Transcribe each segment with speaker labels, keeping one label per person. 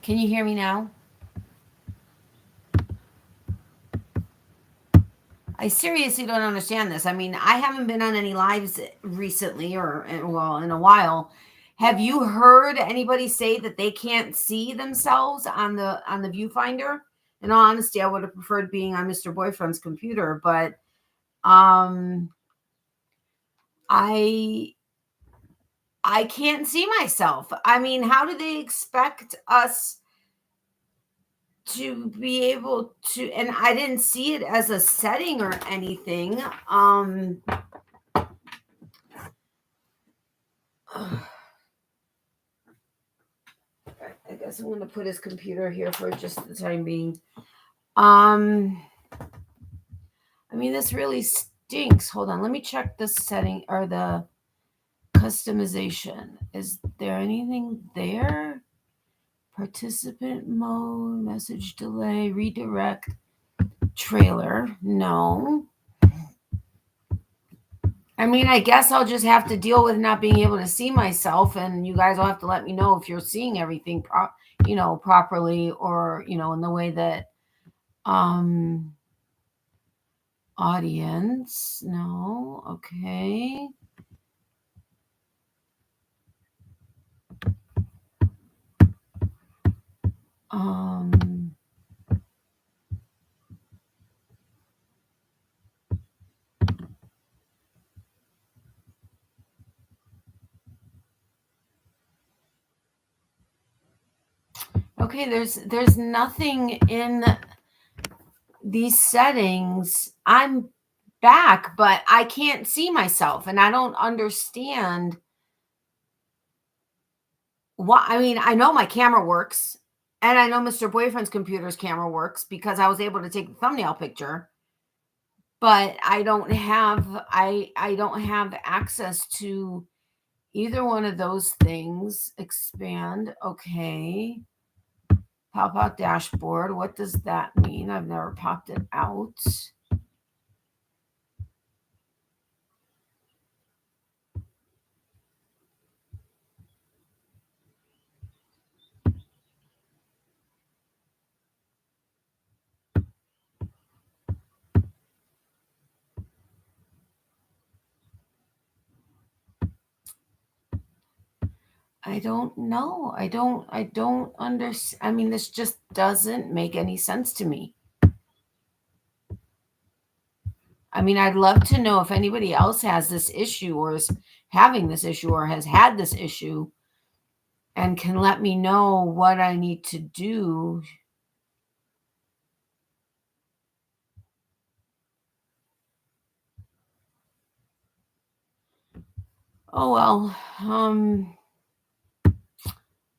Speaker 1: Can you hear me now? I seriously don't understand this. I mean, I haven't been on any lives recently or, well, in a while. Have you heard anybody say that they can't see themselves on the viewfinder? In all honesty, I would have preferred being on Mr. Boyfriend's computer, but I can't see myself. I mean, how do they expect us to be able to? And I didn't see it as a setting or anything. I guess I'm going to put his computer here for just the time being. I mean, this really stinks. Hold on. Let me check the setting or the customization. Is there anything there? Participant mode, message delay, redirect, trailer. No. I mean, I guess I'll just have to deal with not being able to see myself, and you guys will have to let me know if you're seeing everything properly, or in the way that audience. No. Okay. Okay, there's nothing in these settings. I'm back, but I can't see myself, and I don't understand why. I mean, I know my camera works, and I know Mr. Boyfriend's computer's camera works because I was able to take the thumbnail picture, but I don't have access to either one of those things. Expand. Okay. Pop out dashboard. What does that mean? I've never popped it out. I don't know. I don't understand. I mean, this just doesn't make any sense to me. I mean, I'd love to know if anybody else has this issue or is having this issue or has had this issue and can let me know what I need to do. Oh, well,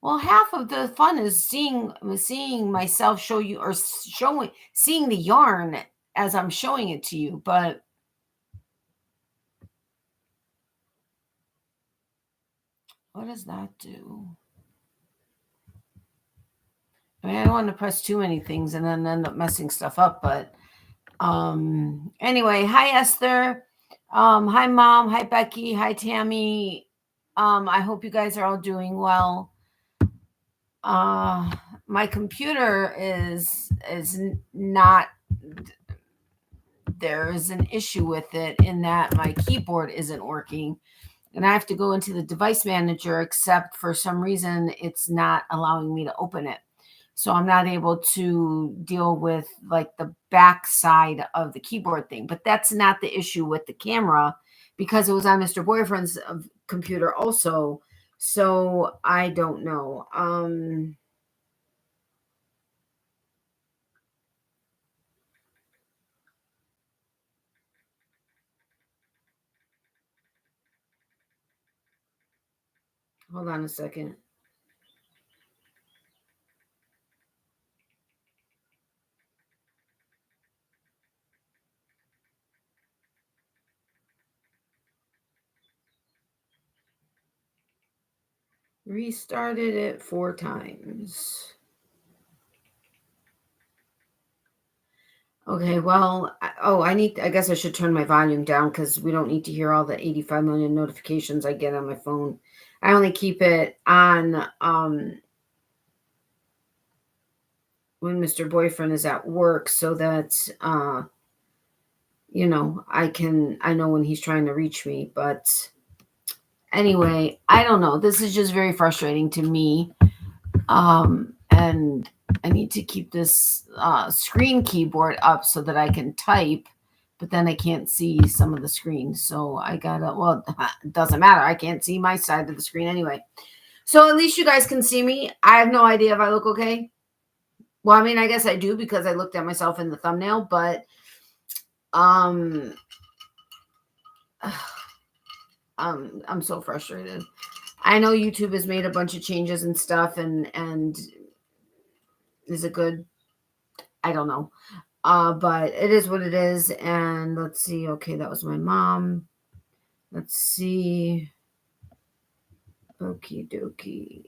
Speaker 1: well, half of the fun is seeing myself show you, or seeing the yarn as I'm showing it to you, but what does that do? I mean, I don't want to press too many things and then end up messing stuff up, but anyway, hi Esther. Hi Mom, hi Becky, hi Tammy. I hope you guys are all doing well. My computer is not, there is an issue with it in that my keyboard isn't working, and I have to go into the device manager, except for some reason it's not allowing me to open it. So I'm not able to deal with like the back side of the keyboard thing. But that's not the issue with the camera, because it was on Mr. Boyfriend's computer also. So I don't know. Hold on a second. Restarted it 4 times. Okay, well, I guess I should turn my volume down because we don't need to hear all the 85 million notifications I get on my phone. I only keep it on when Mr. Boyfriend is at work so that, you know, I know when he's trying to reach me. But anyway, I don't know. This is just very frustrating to me. And I need to keep this screen keyboard up so that I can type, but then I can't see some of the screen. So I gotta, well, it doesn't matter. I can't see my side of the screen anyway. So at least you guys can see me. I have no idea if I look okay. Well, I mean, I guess I do because I looked at myself in the thumbnail, but I'm so frustrated. I know YouTube has made a bunch of changes and stuff, and is it good? I don't know. But it is what it is. And let's see. Okay, that was my mom. Let's see. Okie dokie.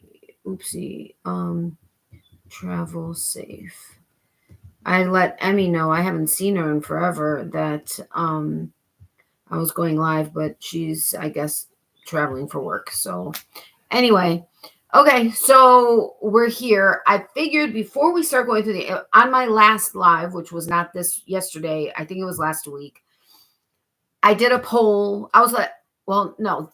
Speaker 1: Oopsie. Travel safe. I let Emmy know, I haven't seen her in forever, that I was going live, but she's, I guess, traveling for work. So anyway, okay, so we're here. I figured before we start going through on my last live, which was not this yesterday, I think it was last week, I did a poll. I was like, well, no.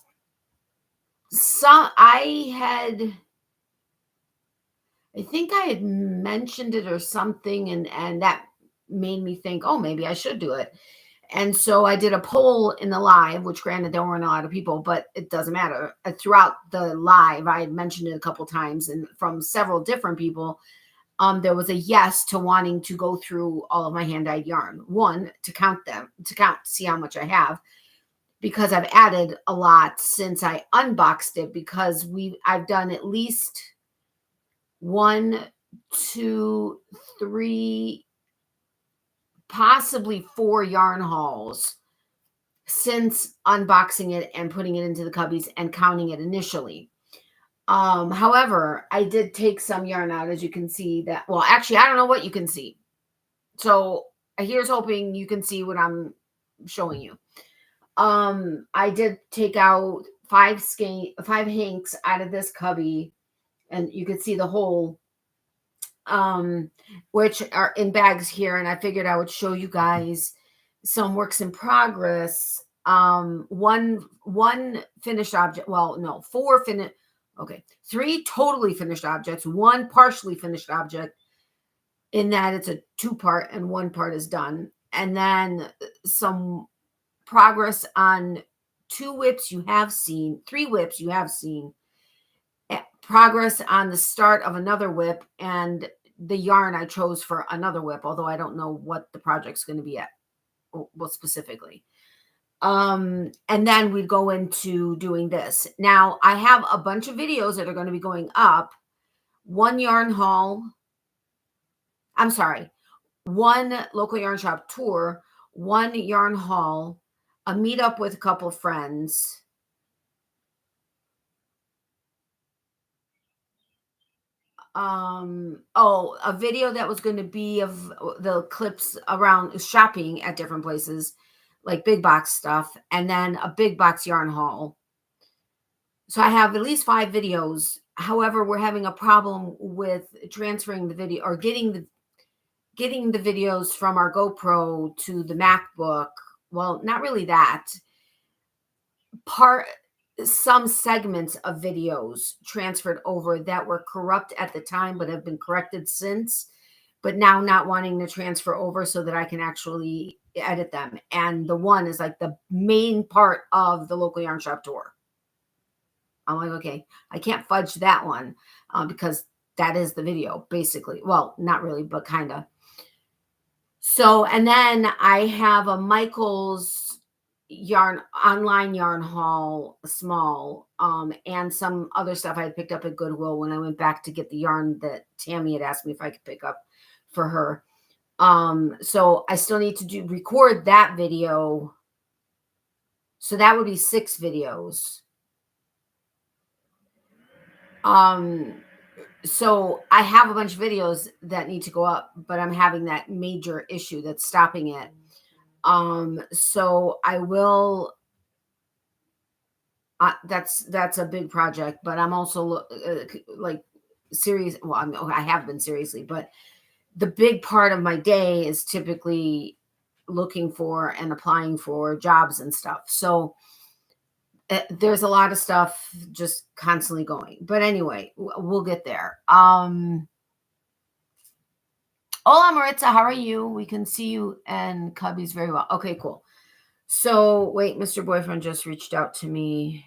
Speaker 1: I think I had mentioned it or something, and that made me think, oh, maybe I should do it. And so I did a poll in the live, which granted there weren't a lot of people, but it doesn't matter. Throughout the live, I had mentioned it a couple times, and from several different people, there was a yes to wanting to go through all of my hand-dyed yarn. One, to count, see how much I have, because I've added a lot since I unboxed it, because I've done at least 1, 2, 3, possibly 4 yarn hauls since unboxing it and putting it into the Cubbies and counting it initially. However, I did take some yarn out, as you can see that. Well, actually, I don't know what you can see. So here's hoping you can see what I'm showing you. I did take out 5 hanks out of this cubby, and you can see the whole, which are in bags here. And I figured I would show you guys some works in progress. One finished object. Well, no, 4 finished. Okay, 3 totally finished objects, 1 partially finished object, in that it's a 2-part and 1 part is done. And then some progress on 2 whips you have seen, 3 whips you have seen, progress on the start of another whip, and the yarn I chose for another whip, although I don't know what the project's going to be at, well, specifically. And then we'd go into doing this. Now I have a bunch of videos that are going to be going up. 1 yarn haul. I'm sorry. 1 local yarn shop tour, 1 yarn haul, a meetup with a couple of friends. A video that was going to be of the clips around shopping at different places, like big box stuff, and then a big box yarn haul. So I have at least 5 videos. However, we're having a problem with transferring the video, or getting the videos from our GoPro to the MacBook. Well, not really that. Some segments of videos transferred over that were corrupt at the time, but have been corrected since, but now not wanting to transfer over so that I can actually edit them. And the one is like the main part of the local yarn shop tour. I'm like, okay, I can't fudge that one because that is the video, basically. Well, not really, but kind of. So, and then I have a Michael's online yarn haul, small, and some other stuff I had picked up at Goodwill when I went back to get the yarn that Tammy had asked me if I could pick up for her. So I still need to record that video. So that would be 6 videos. So I have a bunch of videos that need to go up, but I'm having that major issue that's stopping it. So I will, that's a big project, but I'm also like serious. Well, I have been seriously, but the big part of my day is typically looking for and applying for jobs and stuff. So there's a lot of stuff just constantly going. But anyway, we'll get there. Hola, Maritza, how are you? We can see you and Cubbies very well. Okay, cool. So wait, Mr. Boyfriend just reached out to me.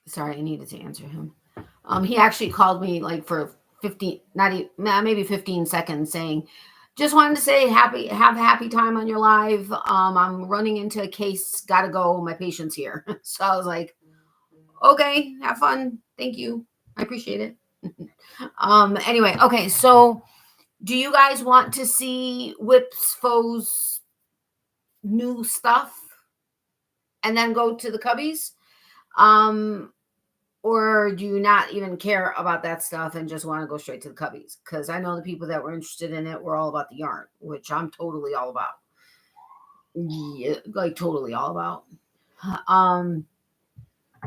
Speaker 1: Sorry, I needed to answer him. He actually called me like for 15, not even, maybe 15 seconds saying, just wanted to say have a happy time on your live. I'm running into a case, gotta go. My patient's here. So I was like, okay, have fun. Thank you. I appreciate it. Anyway, okay. So do you guys want to see Whips Foes new stuff and then go to the Cubbies? Or do you not even care about that stuff and just want to go straight to the Cubbies? Because I know the people that were interested in it were all about the yarn, which I'm totally all about. Yeah, like totally all about.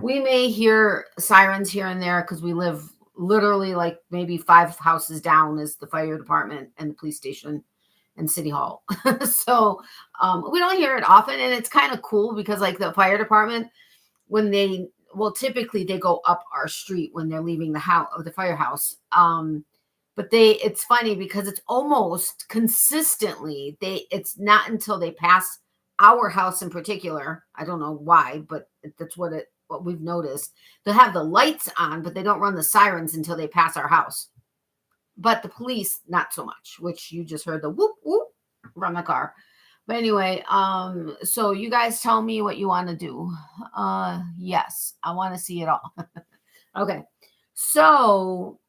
Speaker 1: We may hear sirens here and there because we live literally like maybe 5 houses down is the fire department and the police station and city hall. So we don't hear it often, and it's kind of cool because like the fire department, when they typically they go up our street when they're leaving the house of the firehouse. But it's funny because it's almost consistently it's not until they pass our house in particular. I don't know why, but that's what we've noticed. They'll have the lights on, but they don't run the sirens until they pass our house. But the police, not so much, which you just heard the whoop whoop from the car. But anyway, so you guys tell me what you want to do. Yes, I want to see it all. Okay. So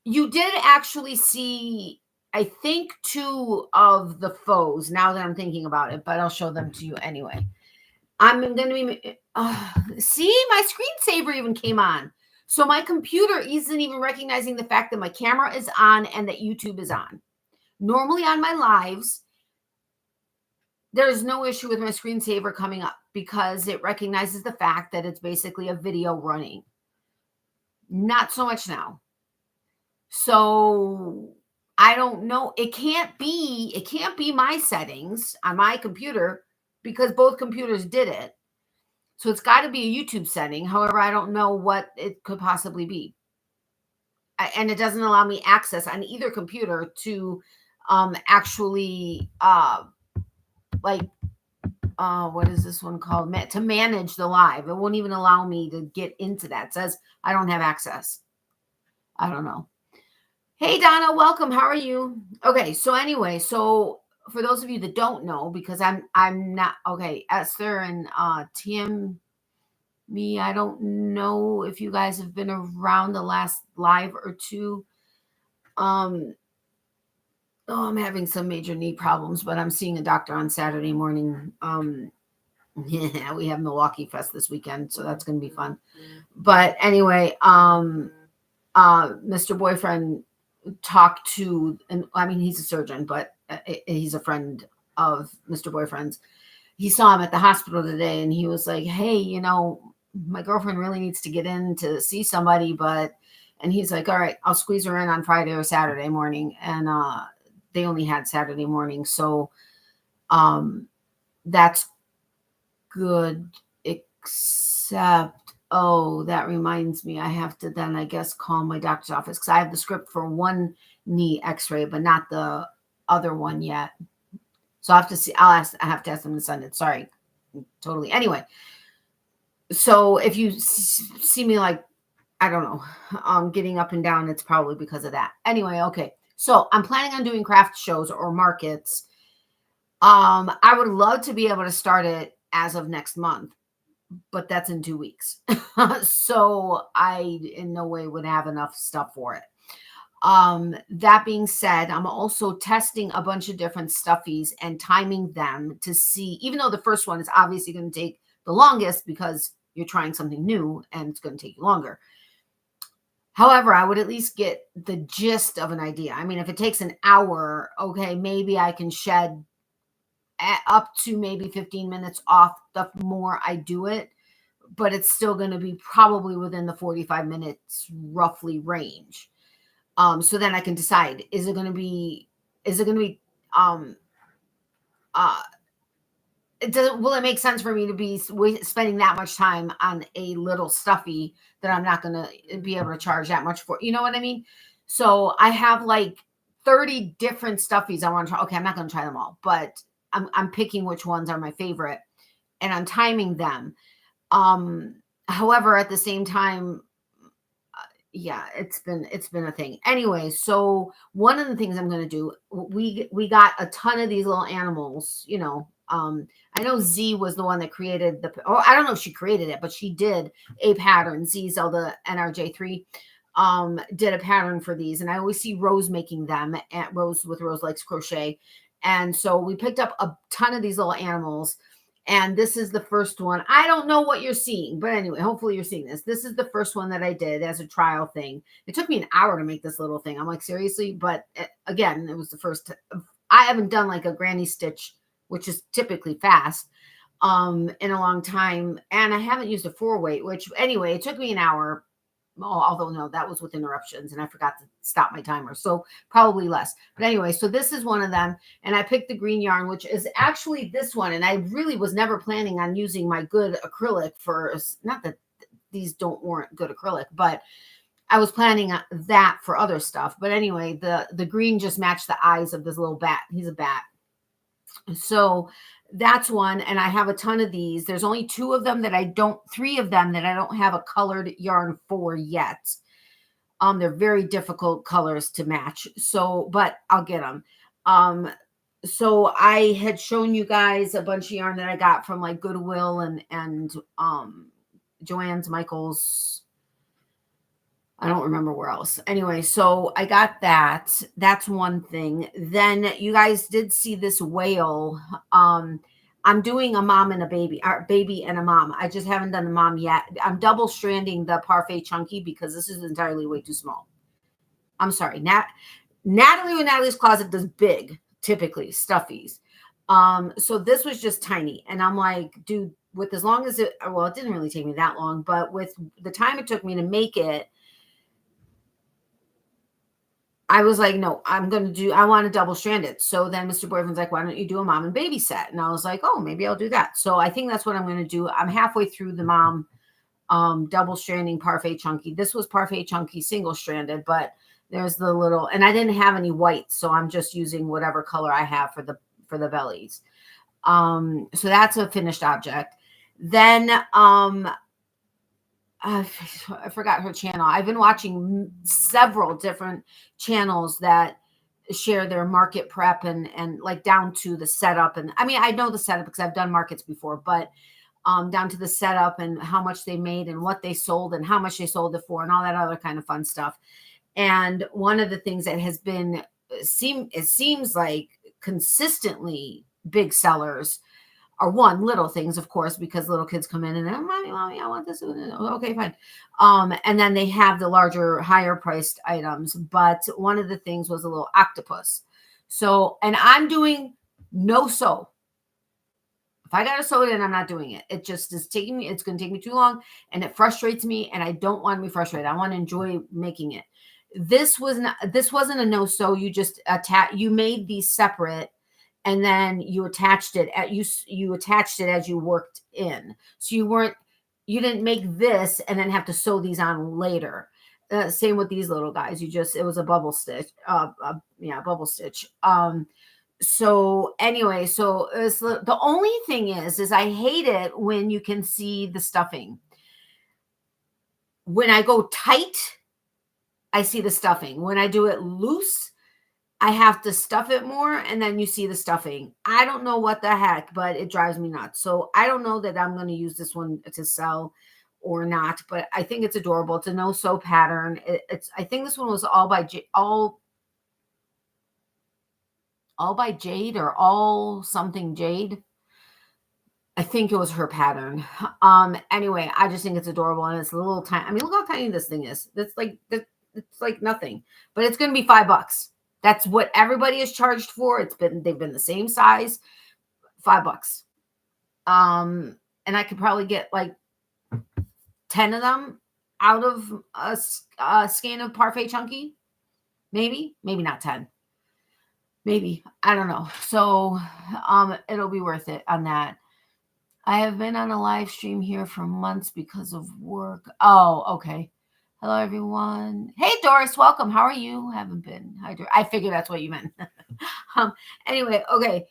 Speaker 1: you did actually see, I think, 2 of the foes now that I'm thinking about it, but I'll show them to you anyway. I'm going to be, see, my screensaver even came on. So my computer isn't even recognizing the fact that my camera is on and that YouTube is on. Normally on my lives, there's no issue with my screensaver coming up because it recognizes the fact that it's basically a video running. Not so much now. So I don't know. It can't be my settings on my computer because both computers did it. So it's got to be a YouTube setting. However, I don't know what it could possibly be. And it doesn't allow me access on either computer to actually like what is this one called? To manage the live. It won't even allow me to get into that. It says I don't have access. I don't know. Hey, Donna, welcome. How are you? Okay, so anyway, so for those of you that don't know, because I'm not, okay, Esther and Tim, me, I don't know if you guys have been around the last live or 2. I'm having some major knee problems, but I'm seeing a doctor on Saturday morning. Yeah, we have Milwaukee Fest this weekend, so that's going to be fun. But anyway, Mr. Boyfriend talked to, and I mean, he's a surgeon, but he's a friend of Mr. Boyfriend's. He saw him at the hospital today, and he was like, hey, my girlfriend really needs to get in to see somebody, and he's like, all right, I'll squeeze her in on Friday or Saturday morning. And they only had Saturday morning. So that's good, except, that reminds me, I have to then, I guess, call my doctor's office because I have the script for one knee x-ray, but not the other one yet. So I have to see, I have to ask them to send it. Sorry. Totally. Anyway. So if you see me like, I don't know, getting up and down, it's probably because of that. Anyway. Okay. So I'm planning on doing craft shows or markets. I would love to be able to start it as of next month, but that's in 2 weeks. So I in no way would have enough stuff for it. That being said, I'm also testing a bunch of different stuffies and timing them to see, even though the first one is obviously going to take the longest because you're trying something new and it's going to take you longer. However, I would at least get the gist of an idea. I mean, if it takes an hour, okay, maybe I can shed up to maybe 15 minutes off the more I do it, but it's still going to be probably within the 45 minutes roughly range. So then I can decide, is it going to be um will it make sense for me to be spending that much time on a little stuffy that I'm not going to be able to charge that much for? You know what I mean? So I have like 30 different stuffies I want to try. Okay, I'm not going to try them all, but I'm picking which ones are my favorite, and I'm timing them. However, at the same time, yeah, it's been a thing. Anyway, so one of the things I'm going to do, we got a ton of these little animals, you know. I know Z was the one that created I don't know if she created it, but she did a pattern. Z Zelda NRJ3 did a pattern for these, and I always see Rose making them at Rose Likes Crochet. And so we picked up a ton of these little animals. And this is the first one. I don't know what you're seeing, but anyway, hopefully you're seeing this. This is the first one that I did as a trial thing. It took me an hour to make this little thing. I'm like, seriously? But again, it was the first. I haven't done like a granny stitch, which is typically fast, in a long time. And I haven't used a 4-weight, which anyway, it took me an hour. Although no, that was with interruptions and I forgot to stop my timer. So probably less. But anyway, so this is one of them. And I picked the green yarn, which is actually this one. And I really was never planning on using my good acrylic for, not that these don't warrant good acrylic, but I was planning that for other stuff. But anyway, the green just matched the eyes of this little bat. He's a bat. So that's one. And I have a ton of these. There's only 3 of them that I don't have a colored yarn for yet. They're very difficult colors to match. So, but I'll get them. So I had shown you guys a bunch of yarn that I got from like Goodwill and Joann's, Michael's. I don't remember where else. Anyway, so I got that. That's one thing. Then you guys did see this whale. I'm doing a mom and a baby, or baby and a mom. I just haven't done the mom yet. I'm double stranding the Parfait Chunky because this is entirely way too small. I'm sorry. Natalie with Natalie's Closet does big, typically, stuffies. So this was just tiny. And I'm like, dude, with as long as it didn't really take me that long, but with the time it took me to make it, I was like, no, I want to double strand it. So then Mr. Boyfriend's like, why don't you do a mom and baby set? And I was like, oh, maybe I'll do that. So I think that's what I'm going to do. I'm halfway through the mom double stranding Parfait Chunky. This was Parfait Chunky single stranded, but there's the little, and I didn't have any white. So I'm just using whatever color I have for the bellies. So that's a finished object. Then, I forgot her channel. I've been watching several different channels that share their market prep and like down to the setup. And I mean, I know the setup because I've done markets before, but down to the setup and how much they made and what they sold and how much they sold it for and all that other kind of fun stuff. And one of the things that has been, it seems like consistently big sellers are little things, of course, because little kids come in and they're, mommy, I want this. Okay, fine. And then they have the larger, higher priced items. But one of the things was a little octopus. So, and I'm doing no sew. If I got to sew it in, I'm not doing it. It just is taking me, it's going to take me too long and it frustrates me. And I don't want to be frustrated. I want to enjoy making it. This wasn't a no sew. You just you made these separate. And then you attached it you attached it as you worked in. So you didn't make this and then have to sew these on later. Same with these little guys. It was a bubble stitch. Bubble stitch. So anyway, so the only thing is I hate it when you can see the stuffing. When I go tight, I see the stuffing. When I do it loose, I have to stuff it more and then you see the stuffing. I don't know what the heck, but it drives me nuts. So I don't know that I'm going to use this one to sell or not, but I think it's adorable. It's a no sew pattern. I think this one was all by Jade or all something Jade. I think it was her pattern. Anyway, I just think it's adorable, and it's a little tiny. I mean, look how tiny this thing is. It's like nothing, but it's going to be $5. That's what everybody is charged for. They've been the same size, $5. And I could probably get like 10 of them out of a skein of Parfait Chunky. Maybe not 10. Maybe, I don't know. So, it'll be worth it on that. I have been on a live stream here for months because of work. Oh, okay. Hello, everyone. Hey, Doris, welcome. How are you? Haven't been. Hi, Doris. I figured that's what you meant. Anyway, okay.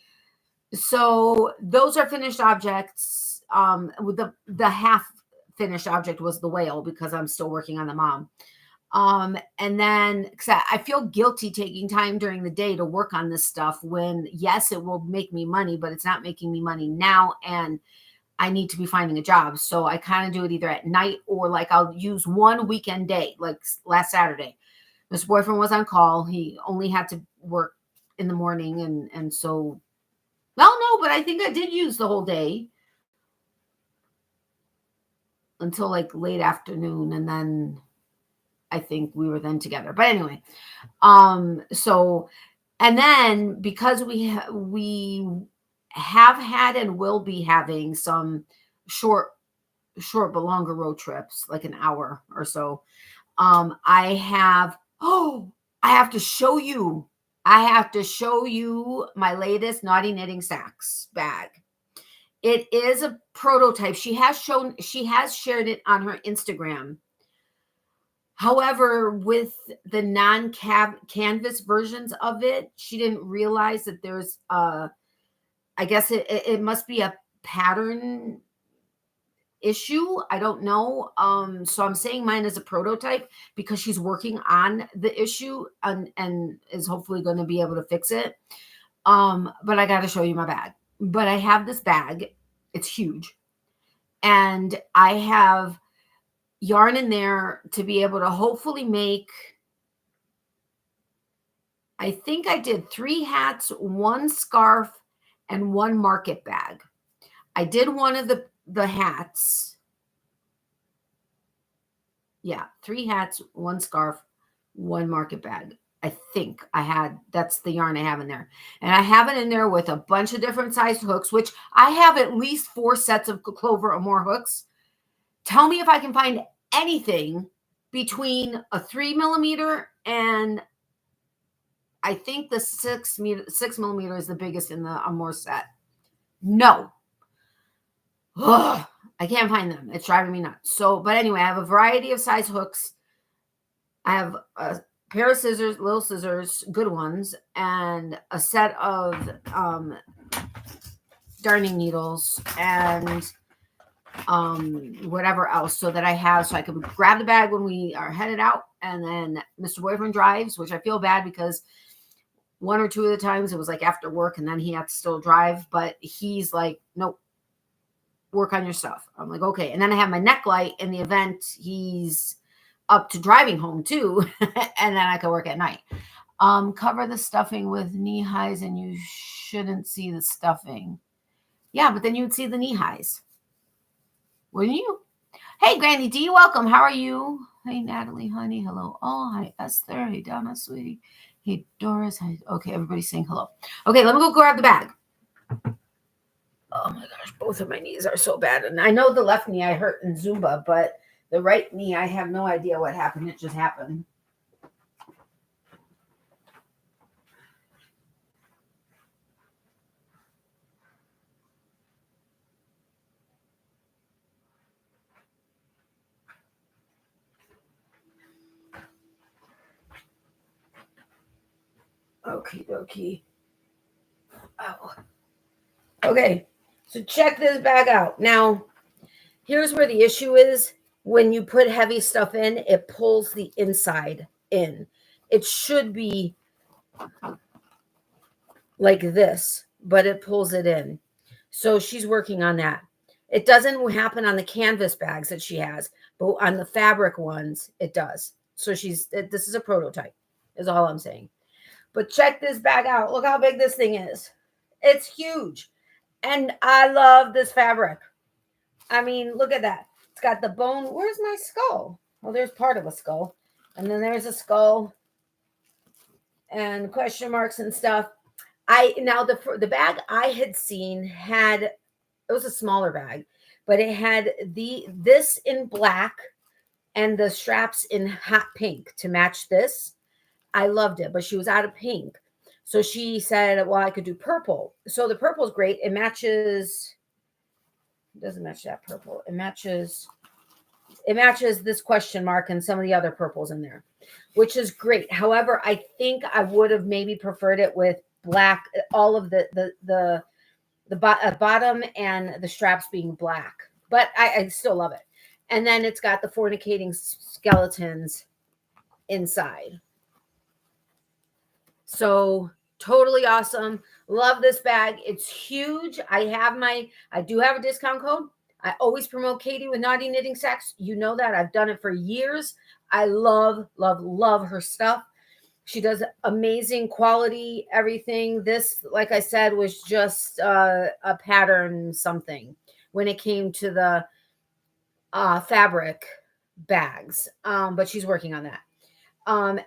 Speaker 1: So those are finished objects. With the half finished object was the whale because I'm still working on the mom. And then I feel guilty taking time during the day to work on this stuff when, yes, it will make me money, but it's not making me money now. And I need to be finding a job. So I kind of do it either at night or like I'll use one weekend day, like last Saturday. This boyfriend was on call. He only had to work in the morning. And so, well, no, but I think I did use the whole day until like late afternoon. And then I think we were then together. But anyway, so, and then because we have had and will be having some short but longer road trips, like an hour or so. I have to show you. I have to show you my latest Naughty Knitting Sacks bag. It is a prototype. She has shared it on her Instagram. However, with the non-canvas versions of it, she didn't realize that there's I guess it must be a pattern issue. I don't know. So I'm saying mine is a prototype because she's working on the issue and is hopefully going to be able to fix it. But I got to show you my bag. But I have this bag. It's huge. And I have yarn in there to be able to hopefully make, I think I did 3 hats, 1 scarf, and 1 market bag. I did one of the hats. Yeah, 3 hats, 1 scarf, 1 market bag. I think that's the yarn I have in there. And I have it in there with a bunch of different sized hooks, which I have at least 4 sets of clover or more hooks. Tell me if I can find anything between a 3mm and I think the 6mm is the biggest in the more set. No. Ugh, I can't find them. It's driving me nuts. So, but anyway, I have a variety of size hooks. I have a pair of scissors, little scissors, good ones, and a set of darning needles and whatever else so that I have so I can grab the bag when we are headed out. And then Mr. Boyfriend drives, which I feel bad because 1 or 2 of the times it was like after work and then he had to still drive, but he's like, nope, work on your stuff. I'm like, okay. And then I have my neck light in the event he's up to driving home too. And then I can work at night. Cover the stuffing with knee highs and you shouldn't see the stuffing. Yeah, but then you'd see the knee highs. Wouldn't you? Hey, Granny D, welcome. How are you? Hey, Natalie, honey. Hello. Oh, hi, Esther. Hey, Donna, sweetie. Hey, Doris. Hi. Okay, everybody's saying hello. Okay, let me go grab the bag. Oh, my gosh. Both of my knees are so bad. And I know the left knee I hurt in Zumba, but the right knee, I have no idea what happened. It just happened. Okie dokie. Oh. Okay, so check this bag out. Now, here's where the issue is. When you put heavy stuff in, it pulls the inside in. It should be like this, but it pulls it in. So she's working on that. It doesn't happen on the canvas bags that she has, but on the fabric ones, it does. So this is a prototype, is all I'm saying. But check this bag out. Look how big this thing is. It's huge. And I love this fabric. I mean, look at that. It's got the bone. Where's my skull? Well, there's part of a skull. And then there's a skull and question marks and stuff. Now the bag I had seen had, it was a smaller bag, but it had this in black and the straps in hot pink to match this. I loved it, but she was out of pink. So she said, well, I could do purple. So the purple is great. It matches, it doesn't match that purple. It matches this question mark and some of the other purples in there, which is great. However, I think I would have maybe preferred it with black, all of the bottom and the straps being black, but I still love it. And then it's got the fornicating skeletons inside. So totally awesome. Love this bag. It's huge. I do have a discount code. I always promote Katie with Naughty Knitting Sacks. You know that. I've done it for years. I love, love, love her stuff. She does amazing quality, everything. This, like I said, was just a pattern something when it came to the fabric bags. But she's working on that.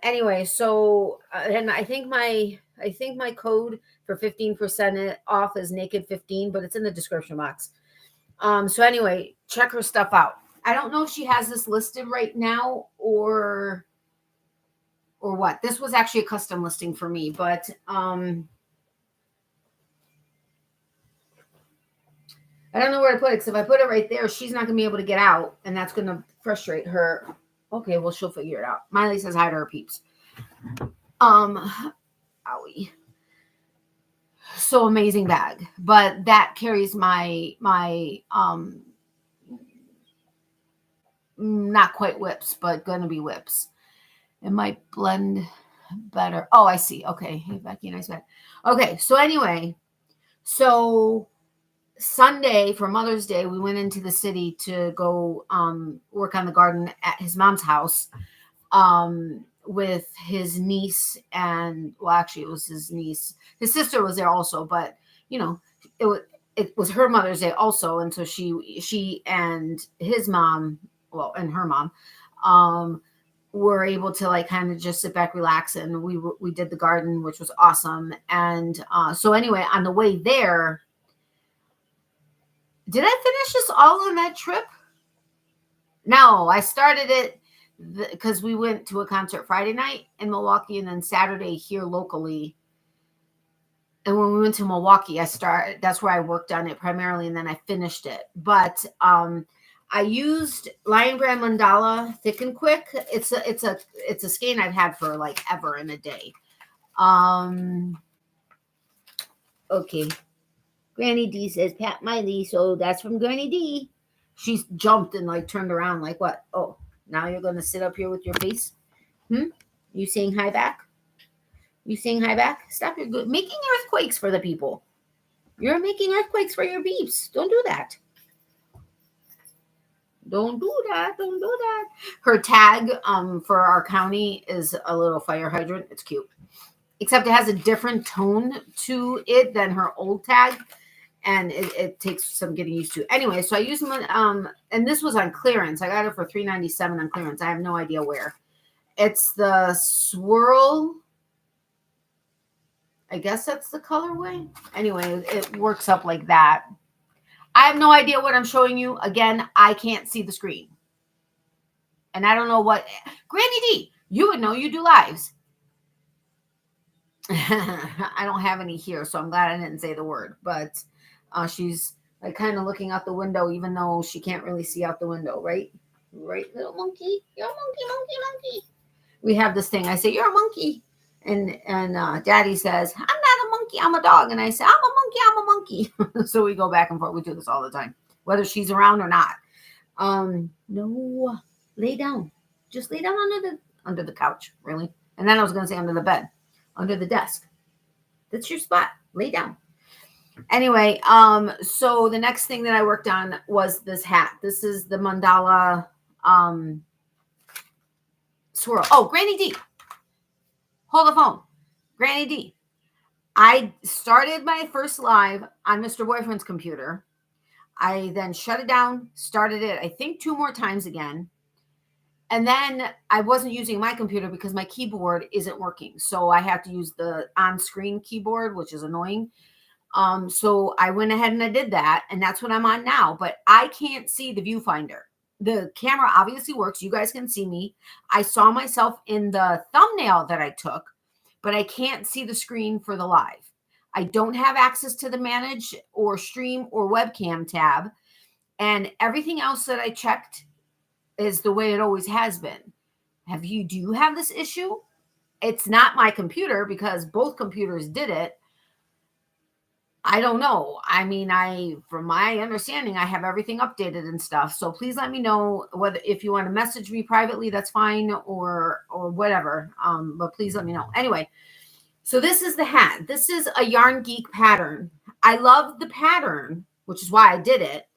Speaker 1: Anyway, so and I think my code for 15% off is naked15, but it's in the description box. So anyway, check her stuff out. I don't know if she has this listed right now or what. This was actually a custom listing for me, but I don't know where to put it, because if I put it right there, she's not gonna be able to get out, and that's gonna frustrate her. Okay, well, she'll figure it out. Miley says hi to her peeps. Owie. So amazing bag, but that carries my not quite whips, but gonna be whips. It might blend better. Oh, I see. Okay, hey Becky, nice bag. Okay, so anyway, so Sunday for Mother's Day, we went into the city to go work on the garden at his mom's house with his niece, and well, actually it was his niece. His sister was there also, but you know, it was her Mother's Day also, and so she and his mom, well, and her mom were able to like kind of just sit back, relax, and we did the garden, which was awesome. And so anyway, on the way there, did I finish this all on that trip? No, I started it because we went to a concert Friday night in Milwaukee and then Saturday here locally. And when we went to Milwaukee, that's where I worked on it primarily, and then I finished it. But I used Lion Brand Mandala Thick and Quick. It's a skein I've had for like ever and a day. Okay. Granny D says, Pat Miley. So that's from Granny D. She jumped and like turned around like, what? Oh, now you're going to sit up here with your face? You saying hi back? You saying hi back? Stop your making earthquakes for the people. You're making earthquakes for your peeps. Don't do that. Don't do that. Don't do that. Her tag for our county is a little fire hydrant. It's cute. Except it has a different tone to it than her old tag. And it takes some getting used to. Anyway, so I used them, and this was on clearance. I got it for $3.97 on clearance. I have no idea where. It's the Swirl. I guess that's the colorway. Anyway, it works up like that. I have no idea what I'm showing you. Again, I can't see the screen. And I don't know what. Granny D, you would know, you do lives. I don't have any here, so I'm glad I didn't say the word. But she's like kind of looking out the window, even though she can't really see out the window, right? Right, little monkey? You're a monkey. We have this thing. I say, you're a monkey. And Daddy says, I'm not a monkey, I'm a dog. And I say, I'm a monkey. So we go back and forth. We do this all the time, whether she's around or not. No, lay down. Just lay down under the couch, really. And then I was going to say under the bed, under the desk. That's your spot. Lay down. Anyway, so the next thing that I worked on was this hat. This is the mandala swirl. Oh, Granny D. Hold the phone. Granny D. I started my first live on Mr. Boyfriend's computer. I then shut it down, started it, I think 2 more times again. And then I wasn't using my computer because my keyboard isn't working. So I have to use the on-screen keyboard, which is annoying. So I went ahead and I did that, and that's what I'm on now. But I can't see the viewfinder. The camera obviously works. You guys can see me. I saw myself in the thumbnail that I took, but I can't see the screen for the live. I don't have access to the manage or stream or webcam tab, and everything else that I checked is the way it always has been. Do you have this issue? It's not my computer because both computers did it. I don't know. I mean, from my understanding, I have everything updated and stuff. So please let me know whether, if you want to message me privately, that's fine, or whatever. But please let me know. Anyway, so this is the hat. This is a Yarn Geek pattern. I love the pattern, which is why I did it.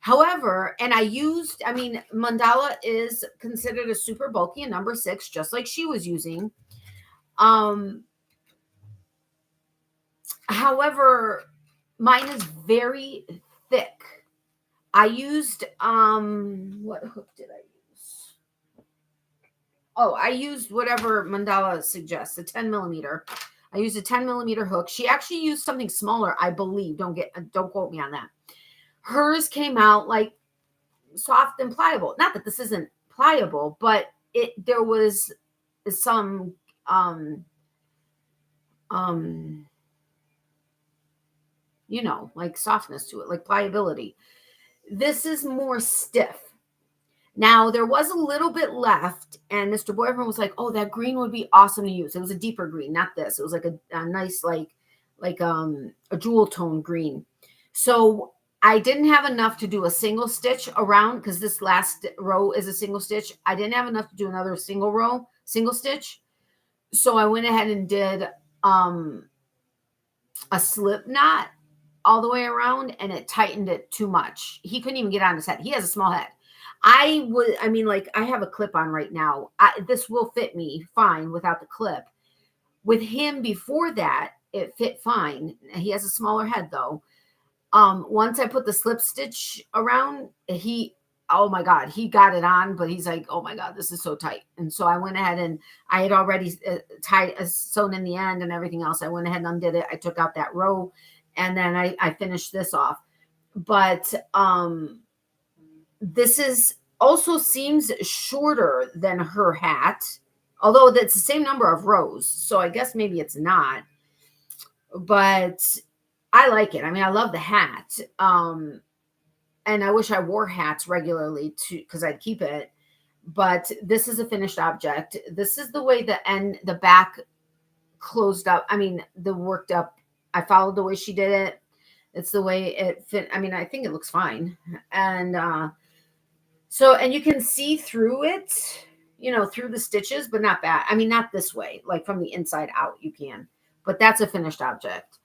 Speaker 1: However, and mandala is considered a super bulky and number 6, just like she was using. However, mine is very thick. I used, what hook did I use? Oh, I used whatever Mandala suggests, a 10 millimeter. I used a 10 millimeter hook. She actually used something smaller, I believe. Don't quote me on that. Hers came out like soft and pliable. Not that this isn't pliable, but there was some, like softness to it, like pliability. This is more stiff. Now, there was a little bit left, and Mr. Boyfriend was like, oh, that green would be awesome to use. It was a deeper green, not this. It was like a nice, like a jewel tone green. So I didn't have enough to do a single stitch around, because this last row is a single stitch. I didn't have enough to do another single stitch. So I went ahead and did a slip knot all the way around, and it tightened it too much. He couldn't even get on his head. He has a small head. I have a clip on right now. This will fit me fine without the clip. With him before that, it fit fine. He has a smaller head though. Once I put the slip stitch around, oh my God, he got it on, but he's like, oh my God, this is so tight. And so I went ahead and I had already sewn in the end and everything else. I went ahead and undid it. I took out that row, and then I finished this off. But this also seems shorter than her hat, although that's the same number of rows. So I guess maybe it's not, but I like it. I mean, I love the hat. And I wish I wore hats regularly too, because I'd keep it. But this is a finished object. This is the way the back closed up. I mean, the worked up. I followed the way she did it. It's the way it fit. I mean, I think it looks fine. And and you can see through it, through the stitches, but not bad. I mean, not this way, like from the inside out, you can. But that's a finished object.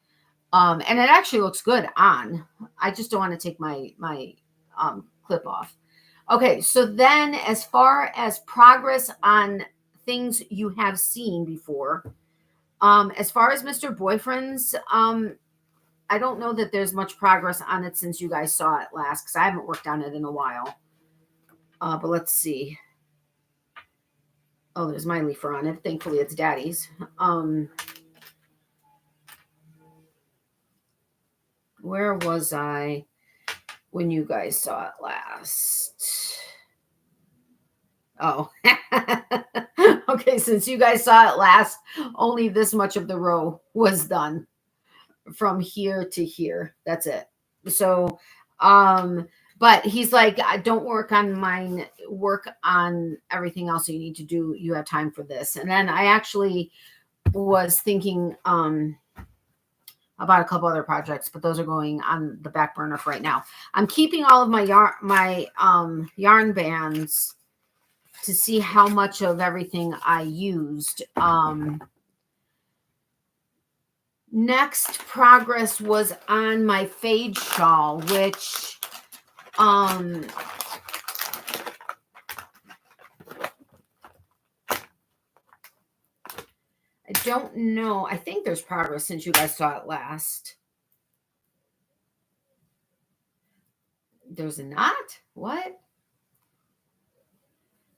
Speaker 1: And it actually looks good on. I just don't want to take my clip off. Okay, so then as far as progress on things you have seen before, as far as Mr. Boyfriend's, I don't know that there's much progress on it since you guys saw it last, because I haven't worked on it in a while. But let's see. Oh, there's my leafer on it. Thankfully, it's Daddy's. Where was I when you guys saw it last? Oh, okay. Since you guys saw it last, only this much of the row was done from here to here. That's it. So, but he's like, don't work on mine, work on everything else you need to do. You have time for this. And then I actually was thinking, about a couple other projects, but those are going on the back burner for right now. I'm keeping all of my yarn bands to see how much of everything I used. Next progress was on my fade shawl, which I don't know. I think there's progress since you guys saw it last. There's not? What?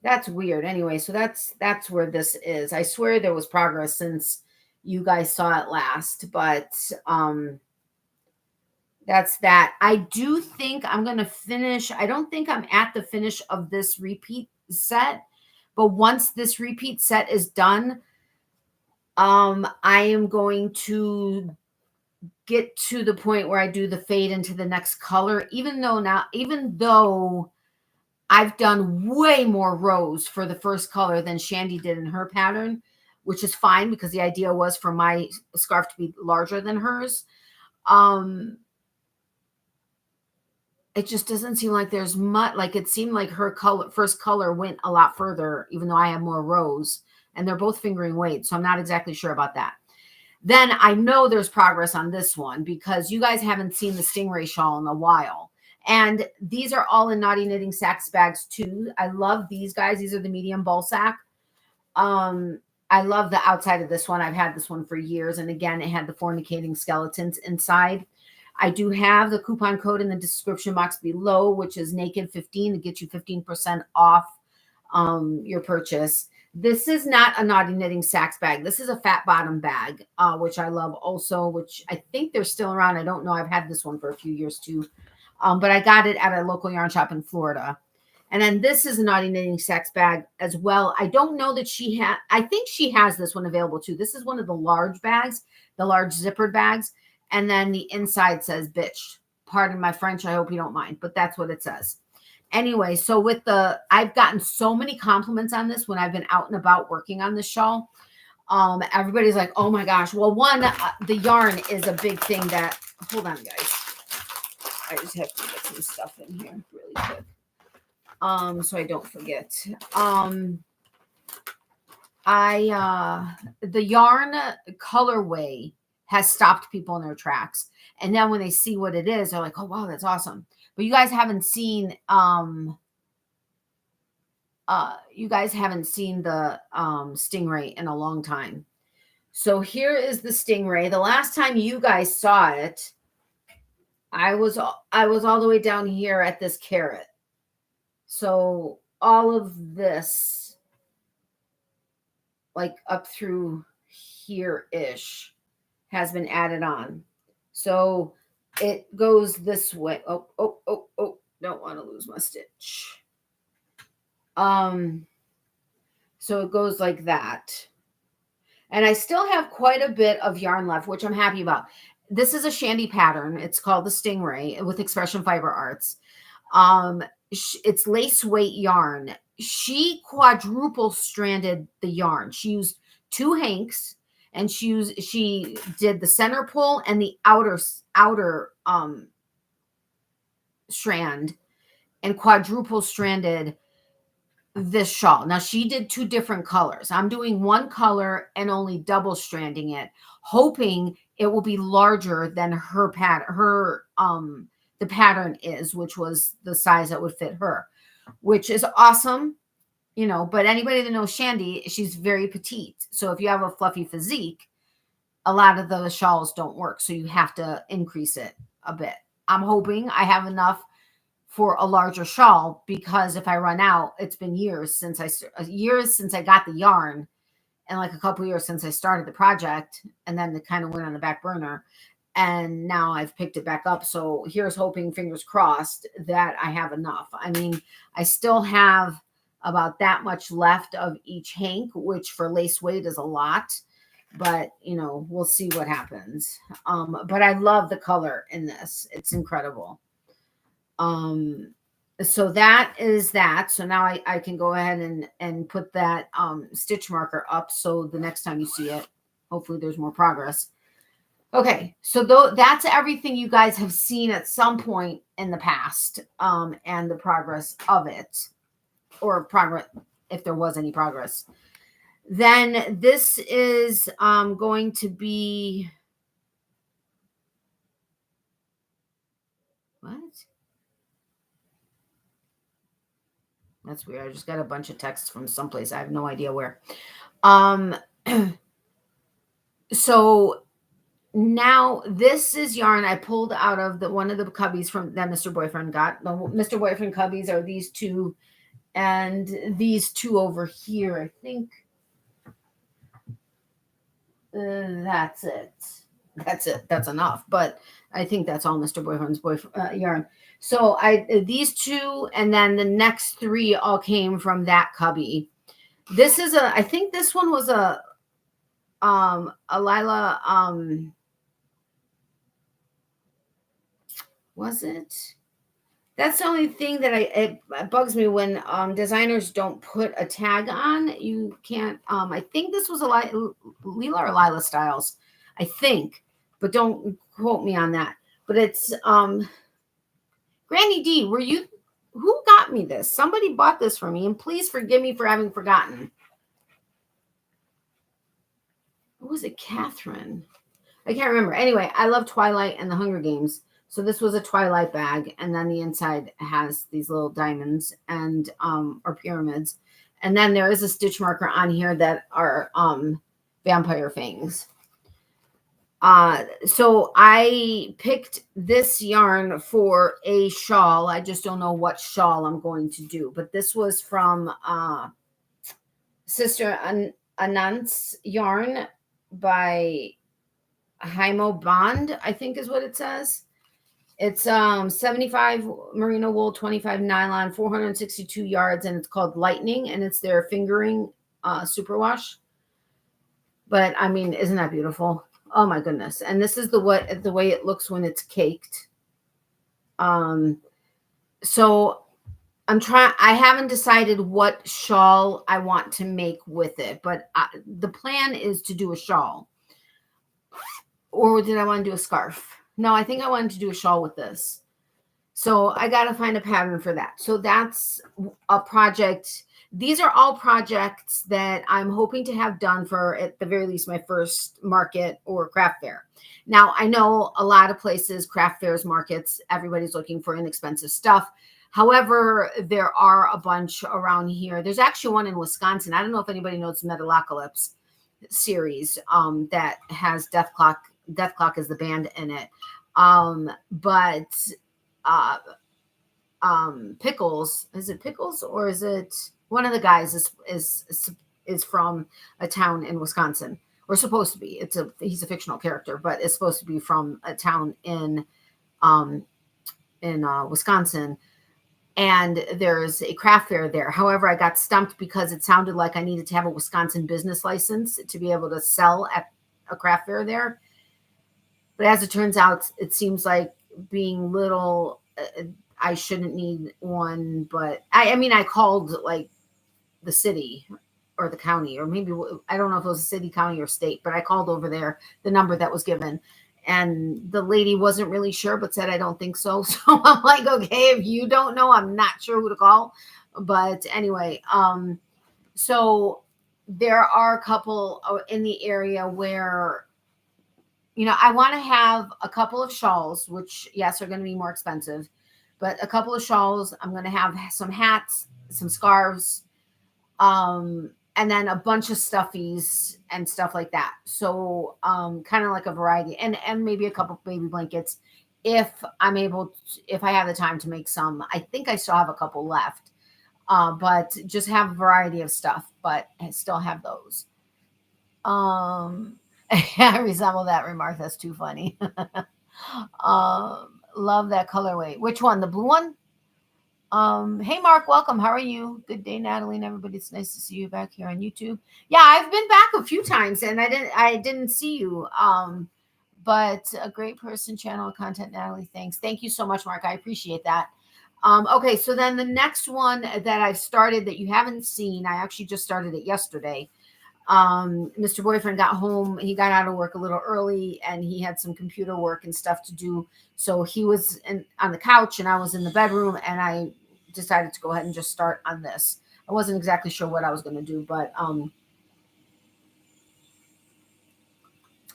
Speaker 1: That's weird. Anyway, so that's where this is. I swear there was progress since you guys saw it last, but that's that. I do think I'm going to finish. I don't think I'm at the finish of this repeat set, but once this repeat set is done, I am going to get to the point where I do the fade into the next color, even though I've done way more rows for the first color than Shandy did in her pattern, which is fine because the idea was for my scarf to be larger than hers. It just doesn't seem like there's much. Like it seemed like her first color went a lot further, even though I have more rows, and they're both fingering weight. So I'm not exactly sure about that. Then I know there's progress on this one because you guys haven't seen the Stingray shawl in a while. And these are all in Naughty Knitting Sacks bags too. I love these guys. These are the medium ball sack. I love the outside of this one. I've had this one for years. And again, it had the fornicating skeletons inside. I do have the coupon code in the description box below, which is naked15 to get you 15% off your purchase. This is not a Naughty Knitting Sacks bag. This is a fat bottom bag, which I love also, which I think they're still around. I don't know. I've had this one for a few years too. But I got it at a local yarn shop in Florida. And then this is a Naughty Knitting Sacks bag as well. I don't know that she has, I think she has this one available too. This is one of the large bags, the large zippered bags. And then the inside says bitch. Pardon my French. I hope you don't mind, but that's what it says. Anyway, so I've gotten so many compliments on this when I've been out and about working on this shawl. Everybody's like, oh my gosh. Well, one, the yarn is a big thing that, hold on guys. I just have to get some stuff in here really quick. So I don't forget. The yarn colorway has stopped people in their tracks. And then when they see what it is, they're like, oh wow, that's awesome. But you guys haven't seen the Stingray in a long time. So here is the Stingray. The last time you guys saw it, I was all the way down here at this carrot. So all of this, like up through here-ish, has been added on. So it goes this way. Oh, don't want to lose my stitch. So it goes like that. And I still have quite a bit of yarn left, which I'm happy about. This is a Shandy pattern. It's called the Stingray with Expression Fiber Arts. It's lace weight yarn. She quadruple stranded the yarn. She used 2 hanks, and she did the center pull and the outer strand, and quadruple stranded this shawl. Now she did 2 different colors. I'm doing 1 color and only double stranding it, hoping it will be larger than her pattern. The pattern is, which was the size that would fit her, which is awesome, you know. But anybody that knows Shandy, she's very petite. So if you have a fluffy physique, a lot of the shawls don't work. So you have to increase it a bit. I'm hoping I have enough for a larger shawl, because if I run out, it's been years since I got the yarn, and like a couple years since I started the project, and then it kind of went on the back burner, and now I've picked it back up. So here's hoping, fingers crossed, that I have enough. I mean, I still have about that much left of each hank, which for lace weight is a lot, but you know, we'll see what happens. But I love the color in this. It's incredible. So that is that. So now I can go ahead and put that stitch marker up, so the next time you see it, hopefully there's more progress. Okay, so that's everything you guys have seen at some point in the past, and the progress of it, or progress, if there was any progress. Then this is going to be, what? That's weird. I just got a bunch of texts from someplace. I have no idea where. So now this is yarn I pulled out of one of the cubbies from that Mr. Boyfriend got. The Mr. Boyfriend cubbies are these two and these two over here. I think that's it. That's it. That's enough. But I think that's all Mr. Boyfriend's yarn. So these two and then the next three all came from that cubby. This is I think this one was a Lila, was it? That's the only thing that it bugs me when designers don't put a tag on. You can't, I think this was a Lila or Lila Styles, I think, but don't quote me on that. But it's, Granny D, who got me this? Somebody bought this for me, and please forgive me for having forgotten. What was it, Catherine? I can't remember. Anyway, I love Twilight and the Hunger Games. So this was a Twilight bag, and then the inside has these little diamonds and or pyramids. And then there is a stitch marker on here that are vampire fangs. So I picked this yarn for a shawl. I just don't know what shawl I'm going to do. But this was from Sister Anant's yarn by Hymo Bond, I think is what it says. It's 75 merino wool, 25 nylon, 462 yards, and it's called Lightning, and it's their fingering superwash. But I mean, isn't that beautiful? Oh my goodness. And this is the way it looks when it's caked. So I haven't decided what shawl I want to make with it, but the plan is to do a shawl. Or did I want to do a scarf? No, I think I wanted to do a shawl with this. So I got to find a pattern for that. So that's a project. These are all projects that I'm hoping to have done for, at the very least, my first market or craft fair. Now, I know a lot of places, craft fairs, markets, everybody's looking for inexpensive stuff. However, there are a bunch around here. There's actually one in Wisconsin. I don't know if anybody knows Metalocalypse series that has Death Clock is the band in it. But Pickles, is it Pickles or is it one of the guys is from a town in Wisconsin, or supposed to be. He's a fictional character, but it's supposed to be from a town in Wisconsin. And there's a craft fair there. However, I got stumped because it sounded like I needed to have a Wisconsin business license to be able to sell at a craft fair there. But as it turns out, it seems like being little, I shouldn't need one. But I mean, I called like the city or the county, or maybe, I don't know if it was a city, county, or state, but I called over there, the number that was given. And the lady wasn't really sure, but said, I don't think so. So I'm like, okay, if you don't know, I'm not sure who to call. But anyway, so there are a couple in the area where, I want to have a couple of shawls, which, yes, are going to be more expensive, but a couple of shawls. I'm going to have some hats, some scarves, and then a bunch of stuffies and stuff like that. So kind of like a variety, and maybe a couple baby blankets if I'm able to, if I have the time to make some. I think I still have a couple left, but just have a variety of stuff, but I still have those. I resemble that remark. That's too funny. Love that colorway. Which one? The blue one? Hey Mark, welcome. How are you? Good day, Natalie, and everybody. It's nice to see you back here on YouTube. Yeah, I've been back a few times and I didn't see you. But a great person, channel content, Natalie. Thanks. Thank you so much, Mark. I appreciate that. Okay, so then the next one that I've started that you haven't seen, I actually just started it yesterday. Mr. Boyfriend got home. He got out of work a little early and he had some computer work and stuff to do. So he was on the couch and I was in the bedroom, and I decided to go ahead and just start on this. I wasn't exactly sure what I was going to do, but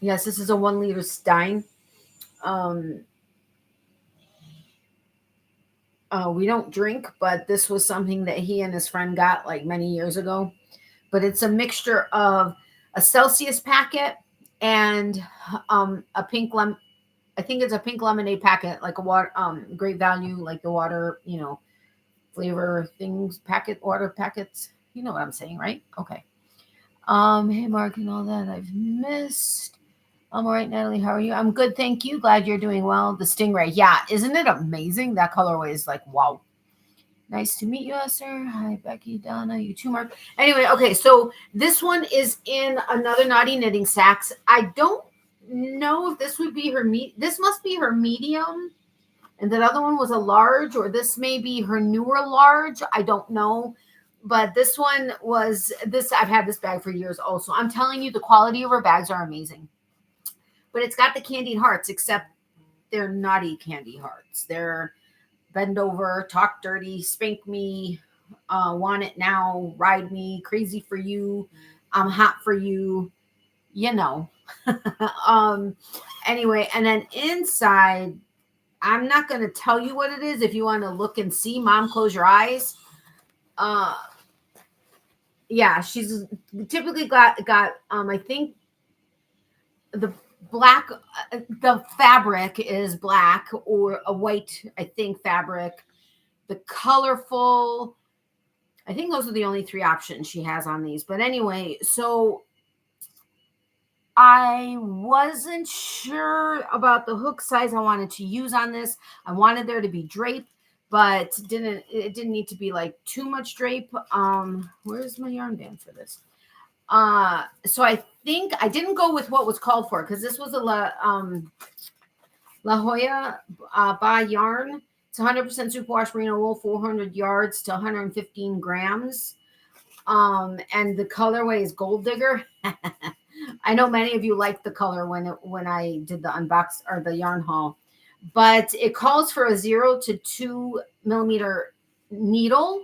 Speaker 1: yes, this is a 1 liter Stein. We don't drink, but this was something that he and his friend got like many years ago. But it's a mixture of a Celsius packet and a pink lemon. I think it's a pink lemonade packet, like a water, great value, like the water, flavor things, water packets. You know what I'm saying, right? Okay. Hey Mark and all that I've missed. I'm all right, Natalie. How are you? I'm good, thank you. Glad you're doing well. The Stingray. Yeah, isn't it amazing? That colorway is like, wow. Nice to meet you, sir. Hi, Becky, Donna, you too, Mark. Anyway, okay, so this one is in another Naughty Knitting Sacks. I don't know if this would be her this must be her medium, and that other one was a large, or this may be her newer large. I don't know. But this one was this. I've had this bag for years also. I'm telling you, the quality of her bags are amazing. But it's got the candied hearts, except they're naughty candy hearts. They're bend over, talk dirty, spank me, want it now, ride me, crazy for you, I'm hot for you, Anyway, and then inside, I'm not going to tell you what it is. If you want to look and see, Mom, close your eyes. Yeah, she's typically got I think the black, the fabric is black or a white, I think, fabric. The colorful, I think those are the only 3 options she has on these. But anyway, so I wasn't sure about the hook size I wanted to use on this. I wanted there to be drape, but it didn't need to be like too much drape. Where's my yarn band for this? So I think I didn't go with what was called for, because this was a La Jolla by yarn. It's 100% superwash merino wool, 400 yards to 115 grams. And the colorway is Gold Digger. I know many of you liked the color when I did the unbox or the yarn haul, but it calls for a 0 to 2 millimeter needle.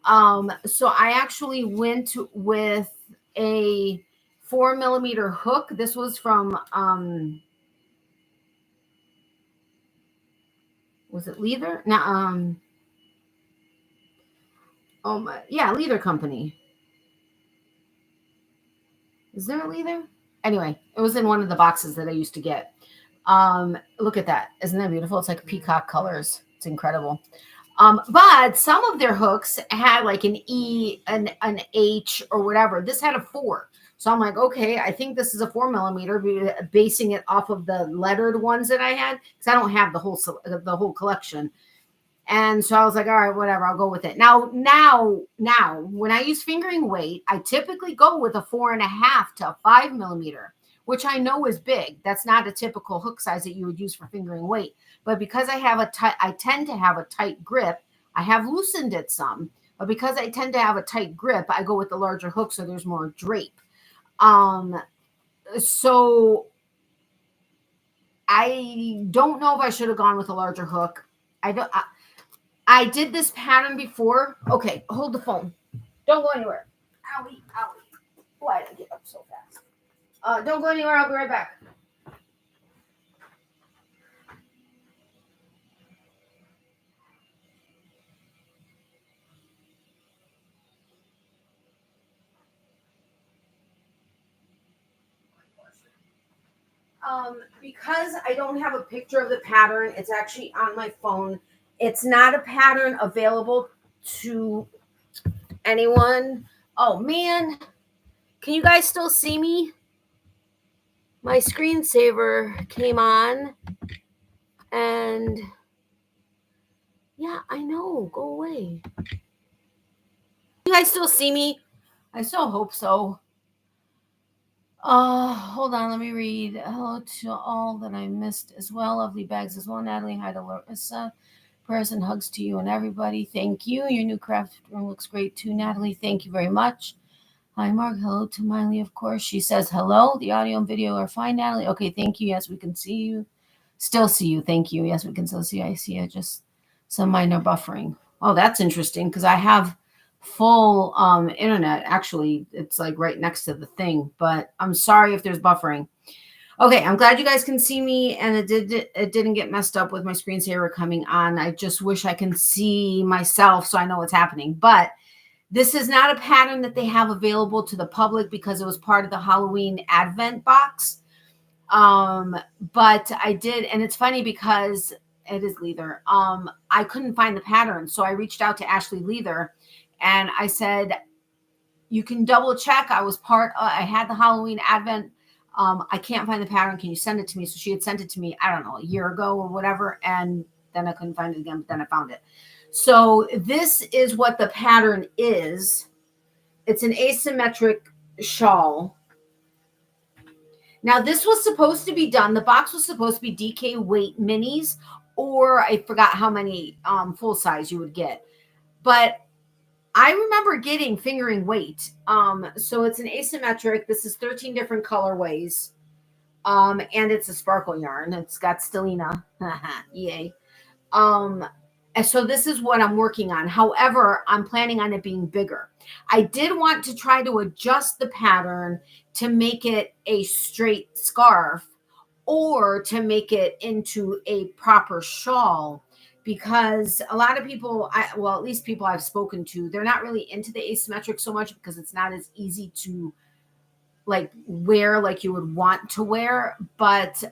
Speaker 1: So I actually went with a 4 millimeter hook. This was from, was it Leather? No, Leather Company. Is there a Leather? Anyway, it was in one of the boxes that I used to get. Look at that. Isn't that beautiful? It's like peacock colors. It's incredible. But some of their hooks had like an E, an H, or whatever. This had a 4. So I'm like, okay, I think this is a 4 millimeter, basing it off of the lettered ones that I had, because I don't have the whole collection. And so I was like, all right, whatever, I'll go with it. Now, when I use fingering weight, I typically go with a 4.5 to a 5 millimeter, which I know is big. That's not a typical hook size that you would use for fingering weight. But because I tend to have a tight grip, I have loosened it some. But because I tend to have a tight grip, I go with the larger hook so there's more drape. So I don't know if I should have gone with a larger hook. I did this pattern before. Okay, hold the phone. Don't go anywhere. Owie. Why did I get up so fast? Don't go anywhere. I'll be right back. Because I don't have a picture of the pattern, it's actually on my phone. It's not a pattern available to anyone. Oh man, can you guys still see me? My screensaver came on, and yeah, I know. Go away. You guys still see me? I still hope so. Hold on, let me read. Hello to all that I missed as well. Lovely bags as well. Natalie, hi to Larissa. Prayers and hugs to you and everybody. Thank you. Your new craft room looks great too, Natalie. Thank you very much. Hi, Mark. Hello to Miley, of course. She says hello. The audio and video are fine, Natalie. Okay, thank you. Yes, we can see you. Still see you. Thank you. Yes, we can still see you. I see you. Just some minor buffering. Oh, that's interesting, because I have full internet. Actually, it's like right next to the thing, but I'm sorry if there's buffering. Okay, I'm glad you guys can see me, and it didn't get messed up with my screensaver coming on. I just wish I can see myself so I know what's happening. But this is not a pattern that they have available to the public, because it was part of the Halloween Advent box. But I did, and it's funny because it is Leather. I couldn't find the pattern, so I reached out to Ashley Leather, and I said, you can double check. I had the Halloween Advent. I can't find the pattern. Can you send it to me? So she had sent it to me, I don't know, a year ago or whatever. And then I couldn't find it again, but then I found it. So this is what the pattern is. It's an asymmetric shawl. Now this was supposed to be done. The box was supposed to be DK weight minis, or I forgot how many full size you would get. But I remember getting fingering weight. So it's an asymmetric. This is 13 different colorways. And it's a sparkle yarn. It's got stellina. Yay. And so this is what I'm working on. However, I'm planning on it being bigger. I did want to try to adjust the pattern to make it a straight scarf or to make it into a proper shawl, because a lot of people, well, at least people I've spoken to, they're not really into the asymmetric so much because it's not as easy to like wear like you would want to wear. But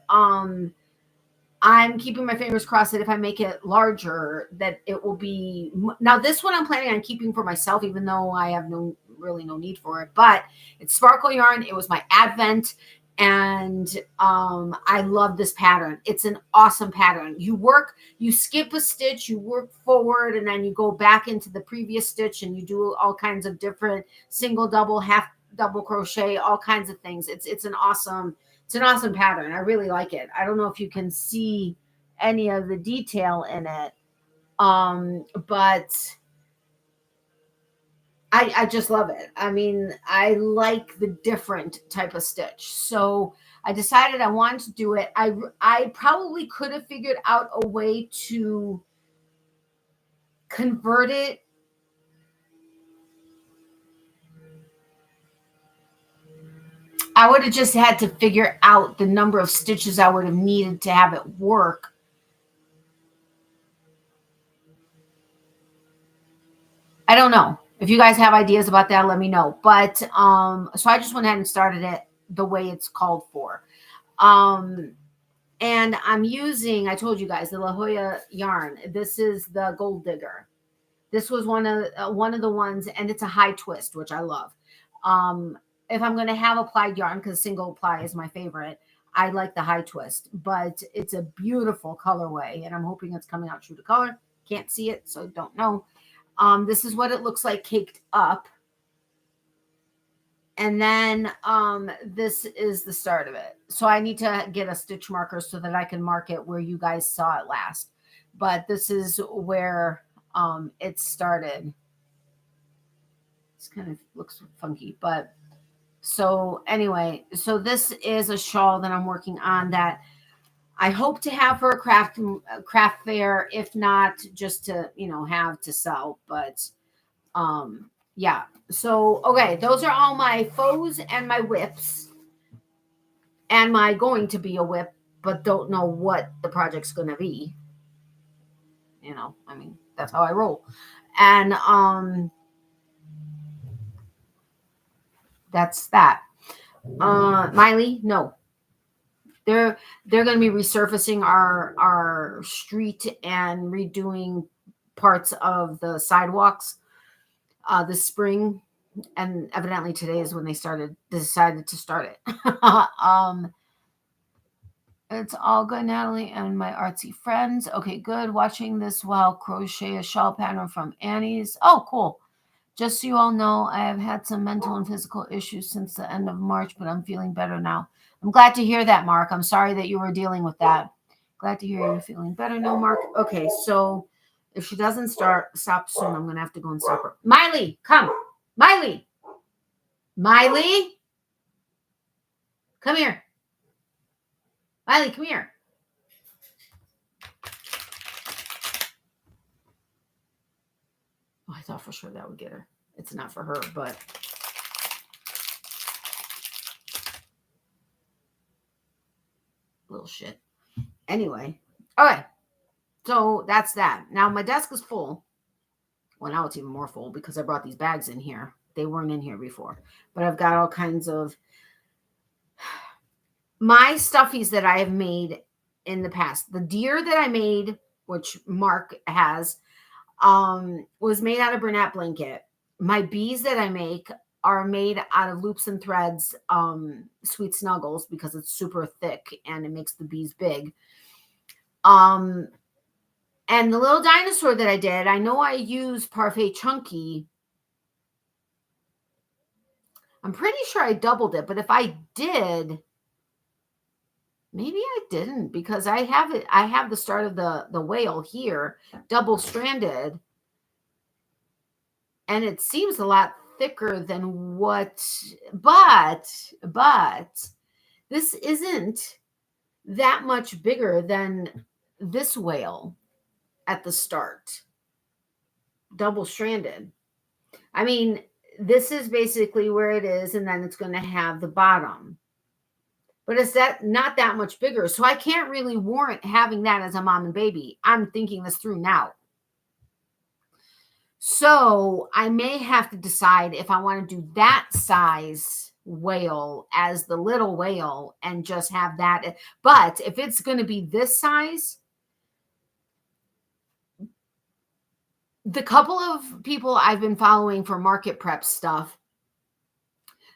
Speaker 1: I'm keeping my fingers crossed that if I make it larger, that it will be. Now this one I'm planning on keeping for myself, even though I have really no need for it. But it's sparkle yarn. It was my Advent. And I love this pattern. It's an awesome pattern. You skip a stitch, you work forward, and then you go back into the previous stitch, and you do all kinds of different single, double, half double crochet, all kinds of things. It's an awesome pattern. I really like it. I don't know if you can see any of the detail in it, but I just love it. I mean, I like the different type of stitch. So I decided I wanted to do it. I probably could have figured out a way to convert it. I would have just had to figure out the number of stitches I would have needed to have it work. I don't know. If you guys have ideas about that, let me know. But so I just went ahead and started it the way it's called for. And I'm using, I told you guys, the La Jolla yarn. This is the Gold Digger. This was one of the ones, and it's a high twist, which I love. If I'm going to have applied yarn, because single ply is my favorite, I like the high twist. But it's a beautiful colorway, and I'm hoping it's coming out true to color. Can't see it, so don't know. This is what it looks like caked up. And then this is the start of it. So I need to get a stitch marker so that I can mark it where you guys saw it last. But this is where it started. This kind of looks funky, but so anyway, so this is a shawl that I'm working on that I hope to have for a craft fair, if not just to, have to sell. But yeah. So okay, those are all my faux and my whips and my going to be a whip, but don't know what the project's going to be. I mean, that's how I roll. And that's that. Miley, no. They're going to be resurfacing our street and redoing parts of the sidewalks this spring, and evidently today is when they decided to start it. It's all good, Natalie and my artsy friends. Okay, good. Watching this while crochet a shawl pattern from Annie's. Oh, cool. Just so you all know, I have had some mental and physical issues since the end of March, but I'm feeling better now. I'm glad to hear that, Mark. I'm sorry that you were dealing with that. Glad to hear you're feeling better now, Mark. Okay, so if she doesn't stop soon, I'm going to have to go and stop her. Miley, come. Miley. Miley. Come here. Miley, come here. Oh, I thought for sure that would get her. It's not for her, but little shit. Anyway, all right. So that's that. Now my desk is full. Well, now it's even more full because I brought these bags in here. They weren't in here before, but I've got all kinds of my stuffies that I have made in the past, the deer that I made, which Mark has, was made out of Bernat blanket. My bees that I make are made out of loops and threads, Sweet Snuggles, because it's super thick and it makes the bees big. And the little dinosaur that I did, I know I used Parfait Chunky. I'm pretty sure I doubled it, but if I did, maybe I didn't, because I have it. I have the start of the whale here, double stranded, and it seems a lot thicker than what, but this isn't that much bigger than this whale at the start, double stranded. I mean, this is basically where it is, and then it's going to have the bottom, but it's not that much bigger. So I can't really warrant having that as a mom and baby. I'm thinking this through now. So I may have to decide if I want to do that size whale as the little whale and just have that. But if it's going to be this size, the couple of people I've been following for market prep stuff,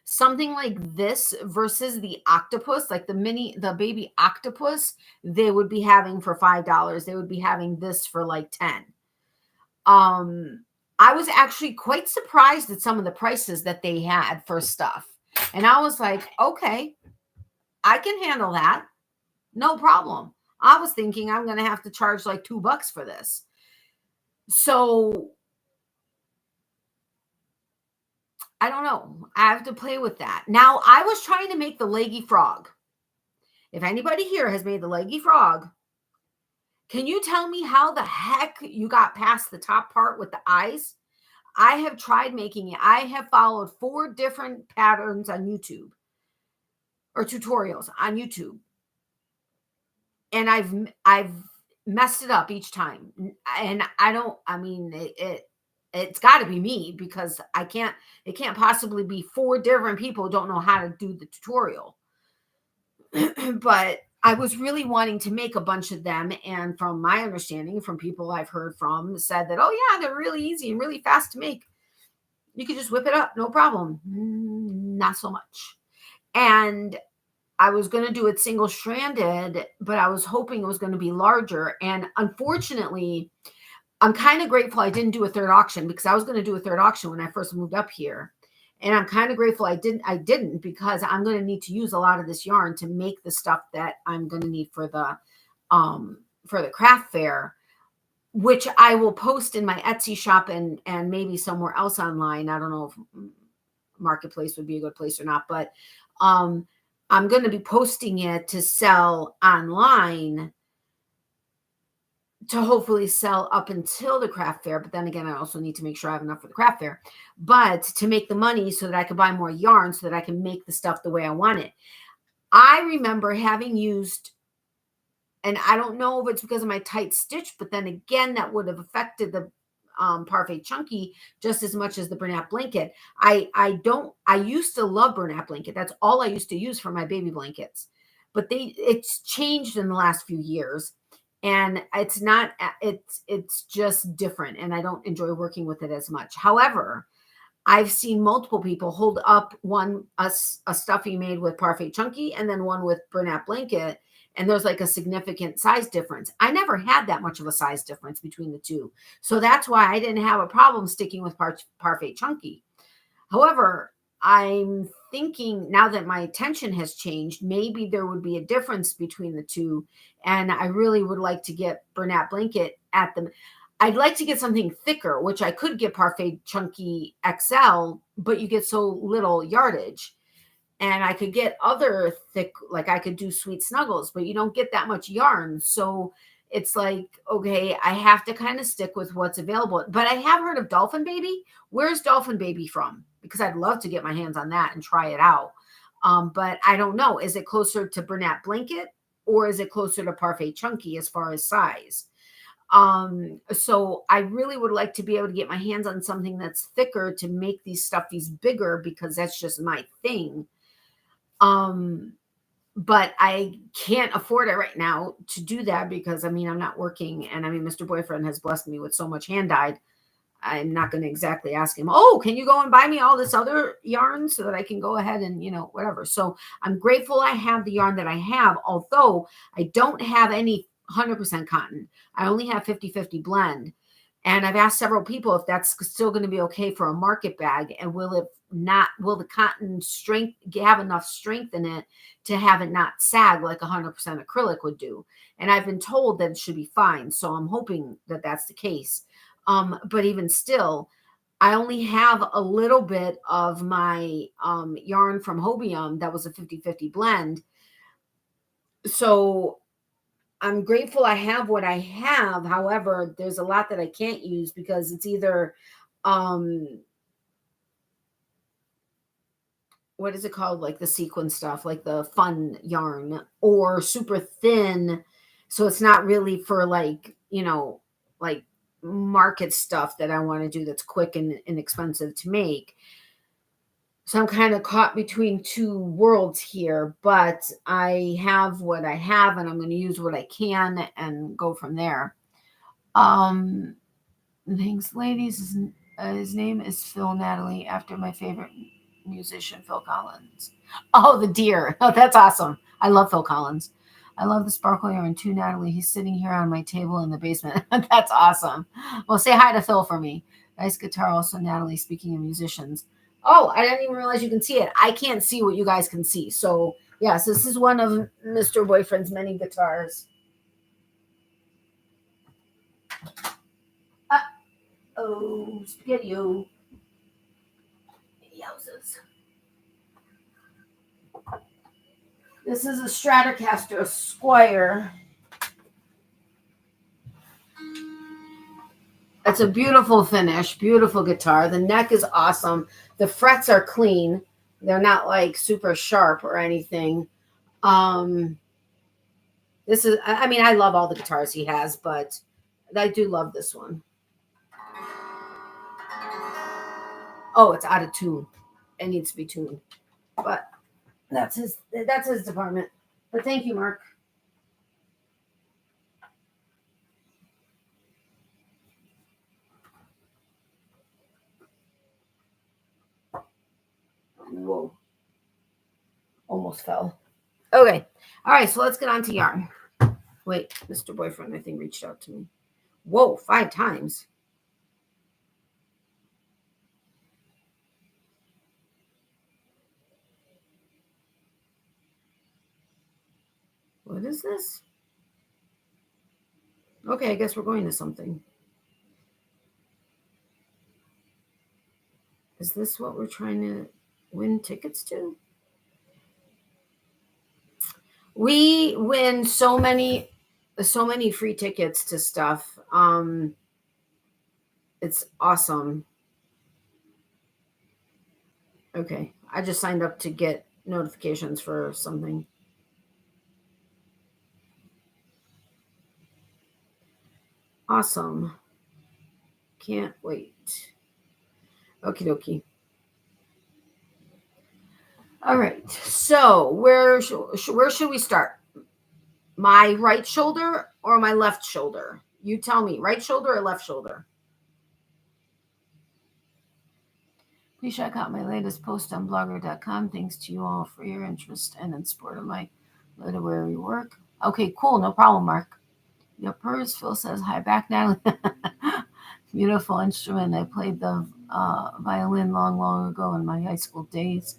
Speaker 1: something like this versus the octopus, like the baby octopus, they would be having for $5. They would be having this for like 10. I was actually quite surprised at some of the prices that they had for stuff. And I was like, okay, I can handle that. No problem. I was thinking I'm going to have to charge like $2 for this. So I don't know. I have to play with that. Now, I was trying to make the leggy frog. If anybody here has made the leggy frog, can you tell me how the heck you got past the top part with the eyes? I have tried making it. I have followed 4 different patterns on YouTube or tutorials on YouTube. And I've messed it up each time. And it's got to be me, because it can't possibly be 4 different people who don't know how to do the tutorial. But I was really wanting to make a bunch of them. And from my understanding, from people I've heard from, said that, oh yeah, they're really easy and really fast to make. You could just whip it up. No problem. Not so much. And I was going to do it single stranded, but I was hoping it was going to be larger. And unfortunately, I'm kind of grateful I didn't do a third auction, because I was going to do a third auction when I first moved up here. And I'm kind of grateful I didn't, because I'm going to need to use a lot of this yarn to make the stuff that I'm going to need for the craft fair, which I will post in my Etsy shop and maybe somewhere else online. I don't know if Marketplace would be a good place or not, but I'm going to be posting it to sell online, to hopefully sell up until the craft fair. But then again, I also need to make sure I have enough for the craft fair, but to make the money so that I can buy more yarn so that I can make the stuff the way I want it. I remember having used, and I don't know if it's because of my tight stitch, but then again, that would have affected the Parfait Chunky just as much as the Bernat blanket. I used to love Bernat blanket. That's all I used to use for my baby blankets, but it's changed in the last few years. And it's just different. And I don't enjoy working with it as much. However, I've seen multiple people hold up a stuffy made with Parfait Chunky and then one with Bernat blanket. And there's like a significant size difference. I never had that much of a size difference between the two. So that's why I didn't have a problem sticking with Parfait Chunky. However, I'm thinking now that my attention has changed, maybe there would be a difference between the two. And I really would like to get Bernat blanket at them. I'd like to get something thicker, which I could get Parfait Chunky XL, but you get so little yardage. And I could get other thick, like I could do Sweet Snuggles, but you don't get that much yarn. So it's like, okay, I have to kind of stick with what's available. But I have heard of Dolphin Baby. Where's Dolphin Baby from? Because I'd love to get my hands on that and try it out. But I don't know. Is it closer to Bernat blanket, or is it closer to Parfait Chunky as far as size? So I really would like to be able to get my hands on something that's thicker to make these stuffies bigger, because that's just my thing. but I can't afford it right now to do that because I mean, I'm not working, and I mean, Mr. Boyfriend has blessed me with so much hand dyed. I'm not going to exactly ask him, oh, can you go and buy me all this other yarn so that I can go ahead and, whatever. So I'm grateful I have the yarn that I have, although I don't have any 100% cotton. I only have 50-50 blend. And I've asked several people if that's still going to be okay for a market bag. And will the cotton strength have enough strength in it to have it not sag like 100% acrylic would do? And I've been told that it should be fine. So I'm hoping that that's the case. But even still, I only have a little bit of my yarn from Hobium that was a 50-50 blend. So I'm grateful I have what I have. However, there's a lot that I can't use because it's either, what is it called? Like the sequin stuff, like the fun yarn, or super thin. So it's not really for like, like market stuff that I want to do that's quick and inexpensive to make. So I'm kind of caught between two worlds here, but I have what I have and I'm going to use what I can and go from there. Thanks, ladies. His name is Phil Natalie, after my favorite musician, Phil Collins. Oh, the deer. Oh, that's awesome. I love Phil Collins. I love the sparkle yarn too, Natalie. He's sitting here on my table in the basement. That's awesome. Well, say hi to Phil for me. Nice guitar also, Natalie, speaking of musicians. Oh, I didn't even realize you can see it. I can't see what you guys can see. So, yes, this is one of Mr. Boyfriend's many guitars. Oh, spaghetti-o. Yowzers. This is a Stratocaster Squire. It's a beautiful finish, beautiful guitar. The neck is awesome. The frets are clean. They're not like super sharp or anything. This is, I mean, I love all the guitars he has, but I do love this one. Oh, it's out of tune. It needs to be tuned. But that's his department. But thank you, Mark. Whoa. Almost fell. Okay. All right, so let's get on to yarn. Wait, Mr. Boyfriend, I think, reached out to me. Whoa, 5 times. What is this? Okay, I guess we're going to something. Is this what we're trying to win tickets to? We win so many free tickets to stuff. It's awesome. Okay, I just signed up to get notifications for something. Awesome. Can't wait. Okie dokie. All right. So where should we start? My right shoulder or my left shoulder? You tell me. Right shoulder or left shoulder? Please check out my latest post on blogger.com. Thanks to you all for your interest and in support of my literary work. Okay, cool. No problem, Mark. Your purse, Phil says, hi back, Natalie. Beautiful instrument. I played the violin long ago in my high school days.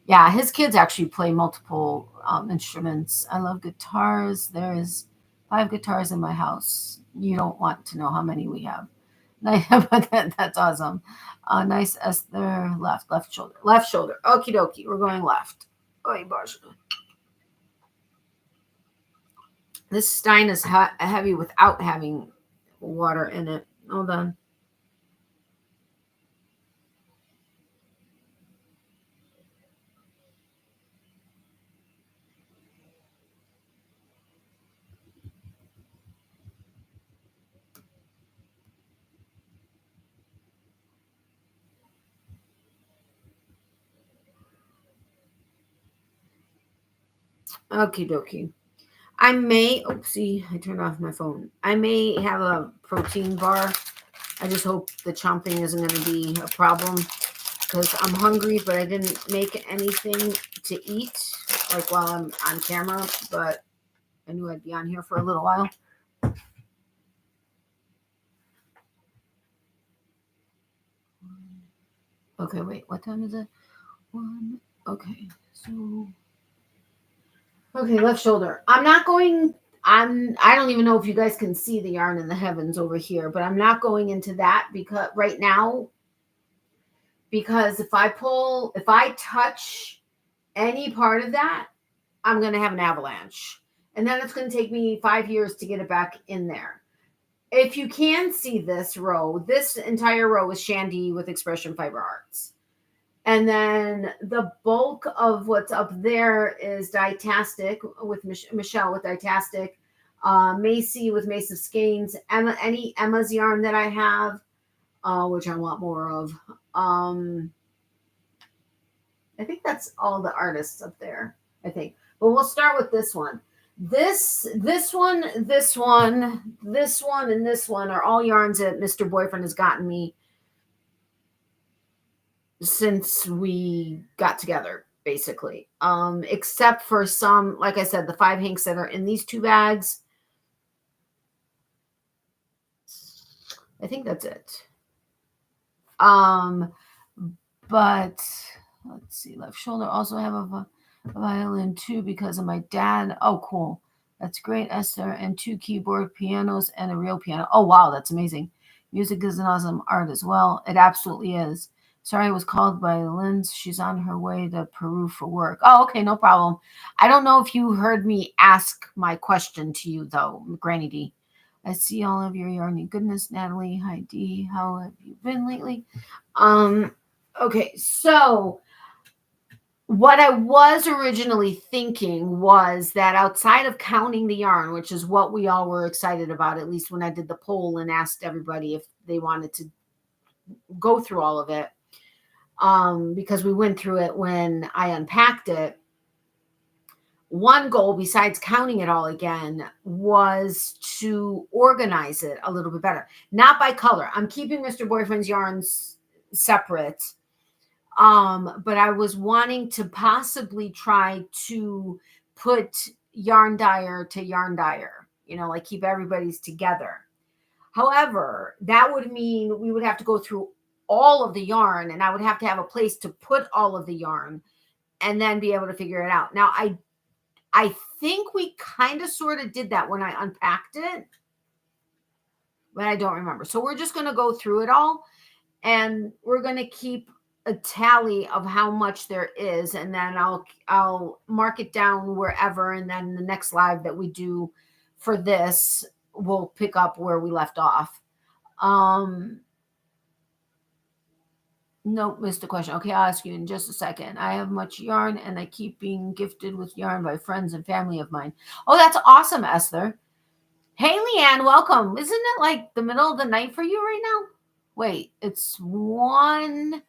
Speaker 1: Yeah, his kids actually play multiple instruments. I love guitars. There's 5 guitars in my house. You don't want to know how many we have. But that's awesome. Nice Esther, left shoulder. Okie dokie, we're going left. This stein is heavy without having water in it. Hold on. Okie dokie. I may, oopsie, I turned off my phone. I may have a protein bar. I just hope the chomping isn't going to be a problem because I'm hungry, but I didn't make anything to eat like while I'm on camera, but I knew I'd be on here for a little while. Okay, wait, what time is it? 1. Okay, so okay, left shoulder. I don't even know if you guys can see the yarn in the heavens over here, but I'm not going into that because right now, because if I touch any part of that, I'm going to have an avalanche. And then it's going to take me 5 years to get it back in there. If you can see this row, this entire row is Shandy with Expression Fiber Arts. And then the bulk of what's up there is Dietastic with Michelle with Dietastic, Macy with Mace of Skeins, Emma's yarn that I have, which I want more of. I think that's all the artists up there, I think. But we'll start with this one. This one, and this one are all yarns that Mr. Boyfriend has gotten me since we got together, basically. Except for some, like I said, the 5 hanks that are in these 2 bags. I think that's it. But let's see, left shoulder. Also have a violin too because of my dad. Oh, cool. That's great, Esther. And 2 keyboard pianos and a real piano. Oh, wow, that's amazing. Music is an awesome art as well. It absolutely is. Sorry I was called by Linz. She's on her way to Peru for work. Oh, okay, no problem. I don't know if you heard me ask my question to you, though, Granny D. I see all of your yarny goodness, Natalie. Hi, D. How have you been lately? Okay, so what I was originally thinking was that outside of counting the yarn, which is what we all were excited about, at least when I did the poll and asked everybody if they wanted to go through all of it, because we went through it when I unpacked it. One goal, besides counting it all again, was to organize it a little bit better. Not by color. I'm keeping Mr. Boyfriend's yarns separate. But I was wanting to possibly try to put yarn dyer to yarn dyer, like keep everybody's together. However, that would mean we would have to go through all of the yarn and I would have to have a place to put all of the yarn and then be able to figure it out. Now, I think we kind of sort of did that when I unpacked it, but I don't remember. So we're just going to go through it all and we're going to keep a tally of how much there is, and then I'll mark it down wherever, and then the next live that we do for this, we'll pick up where we left off. Nope, missed the question. Okay, I'll ask you in just a second. I have much yarn, and I keep being gifted with yarn by friends and family of mine. Oh, that's awesome, Esther. Hey, Leanne, welcome. Isn't it like the middle of the night for you right now? Wait, it's 1,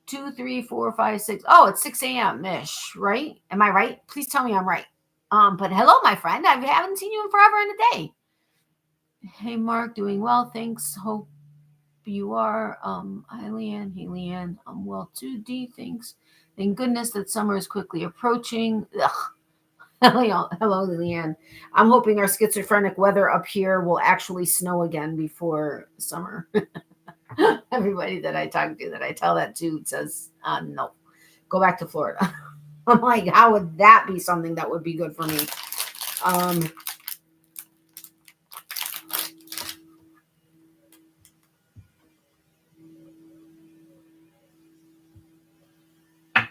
Speaker 1: 2, 3, 4, 5, 6. Oh, it's 6 a.m. ish, right? Am I right? Please tell me I'm right. But hello, my friend. I haven't seen you in forever and a day. Hey, Mark, doing well. Thanks. Hope you are. Hi, Leanne. Hey, Leanne. I'm well too. D, thanks. Thank goodness that summer is quickly approaching. Ugh. Hello, Leanne. I'm hoping our schizophrenic weather up here will actually snow again before summer. Everybody that I talk to that I tell that to says, no, go back to Florida. I'm like, how would that be something that would be good for me?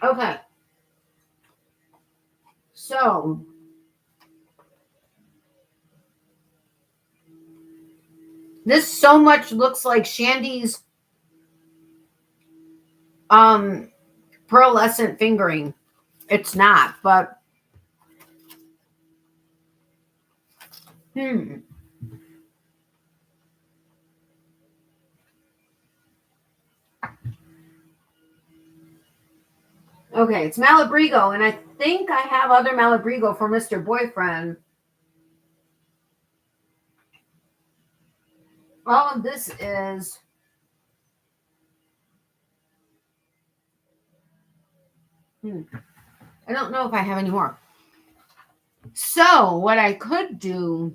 Speaker 1: Okay. So this so much looks like Shandy's pearlescent fingering. It's not, but okay, it's Malabrigo, and think I have other Malabrigo for Mr. Boyfriend. All of this is I don't know if I have any more. So what I could do,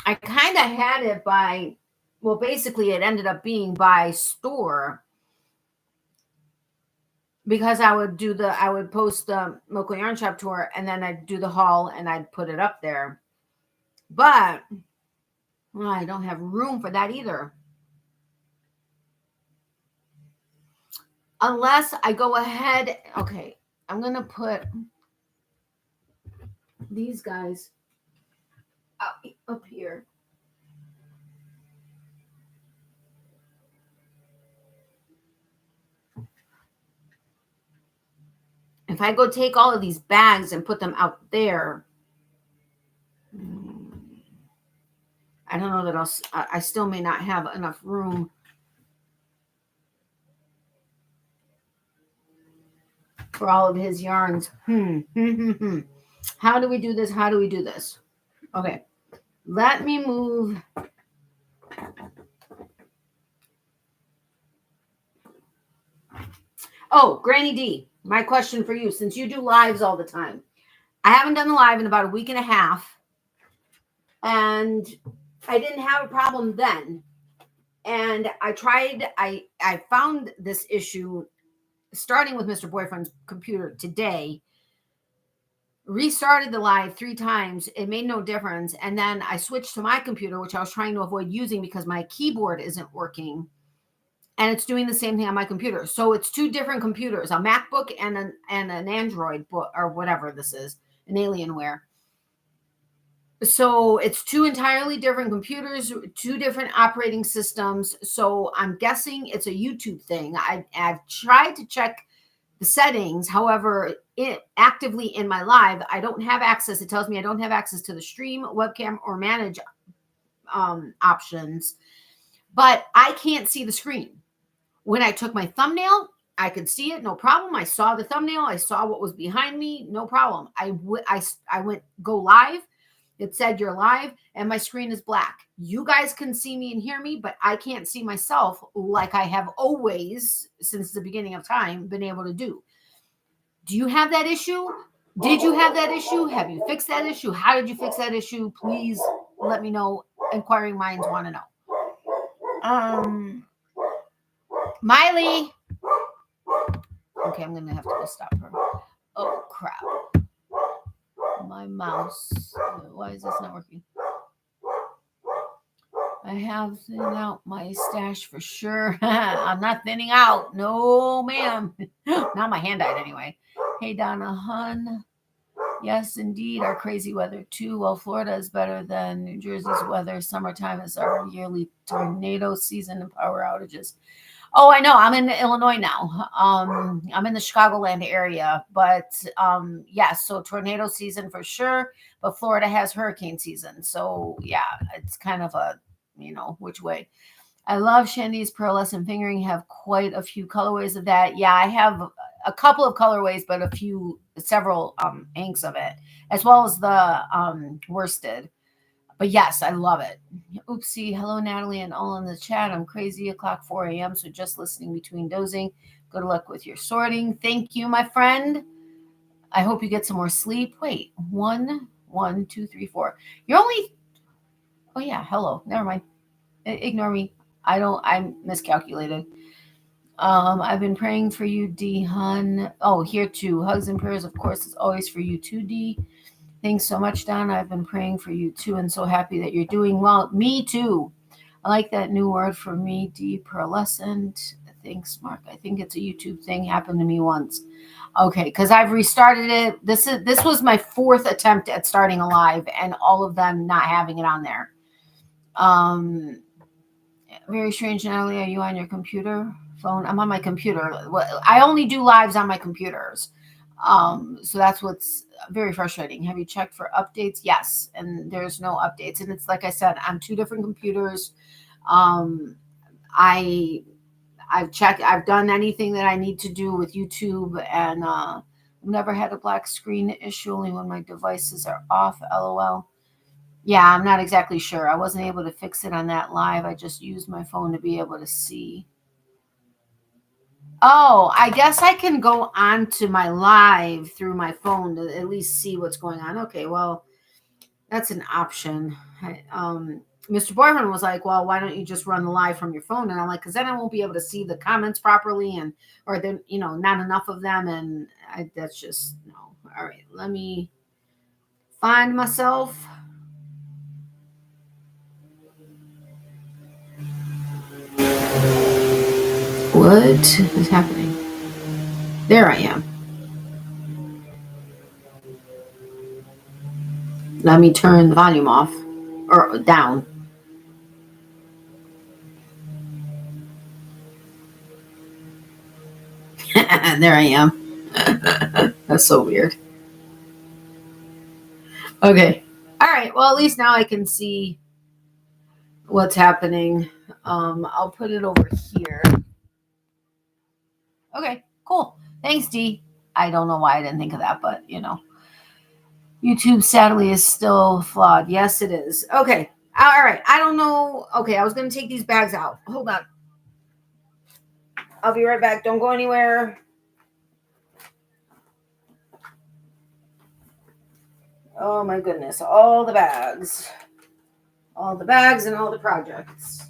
Speaker 1: I kind of had it by, well, basically it ended up being by store, because I would post the local yarn shop tour, and then I'd do the haul and I'd put it up there. But well, I don't have room for that either. Unless I go ahead, okay, I'm going to put these guys up here. If I go take all of these bags and put them out there, I don't know that I still may not have enough room for all of his yarns. How do we do this? How do we do this? Okay, let me move. Oh, Granny D, my question for you, since you do lives all the time. I haven't done a live in about a week and a half, and I didn't have a problem then. And I found this issue starting with Mr. Boyfriend's computer today. Restarted the live 3 times. It made no difference. And then I switched to my computer, which I was trying to avoid using because my keyboard isn't working. And it's doing the same thing on my computer. So it's 2 different computers, a MacBook and an Android book, or whatever this is, an Alienware. So it's 2 entirely different computers, 2 different operating systems. So I'm guessing it's a YouTube thing. I've tried to check the settings. However, actively in my live, I don't have access. It tells me I don't have access to the stream, webcam, or manage options. But I can't see the screen. When I took my thumbnail, I could see it, no problem. I saw the thumbnail. I saw what was behind me, no problem. I went go live. It said you're live, and my screen is black. You guys can see me and hear me, but I can't see myself like I have always, since the beginning of time, been able to do. Do you have that issue? Did you have that issue? Have you fixed that issue? How did you fix that issue? Please let me know. Inquiring minds want to know. Miley. Okay, I'm going to have to go stop her. Oh, crap. My mouse. Why is this not working? I have thinned out my stash for sure. I'm not thinning out. No, ma'am. Not my hand dyed anyway. Hey, Donna Hun. Yes, indeed. Our crazy weather, too. Well, Florida is better than New Jersey's weather. Summertime is our yearly tornado season and power outages. Oh, I know. I'm in Illinois now. I'm in the Chicagoland area, but yes, so tornado season for sure. But Florida has hurricane season, so yeah, it's kind of a which way. I love Shandy's pearlescent fingering. Have quite a few colorways of that. Yeah, I have a couple of colorways, but several inks of it, as well as the worsted. But yes, I love it. Oopsie. Hello, Natalie, and all in the chat. I'm crazy. 4 a.m. So just listening between dozing. Good luck with your sorting. Thank you, my friend. I hope you get some more sleep. Wait, 1, 2, 3, 4. You're only. Oh yeah. Hello. Never mind. Ignore me. I miscalculated. I've been praying for you, D. Hun. Oh, here too. Hugs and prayers, of course, is always for you too, D. Thanks so much, Don. I've been praying for you too, and so happy that you're doing well. Me too. I like that new word for me, D. Pearlescent. Thanks, Mark. I think it's a YouTube thing. Happened to me once. Okay, because I've restarted it. This was my 4th attempt at starting a live, and all of them not having it on there. Very strange, Natalie. Are you on your computer? Phone? I'm on my computer. I only do lives on my computers. So that's what's very frustrating. Have you checked for updates? Yes. And there's no updates. And it's like I said, on 2 different computers. I've checked, I've done anything that I need to do with YouTube and Never had a black screen issue, only when my devices are off, LOL. Yeah, I'm not exactly sure. I wasn't able to fix it on that live. I just used my phone to be able to see. Oh, I guess I can go on to my live through my phone to at least see what's going on. Okay, well, that's an option. Mr. Boyfriend was like, well, why don't you just run the live from your phone? And I'm like, because then I won't be able to see the comments properly, or then, not enough of them. And that's just, no. All right, let me find myself. What is happening? There I am. Let me turn the volume off or down. There I am. That's so weird. Okay. All right. Well, at least now I can see what's happening. I'll put it over here. Okay, cool. Thanks, Dee. I don't know why I didn't think of that, but YouTube sadly is still flawed. Yes, it is. Okay. All right. I don't know. Okay, I was going to take these bags out. Hold on. I'll be right back. Don't go anywhere. Oh my goodness. All the bags. All the bags and all the projects.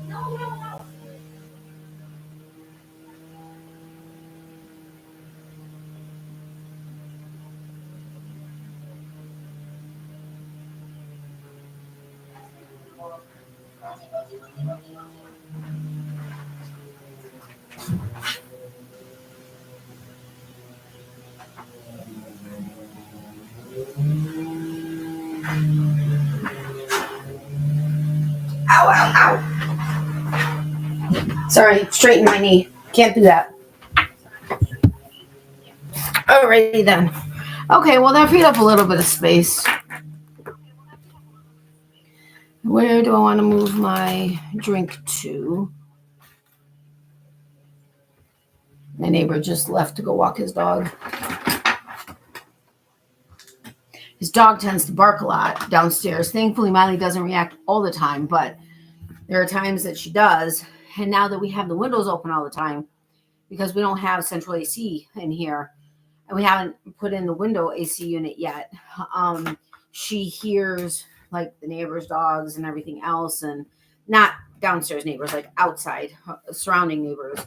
Speaker 1: No. Ow. Sorry, straighten my knee. Can't do that. Alrighty then. Okay, well that freed up a little bit of space. Where do I want to move my drink to? My neighbor just left to go walk his dog. His dog tends to bark a lot downstairs. Thankfully, Miley doesn't react all the time, but there are times that she does. And now that we have the windows open all the time, because we don't have central AC in here, and we haven't put in the window AC unit yet, she hears like the neighbors' dogs and everything else, and not downstairs neighbors, like outside surrounding neighbors.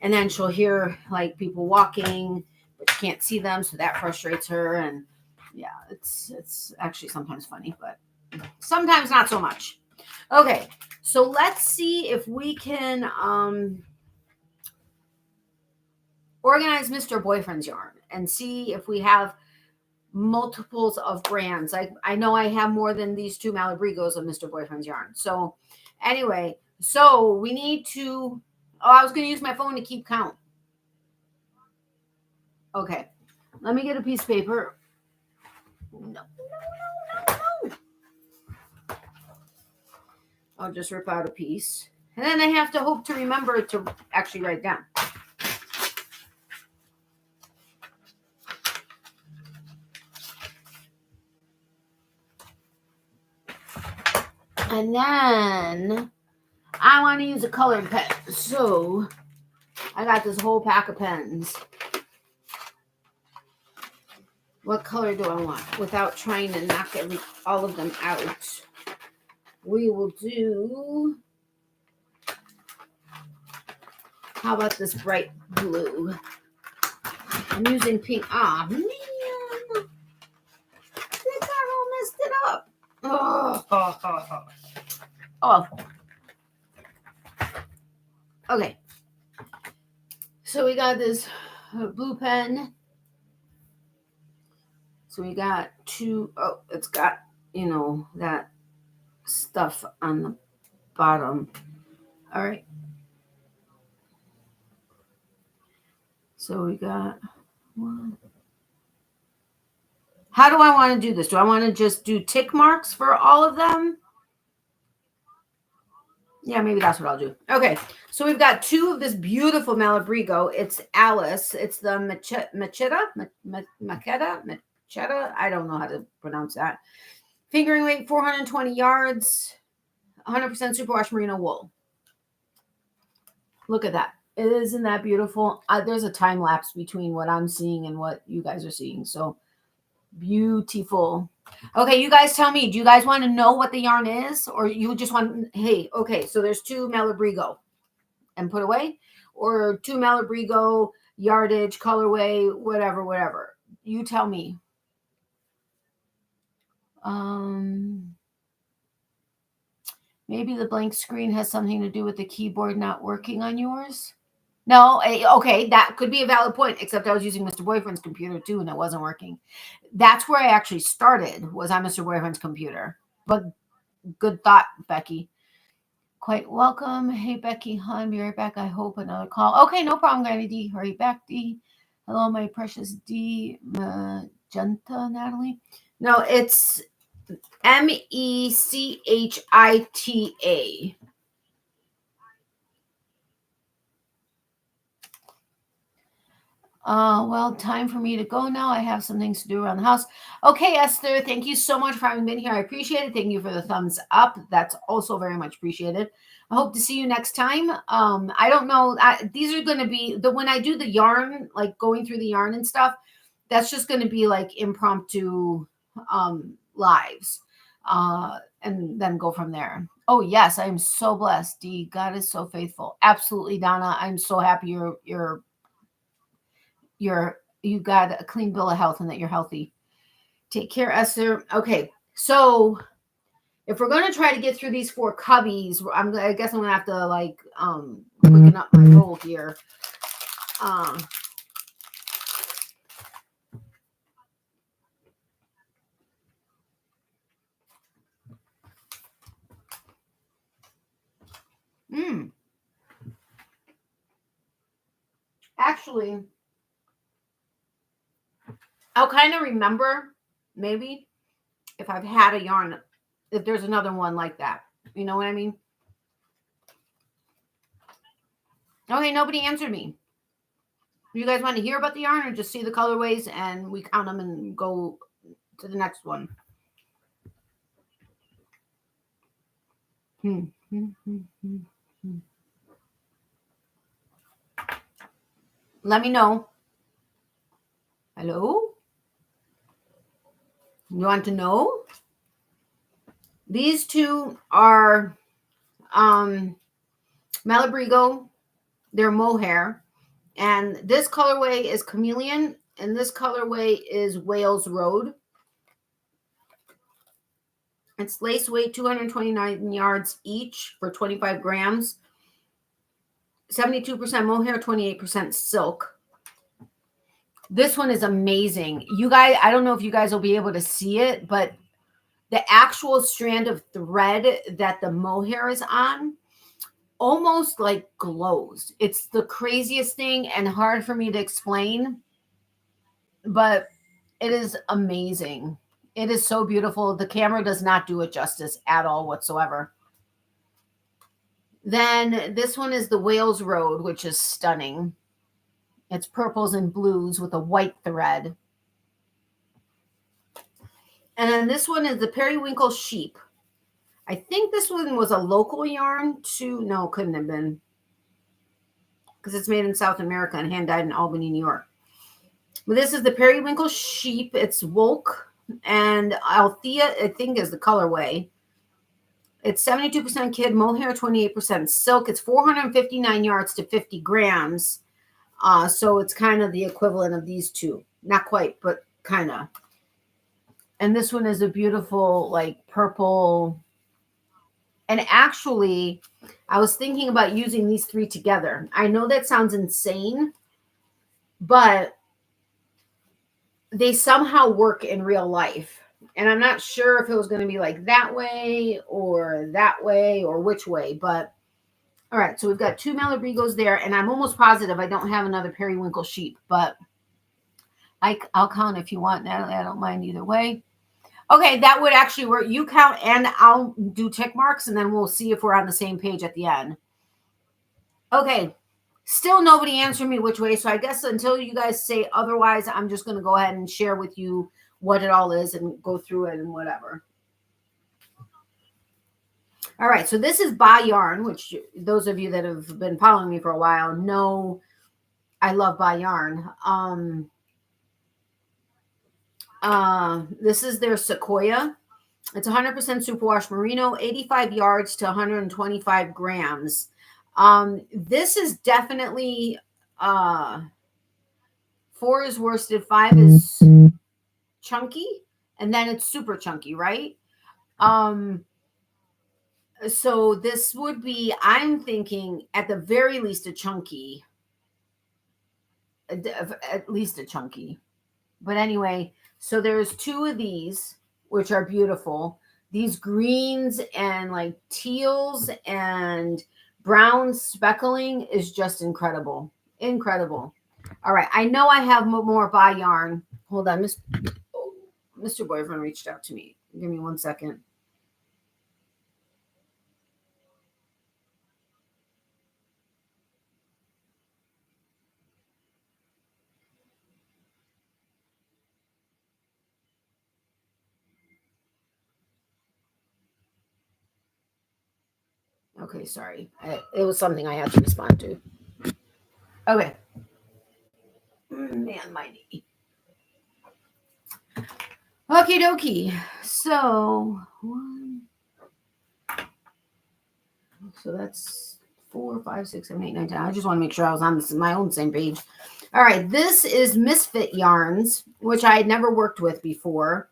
Speaker 1: And then she'll hear like people walking, but she can't see them, so that frustrates her. And yeah, it's actually sometimes funny, but sometimes not so much. Okay, so let's see if we can organize Mr. Boyfriend's yarn and see if we have multiples of brands. I know I have more than these two Malabrigos of Mr. Boyfriend's yarn. So anyway, so we need to, I was going to use my phone to keep count. Okay, let me get a piece of paper. No. I'll just rip out a piece. And then I have to hope to remember to actually write down. And then I want to use a colored pen. So I got this whole pack of pens. What color do I want? Without trying to knock all of them out. We will do, how about this bright blue? I'm using pink. Ah, man. This all messed it up. Oh. Okay. So we got this blue pen. So we got two. Oh, it's got, that stuff on the bottom. All right. So we got one. How do I want to do this? Do I want to just do tick marks for all of them? Yeah, maybe that's what I'll do. Okay, so we've got 2 of this beautiful Malabrigo. It's Alice. It's the Machetta. I don't know how to pronounce that. Fingering weight, 420 yards, 100% superwash merino wool. Look at that. Isn't that beautiful? There's a time lapse between what I'm seeing and what you guys are seeing. So beautiful. Okay, you guys tell me, do you guys want to know what the yarn is, or you just want, hey, okay, so there's 2 Malabrigo and put away, or 2 Malabrigo, yardage, colorway, whatever. You tell me. Maybe the blank screen has something to do with the keyboard not working on yours. No, okay, that could be a valid point, except I was using Mr. Boyfriend's computer too, and it wasn't working. That's where I actually started, was on Mr. Boyfriend's computer. But good thought, Becky. Quite welcome. Hey, Becky, hon, be right back. I hope another call. Okay, no problem, Granny D. Hurry back, D. Hello, my precious D. Magenta, Natalie. No, it's Mechita. Well, time for me to go now. I have some things to do around the house. Okay, Esther, thank you so much for having been here. I appreciate it. Thank you for the thumbs up. That's also very much appreciated. I hope to see you next time. I don't know. These are going to be when I do the yarn, like going through the yarn and stuff, that's just going to be like impromptu lives, and then go from there. Oh yes, I am so blessed. D, God is so faithful. Absolutely, Donna. I'm so happy you got a clean bill of health and that you're healthy. Take care, Esther. Okay, so if we're going to try to get through these 4 cubbies, I guess I'm going to have to like quicken up my roll here. Actually, I'll kind of remember maybe if I've had a yarn, if there's another one like that. You know what I mean? Okay, nobody answered me. You guys want to hear about the yarn or just see the colorways and we count them and go to the next one? Let me know. Hello? You want to know? These 2 are Malabrigo. They're mohair. And this colorway is Chameleon. And this colorway is Wales Road. It's lace weight, 229 yards each for 25 grams. 72% mohair, 28% silk. This one is amazing. You guys, I don't know if you guys will be able to see it, but the actual strand of thread that the mohair is on almost like glows. It's the craziest thing and hard for me to explain, but it is amazing. It is so beautiful. The camera does not do it justice at all whatsoever. Then this one is the Wales Road, which is stunning. It's purples and blues with a white thread. And then this one is the Periwinkle Sheep. I think this one was a local yarn too. No, couldn't have been. Because it's made in South America and hand-dyed in Albany, New York. But this is the Periwinkle Sheep. It's Wolk. And Althea, I think, is the colorway. It's 72% kid mohair, 28% silk. It's 459 yards to 50 grams. So it's kind of the equivalent of these 2. Not quite, but kind of. And this one is a beautiful, like, purple. And actually, I was thinking about using these 3 together. I know that sounds insane, but they somehow work in real life. And I'm not sure if it was going to be like that way or which way. But, all right, so we've got 2 Malabrigos there. And I'm almost positive I don't have another Periwinkle Sheep. But I'll count if you want, Natalie. I don't mind either way. Okay, that would actually work. You count and I'll do tick marks, and then we'll see if we're on the same page at the end. Okay, still nobody answered me which way, so I guess until you guys say otherwise, I'm just going to go ahead and share with you what it all is and go through it and whatever. All right, so this is Buy Yarn, which those of you that have been following me for a while know I love Buy Yarn. This is their Sequoia. It's 100% superwash merino, 85 yards to 125 grams. This is definitely 4 is worsted, 5 is chunky, and then it's super chunky, right? So this would be, I'm thinking at the very least a chunky, at least a chunky. But anyway, so there's 2 of these, which are beautiful. These greens and like teals and brown speckling is just incredible. Incredible. All right. I know I have more Buy Yarn. Hold on. Mr. Boyfriend reached out to me. Give me 1 second. Okay, sorry. It was something I had to respond to. Okay. Man, my knee. Okie dokie. So that's 4, 5, 6, 7, 8, 9, 10. I just want to make sure I was on my own same page. All right. This is Misfit Yarns, which I had never worked with before.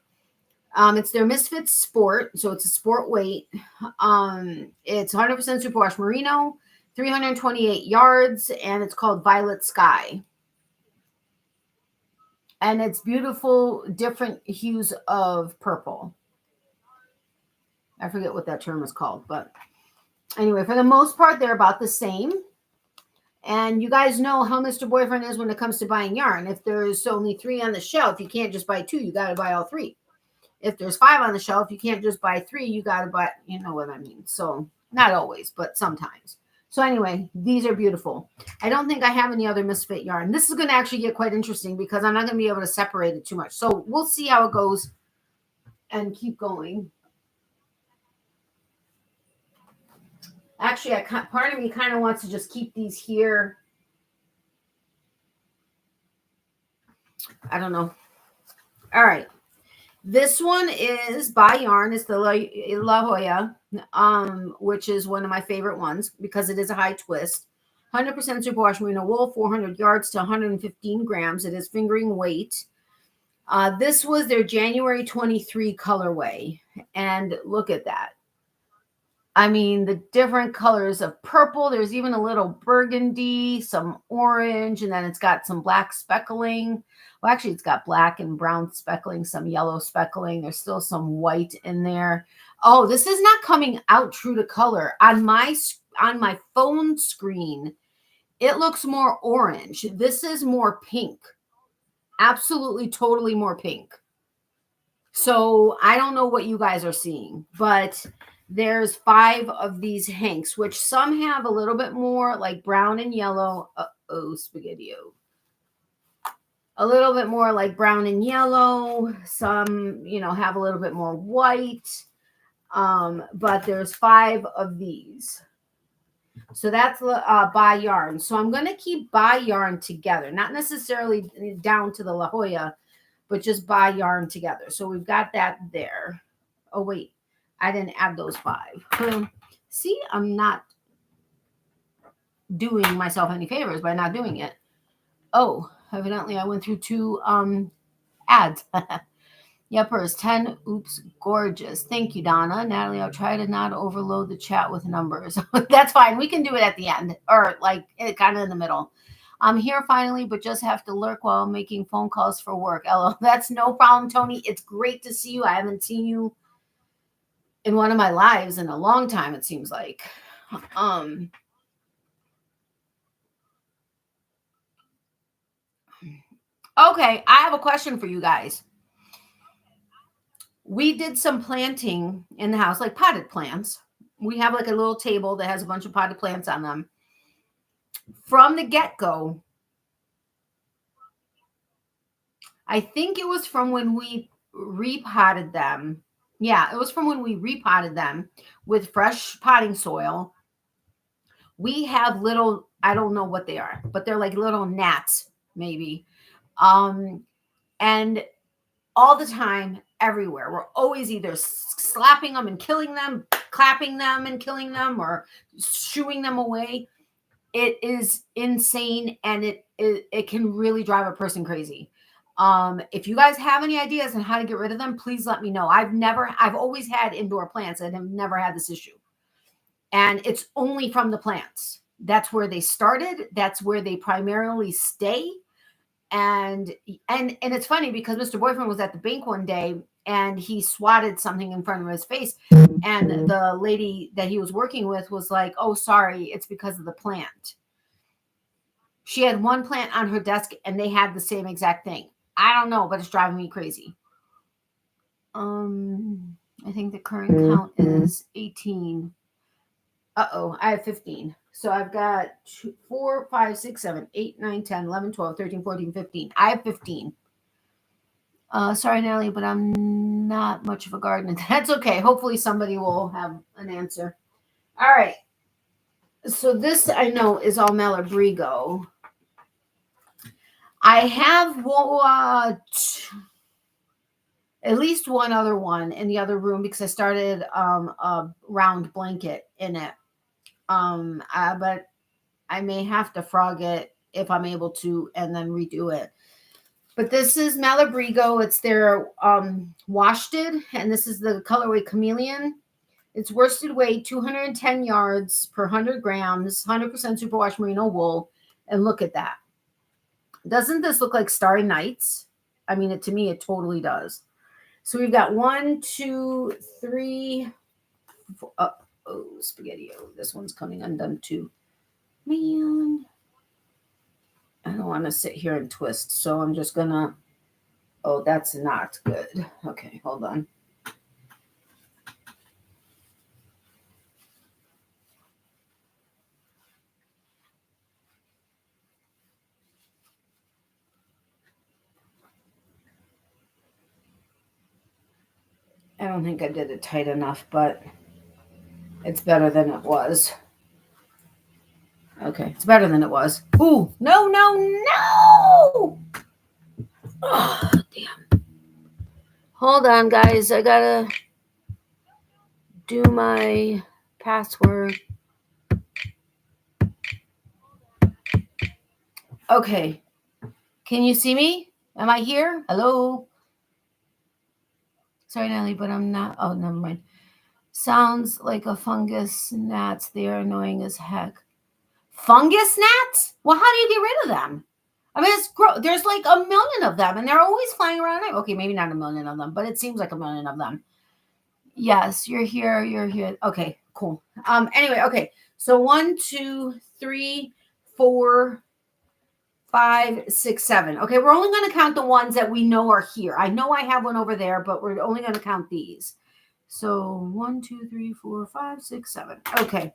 Speaker 1: It's their Misfit Sport, so it's a sport weight. It's 100% superwash merino, 328 yards, and it's called Violet Sky. And it's beautiful, different hues of purple. I forget what that term is called, but anyway, for the most part, they're about the same. And you guys know how Mr. Boyfriend is when it comes to buying yarn. If there's only 3 on the shelf, you can't just buy 2. You got to buy all 3. If there's 5 on the shelf, you can't just buy 3. You got to buy, you know what I mean. So not always, but sometimes. So anyway, these are beautiful. I don't think I have any other Misfit yarn. This is going to actually get quite interesting because I'm not going to be able to separate it too much. So we'll see how it goes and keep going. Actually, part of me kind of wants to just keep these here. I don't know. All right. This one is Buy Yarn. It's the La Jolla, which is one of my favorite ones because it is a high twist. 100% superwash merino wool, 400 yards to 115 grams. It is fingering weight. This was their January 23 colorway. And look at that. I mean, the different colors of purple. There's even a little burgundy, some orange, and then it's got some black speckling. Well, actually, it's got black and brown speckling, some yellow speckling. There's still some white in there. Oh, this is not coming out true to color. On my phone screen, it looks more orange. This is more pink. Absolutely, totally more pink. So I don't know what you guys are seeing, but there's 5 of these hanks, which some have a little bit more like brown and yellow. Spaghetti-o. A little bit more like brown and yellow. Some, have a little bit more white. But there's 5 of these. So that's Buy Yarn. So I'm going to keep Buy Yarn together, not necessarily down to the La Jolla, but just Buy Yarn together. So we've got that there. Oh, wait. I didn't add those 5. See, I'm not doing myself any favors by not doing it. Oh, evidently I went through 2 ads. Yuppers, 10. Oops, gorgeous. Thank you, Donna. Natalie, I'll try to not overload the chat with numbers. That's fine. We can do it at the end or like kind of in the middle. I'm here finally, but just have to lurk while making phone calls for work. Hello, that's no problem, Tony. It's great to see you. I haven't seen you in one of my lives in a long time, it seems like. Okay, I have a question for you guys. We did some planting in the house, like potted plants. We have like a little table that has a bunch of potted plants on them. From the get-go, I think it was from when we repotted them. Yeah, it was from when we repotted them with fresh potting soil. We have little, I don't know what they are, but they're like little gnats, maybe. And all the time, everywhere. We're always either slapping them and killing them, clapping them and killing them, or shooing them away. It is insane, and it can really drive a person crazy. If you guys have any ideas on how to get rid of them, please let me know. I've always had indoor plants and have never had this issue. And it's only from the plants. That's where they started. That's where they primarily stay. And it's funny because Mr. Boyfriend was at the bank one day and he swatted something in front of his face, and the lady that he was working with was like, "Oh, sorry, it's because of the plant." She had one plant on her desk and they had the same exact thing. I don't know, but it's driving me crazy. I think the current count is 18. I have 15. So I've got 4, 5, 6, 7, 8, 9, 10, 11, 12, 13, 14, 15. I have 15. Sorry, Natalie, but I'm not much of a gardener. That's okay. Hopefully somebody will have an answer. All right. So this I know is all Malabrigo. I have at least one other one in the other room because I started a round blanket in it. But I may have to frog it if I'm able to and then redo it. But this is Malabrigo. It's their worsted, and this is the colorway Chameleon. It's worsted weight 210 yards per 100 grams, 100% superwash merino wool. And look at that. Doesn't this look like Starry Nights? I mean, to me, it totally does. So we've got 1, 2, 3, 4. Oh, spaghetti-o. This one's coming undone too. Man. I don't want to sit here and twist, so I'm just going to... Oh, that's not good. Okay, hold on. I don't think I did it tight enough, but it's better than it was. Okay, it's better than it was. Ooh, no, no, no! Oh, damn. Hold on, guys. I gotta do my password. Okay. Can you see me? Am I here? Hello? Sorry, Natalie, but I'm not. Oh, never mind. Sounds like a fungus gnats. They are annoying as heck. Fungus gnats? Well, how do you get rid of them? I mean, there's like a million of them, and they're always flying around. Okay, maybe not a million of them, but it seems like a million of them. Yes, you're here. You're here. Okay, cool. Anyway, okay. So 1, 2, 3, 4, 5, 6, 7. Okay, we're only going to count the ones that we know are here. I know I have one over there, but we're only going to count these. So 1, 2, 3, 4, 5, 6, 7. Okay.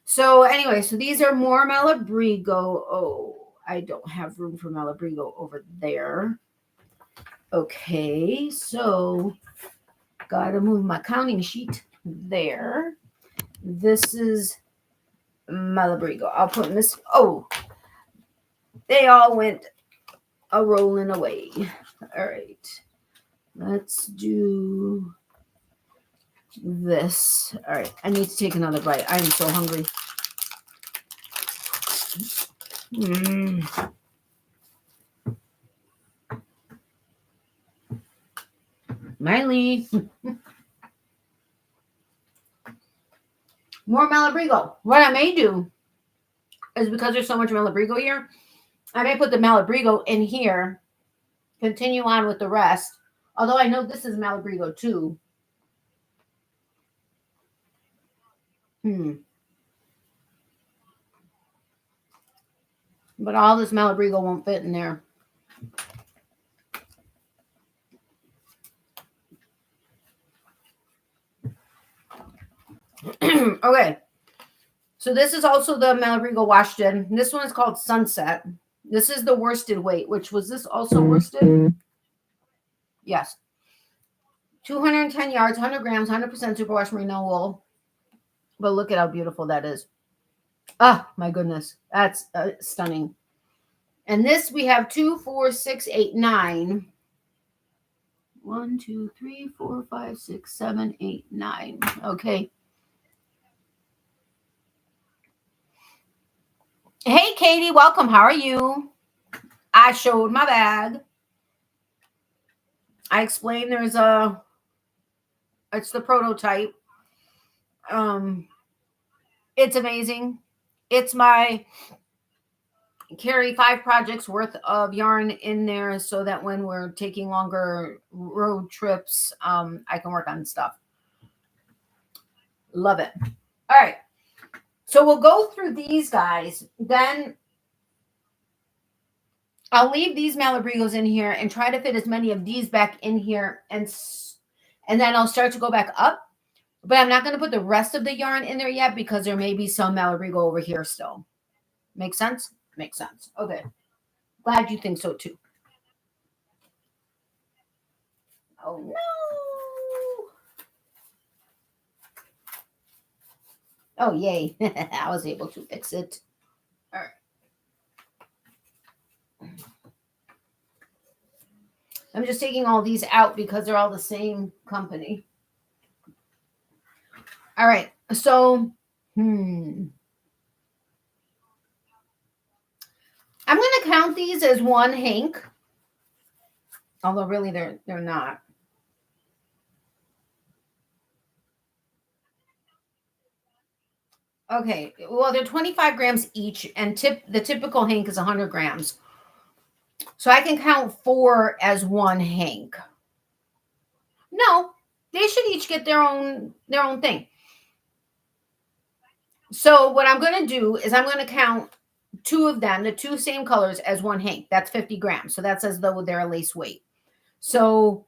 Speaker 1: So anyway, so these are more Malabrigo. Oh, I don't have room for Malabrigo over there. Okay, so gotta move my counting sheet there. This is Malabrigo. I'll put this. Oh, they all went a rolling away. All right, let's do this. All right, I need to take another bite. I am so hungry. Miley. More Malabrigo. What I may do is, because there's so much Malabrigo here, I may put the Malabrigo in here, continue on with the rest. Although I know this is Malabrigo too. But all this Malabrigo won't fit in there. Okay. So this is also the Malabrigo washed in. This one is called Sunset. This is the worsted weight, which was this also worsted? Yes. 210 yards, 100 grams, 100% superwash merino wool. But look at how beautiful that is. Oh, my goodness. That's stunning. And this we have 2, 4, 6, 8, 9. 1, 2, 3, 4, 5, 6, 7, 8, 9. Okay. Hey, Katie, welcome. How are you? I showed my bag. I explained it's the prototype. It's amazing. It's my carry 5 projects worth of yarn in there so that when we're taking longer road trips, I can work on stuff. Love it. All right. So we'll go through these guys. Then I'll leave these Malabrigos in here and try to fit as many of these back in here. And then I'll start to go back up. But I'm not going to put the rest of the yarn in there yet because there may be some Malabrigo over here still. Make sense? Makes sense. Okay. Glad you think so too. Oh, no. Oh, yay. I was able to fix it. All right. I'm just taking all these out because they're all the same company. All right. So, I'm going to count these as one hank. Although really they're not. Okay. Well, they're 25 grams each, and the typical hank is 100 grams. So I can count 4 as one hank. No, they should each get their own thing. So what I'm going to do is I'm going to count 2 of them, the 2 same colors, as one hank. That's 50 grams. So that's as though they're a lace weight. So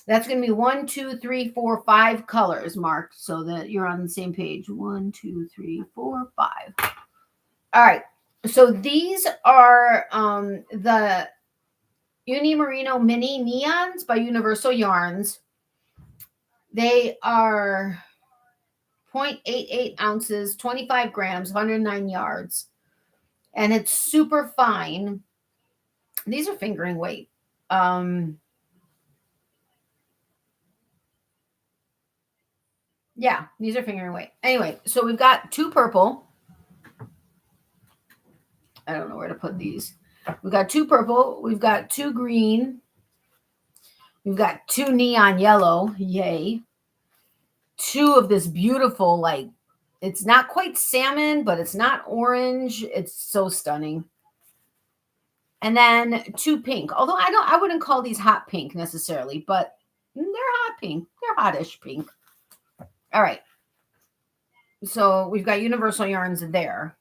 Speaker 1: that's going to be 1, 2, 3, 4, 5 colors marked so that you're on the same page. 1, 2, 3, 4, 5. All right. So these are the Uni Merino Mini Neons by Universal Yarns. They are 0.88 ounces, 25 grams, 109 yards. And it's super fine. These are fingering weight. Yeah, these are fingering weight. Anyway, so we've got 2 purple. I don't know where to put these. We've got 2 purple. We've got 2 green. We've got 2 neon yellow. Yay. 2 of this beautiful, like, it's not quite salmon, but it's not orange. It's so stunning. And then 2 pink. Although I wouldn't call these hot pink necessarily, but they're hot pink. They're hottish pink. All right. So we've got Universal Yarns there.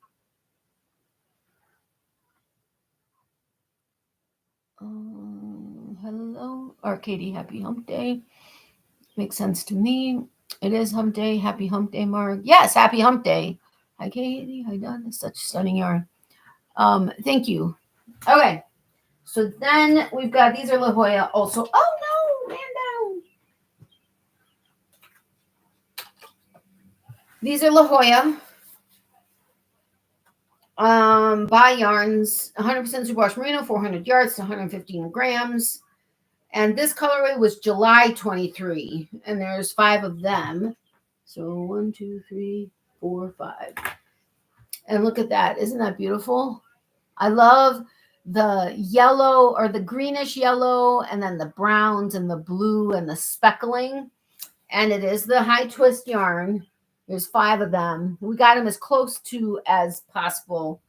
Speaker 1: Hello, Katie. Happy Hump Day. Makes sense to me. It is Hump Day. Happy Hump Day, Mark. Yes, Happy Hump Day. Hi, Katie. Hi, Don. It's such stunning yarn. Thank you. Okay. So then we've got, these are La Jolla also. Oh, no, Mando. These are La Jolla. By Yarns, 100% superwash merino, 400 yards to 115 grams. And this colorway was July 23. And there's 5 of them. So 1, 2, 3, 4, 5. And look at that. Isn't that beautiful? I love the yellow or the greenish yellow and then the browns and the blue and the speckling. And it is the high twist yarn. There's 5 of them. We got them as close to as possible.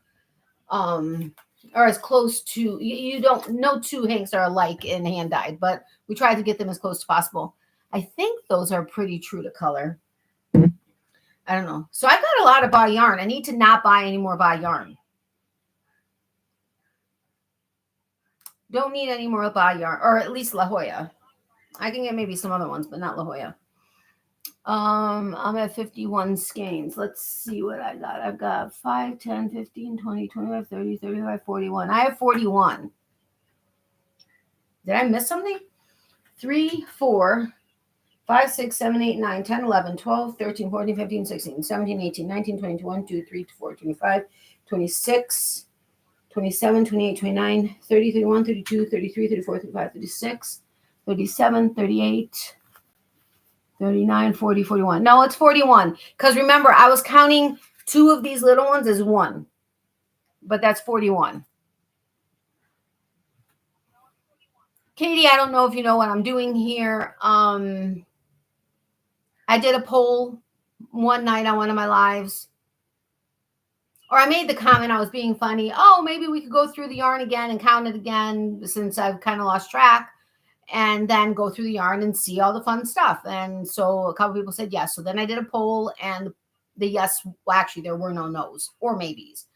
Speaker 1: Or as close to, you don't, no 2 hanks are alike in hand dyed, but we tried to get them as close as possible. I think those are pretty true to color. I don't know. So I got a lot of By Yarn. I need to not buy any more By Yarn. Don't need any more By Yarn, or at least La Jolla. I can get maybe some other ones, but not La Jolla. I'm at 51 skeins. Let's see what I got. I've got 5, 10, 15, 20, 25, 30, 35, 41. I have 41. Did I miss something? 3, 4, 5, 6, 7, 8, 9, 10, 11, 12, 13, 14, 15, 16, 17, 18, 19, 20, 21, 2, 3, 4, 25, 26, 27, 28, 29, 30, 31, 32, 33, 34, 35, 36, 37, 38, 39, 40, 41. No, it's 41. Because remember, I was counting 2 of these little ones as 1. But that's 41. Katie, I don't know if you know what I'm doing here. I did a poll one night on one of my lives. Or I made the comment, I was being funny. Oh, maybe we could go through the yarn again and count it again since I've kind of lost track. And then go through the yarn and see all the fun stuff. And so a couple people said yes. So then I did a poll, and the yes, well, actually, there were no no's or maybes.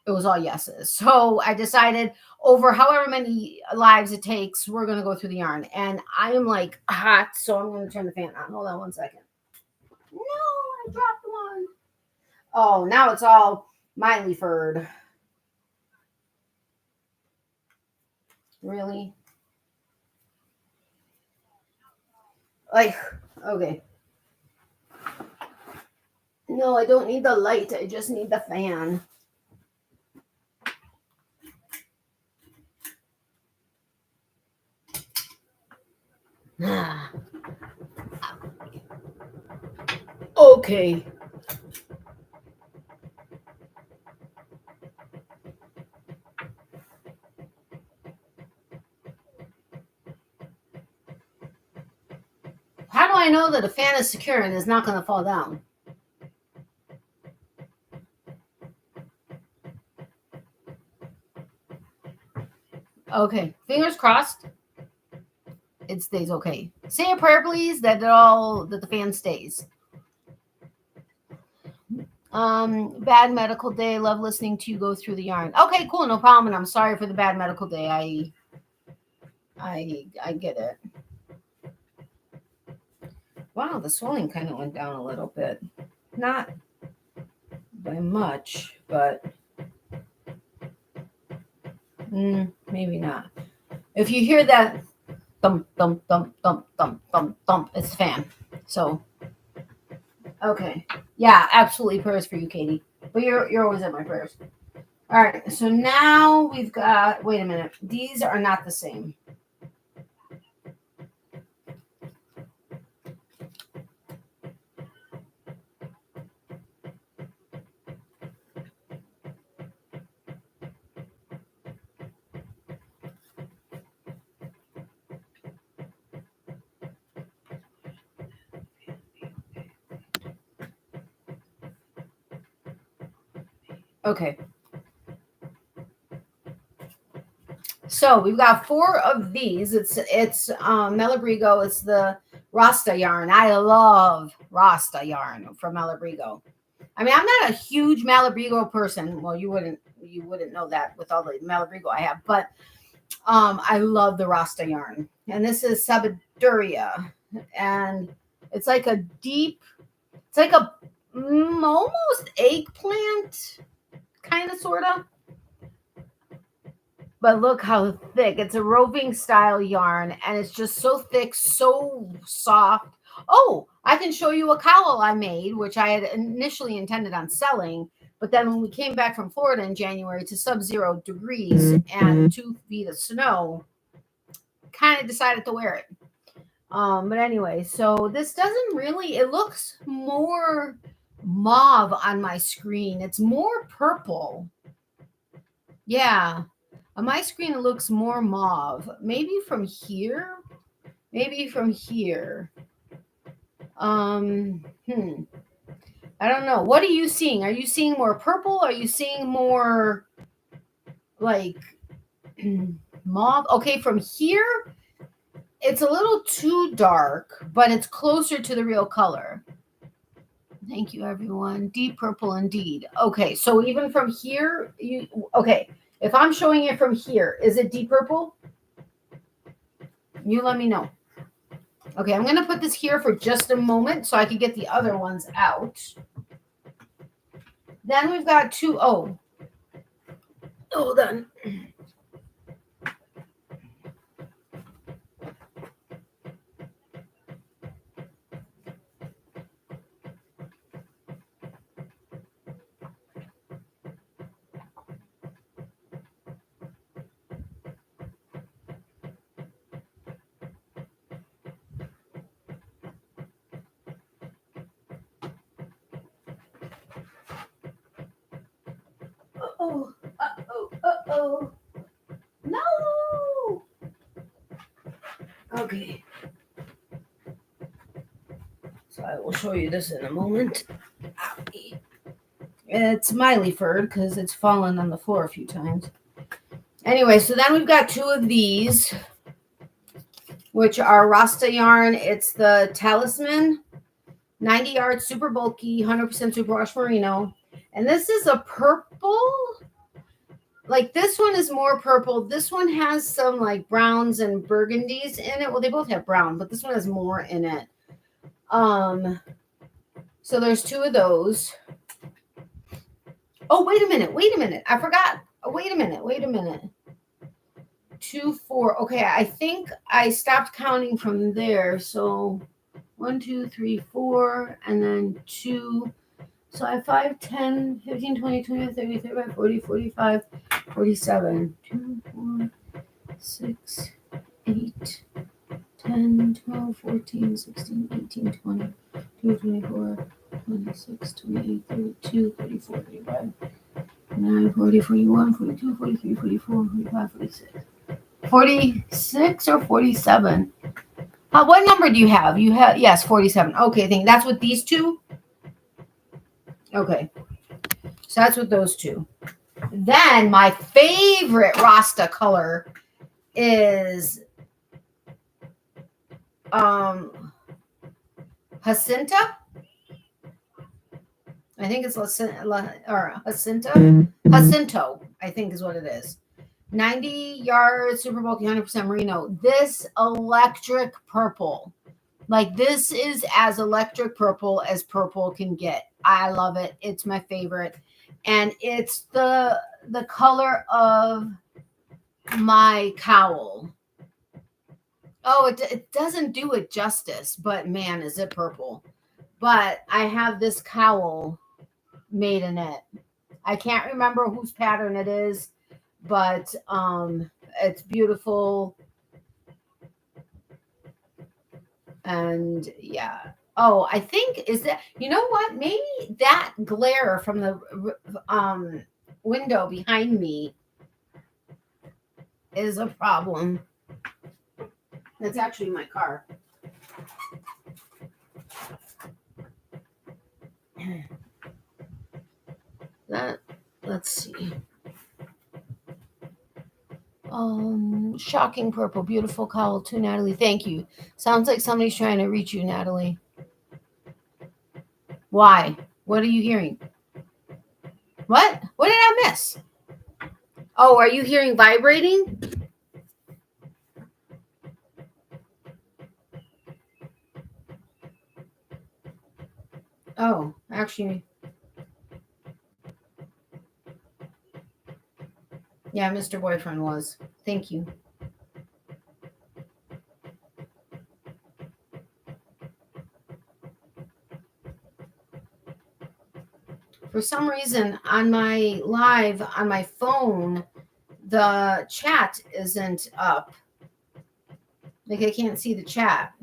Speaker 1: It was all yeses. So I decided over however many lives it takes, we're going to go through the yarn. And I am like hot, so I'm going to turn the fan on. Hold on one second. No, I dropped one. Oh, now it's all Miley furred. Really? Like, okay. No, I don't need the light. I just need the fan. Okay. How do I know that a fan is secure and is not going to fall down? Okay, fingers crossed. It stays okay. Say a prayer, please, that the fan stays. Bad medical day. Love listening to you go through the yarn. Okay, cool, no problem. And I'm sorry for the bad medical day. I get it. Wow, the swelling kind of went down a little bit. Not by much, but maybe not. If you hear that thump, thump, thump, thump, thump, thump, thump, it's the fan. So, okay. Yeah, absolutely prayers for you, Katie. But you're always at my prayers. All right, so now we've got, wait a minute. These are not the same. Okay. So we've got 4 of these. It's Malabrigo. It's the Rasta yarn. I love Rasta yarn from Malabrigo. I mean, I'm not a huge Malabrigo person. Well, you wouldn't know that with all the Malabrigo I have, but I love the Rasta yarn. And this is Sabiduria, and it's like a deep, it's like a almost eggplant kind of sort of. But look how thick. It's a roving style yarn, and it's just so thick, so soft. Oh, I can show you a cowl I made, which I had initially intended on selling. But then when we came back from Florida in January to sub-0 degrees and 2 feet of snow, kind of decided to wear it. But anyway, so this doesn't really, it looks more mauve on my screen. It's more purple. Yeah. On my screen, it looks more mauve. Maybe from here. Maybe from here. I don't know. What are you seeing? Are you seeing more purple? Are you seeing more like mauve? Okay, from here, it's a little too dark, but it's closer to the real color. Thank you, everyone. Deep purple indeed. Okay, so even from here, okay. If I'm showing it from here, is it deep purple? You let me know. Okay, I'm going to put this here for just a moment so I can get the other ones out. Then we've got two. Oh, hold on. Uh-oh, uh-oh, uh-oh. No! Okay. So I will show you this in a moment. Owie. It's Miley fur because it's fallen on the floor a few times. Anyway, so then we've got two of these, which are Rasta yarn. It's the Talisman, 90 yards, super bulky, 100% superwash merino. And this is a purple. Like this one is more purple. This one has some like browns and burgundies in it. Well, they both have brown, but this one has more in it. So there's two of those. Oh, wait a minute. I forgot. Oh, wait a minute. 2, 4. Okay, I think I stopped counting from there. So 1, 2, 3, 4, and then 2. So I have 5, 10, 15, 20, 25, 30, 35, 40, 45, 47. 2, 4, 6, 8, 10, 12, 14, 16, 18, 20, 22, 24, 26, 28, 32, 34, 35, 39, 40, 41, 42, 43, 44, 45, 46. 46 or 47? What number do you have? You have, yes, 47. Okay, I think that's with these two. Okay, so that's with those two. Then my favorite Rasta color is Jacinta. I think it's Jacinta. Jacinto, I think is what it is. 90 yards, super bulky, 100% merino. This electric purple. Like this is as electric purple as purple can get. I love it. It's my favorite. And it's the color of my cowl. Oh, it doesn't do it justice, but man, is it purple. But I have this cowl made in it. I can't remember whose pattern it is, but it's beautiful. And yeah. Oh, I think is that, you know what? Maybe that glare from the window behind me is a problem. That's actually my car. Let's see. Shocking purple, beautiful cowl to Natalie. Thank you. Sounds like somebody's trying to reach you, Natalie. Why? What are you hearing? What? What did I miss? Oh, are you hearing vibrating? Oh, actually. Yeah, Mr. Boyfriend was. Thank you. For some reason, on my live, on my phone, the chat isn't up. Like, I can't see the chat.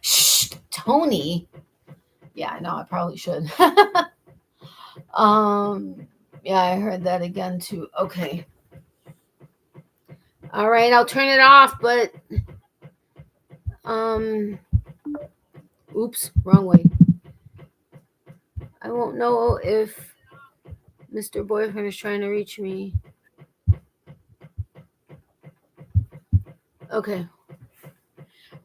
Speaker 1: Shh, Tony. Yeah, I know, I probably should. Yeah, I heard that again, too. Okay. All right, I'll turn it off, but... Oops, wrong way. I won't know if Mr. Boyfriend is trying to reach me. Okay.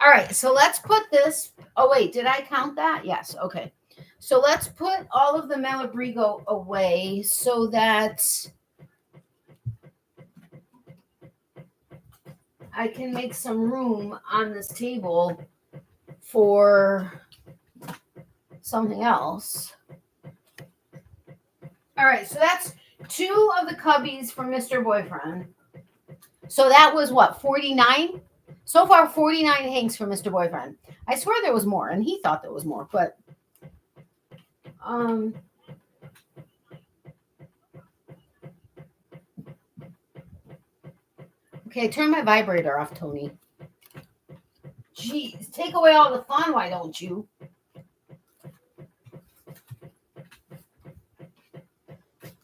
Speaker 1: All right, so let's put this. Oh, wait, did I count that? Yes, okay. So let's put all of the Malabrigo away so that I can make some room on this table for something else. All right, so that's 2 of the Cubbies for Mr. Boyfriend. So that was what, 49? So far, 49 hanks for Mr. Boyfriend. I swear there was more, and he thought there was more, but okay, turn my vibrator off, Tony. Jeez, take away all the fun, why don't you?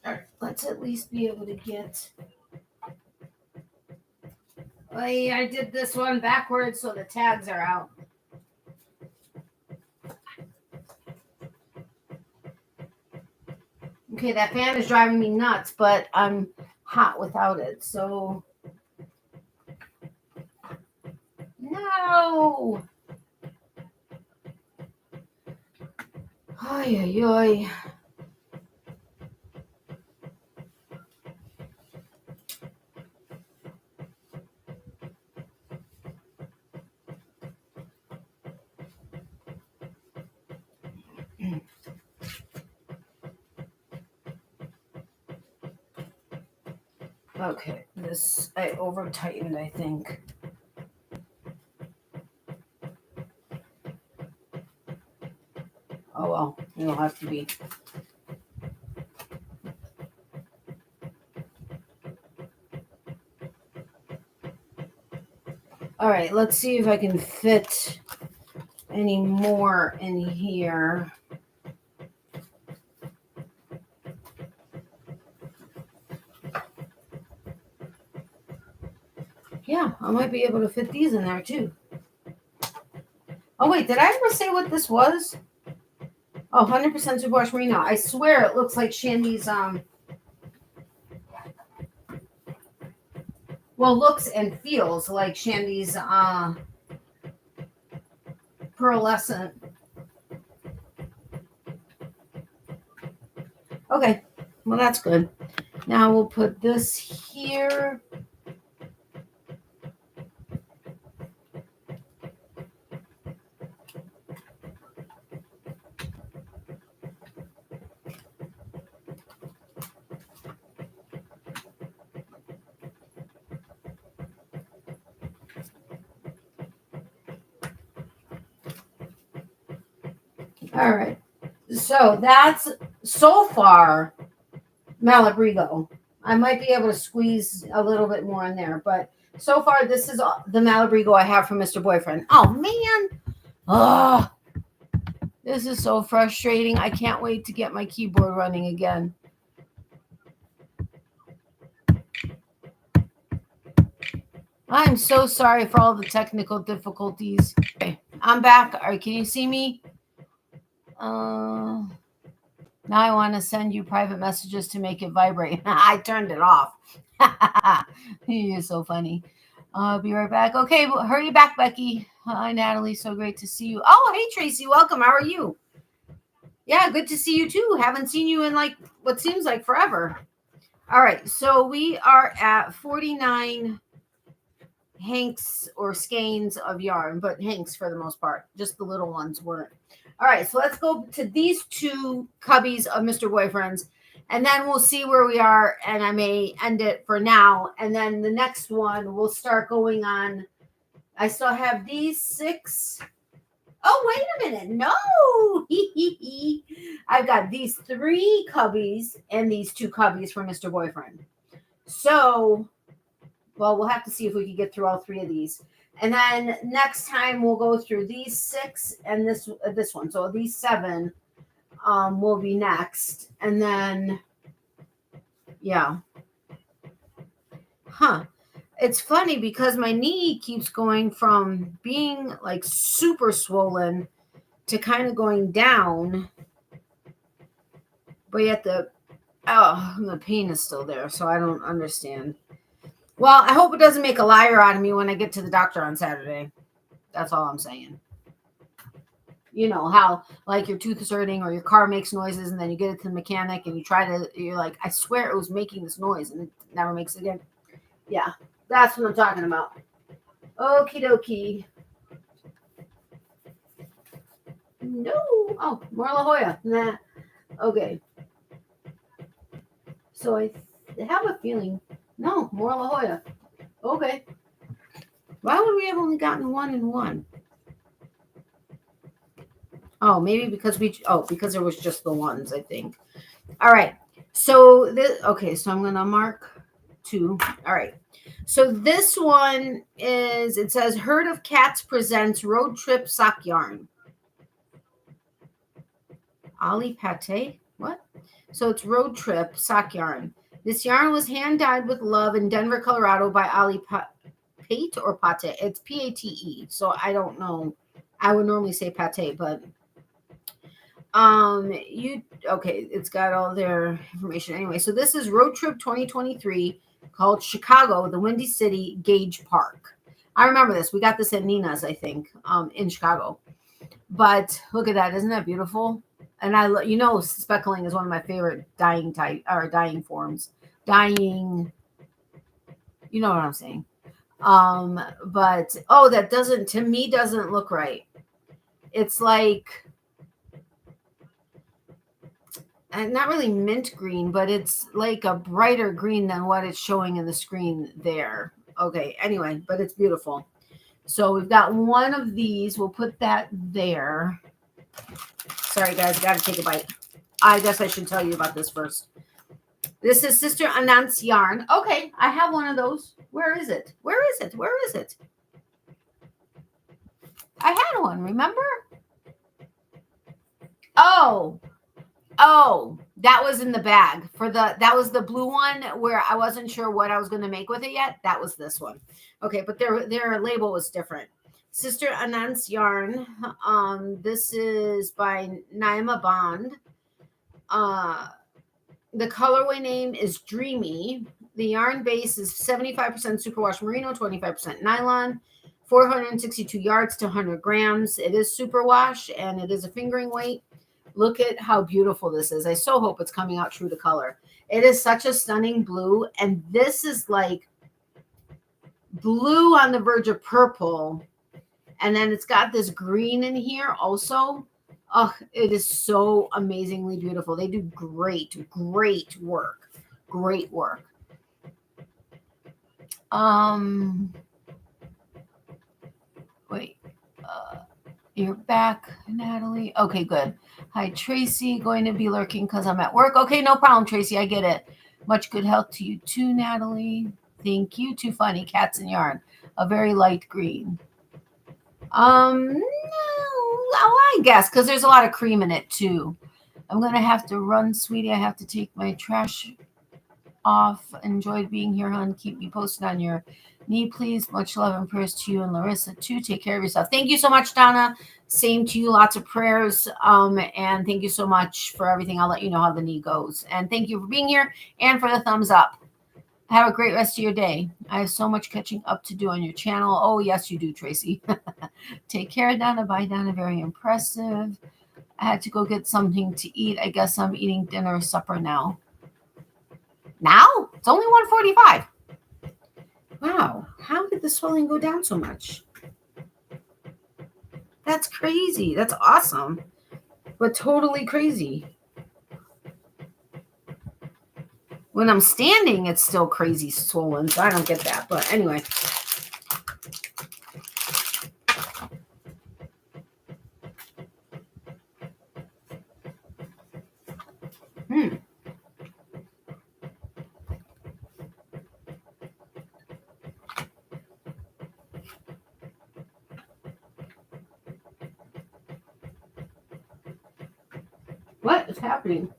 Speaker 1: All right, let's at least be able to get... Oh, yeah, I did this one backwards so the tags are out. Okay, that fan is driving me nuts, but I'm hot without it, so... No! Ay, ay, ay. Okay, this I over tightened, I think. Oh well, it'll have to be. All right, let's see if I can fit any more in here. Yeah, I might be able to fit these in there too. Oh wait, did I ever say what this was? Oh, 100% superwash merino. I swear it looks like Shandy's well, looks and feels like Shandy's pearlescent. Okay, well that's good. Now we'll put this here. All right, so that's so far Malabrigo. I might be able to squeeze a little bit more in there, but so far this is the Malabrigo I have for Mr. Boyfriend. Oh man, oh, this is so frustrating. I can't wait to get my keyboard running again. I'm so sorry for all the technical difficulties. Okay, I'm back. All right, can you see me? Now I want to send you private messages to make it vibrate. I turned it off. You're so funny. I'll be right back. Okay, well, hurry back, Becky. Hi, Natalie. So great to see you. Oh, hey, Tracy. Welcome. How are you? Yeah, good to see you, too. Haven't seen you in, like, what seems like forever. All right, so we are at 49 hanks or skeins of yarn, but hanks for the most part. Just the little ones weren't. All right, so let's go to these 2 Cubbies of Mr. Boyfriend's, and then we'll see where we are, and I may end it for now. And then the next one, we'll start going on. I still have these 6. Oh, wait a minute. No. I've got these 3 Cubbies and these 2 Cubbies for Mr. Boyfriend. So, well, we'll have to see if we can get through all 3 of these. And then next time we'll go through these 6 and this one. So these 7 will be next. And then, yeah. Huh. It's funny because my knee keeps going from being like super swollen to kind of going down. But yet the pain is still there. So I don't understand. Well, I hope it doesn't make a liar out of me when I get to the doctor on Saturday. That's all I'm saying. You know how like your tooth is hurting or your car makes noises and then you get it to the mechanic and you're like, I swear it was making this noise and it never makes it again. Yeah, that's what I'm talking about. Okie dokie. No. Oh, more La Jolla. Nah. Okay. So I have a feeling. No, more La Jolla. Okay. Why would we have only gotten 1 and 1? Oh, maybe because because there was just the ones, I think. All right. So this, okay, so I'm going to mark 2. All right. So this one is, it says Herd of Cats presents Road Trip Sock Yarn. Ali Pate? What? So it's Road Trip Sock Yarn. This yarn was hand dyed with love in Denver, Colorado by Ali Pate or Pate. It's Pate. So I don't know. I would normally say Pate, but okay, it's got all their information anyway. So this is Road Trip 2023 called Chicago, the Windy City Gage Park. I remember this. We got this at Nina's, I think, in Chicago. But look at that. Isn't that beautiful? And speckling is one of my favorite dyeing forms. Dyeing, you know what I'm saying. But that doesn't look right. It's like, and not really mint green, but it's like a brighter green than what it's showing in the screen there. Okay, anyway, but it's beautiful. So we've got one of these. We'll put that there. Sorry, guys, got to take a bite. I guess I should tell you about this first. This is Sister Anant's yarn. Okay, I have one of those. Where is it? Where is it? Where is it? I had one, remember? Oh, that was in the bag that was the blue one where I wasn't sure what I was going to make with it yet. That was this one. Okay, but their label was different. Sister Anant's yarn. This is by Naima Bond. The colorway name is Dreamy. The yarn base is 75% superwash merino, 25% nylon, 462 yards to 100 grams. It is superwash and it is a fingering weight. Look at how beautiful this is. I so hope it's coming out true to color. It is such a stunning blue. And this is like blue on the verge of purple. And then it's got this green in here also. Oh, it is so amazingly beautiful. They do great work. Great work. Wait. You're back, Natalie. Okay, good. Hi, Tracy. Going to be lurking because I'm at work. Okay, no problem, Tracy. I get it. Much good health to you too, Natalie. Thank you. Too funny. Cats and yarn. A very light green. No, I guess because there's a lot of cream in it too. I'm gonna have to run, sweetie. I have to take my trash off. Enjoyed being here, hon. Keep me posted on your knee, please. Much love and prayers to you and Larissa too. Take care of yourself. Thank you so much, Donna. Same to you. Lots of prayers. And thank you so much for everything. I'll let you know how the knee goes. And thank you for being here and for the thumbs up. Have a great rest of your day. I have so much catching up to do on your channel. Oh, yes, you do, Tracy. Take care, Donna. Bye, Donna. Very impressive. I had to go get something to eat. I guess I'm eating dinner or supper now. Now? It's only 1:45. Wow. How did the swelling go down so much? That's crazy. That's awesome. But totally crazy. When I'm standing, it's still crazy swollen, so I don't get that. But anyway. What is happening?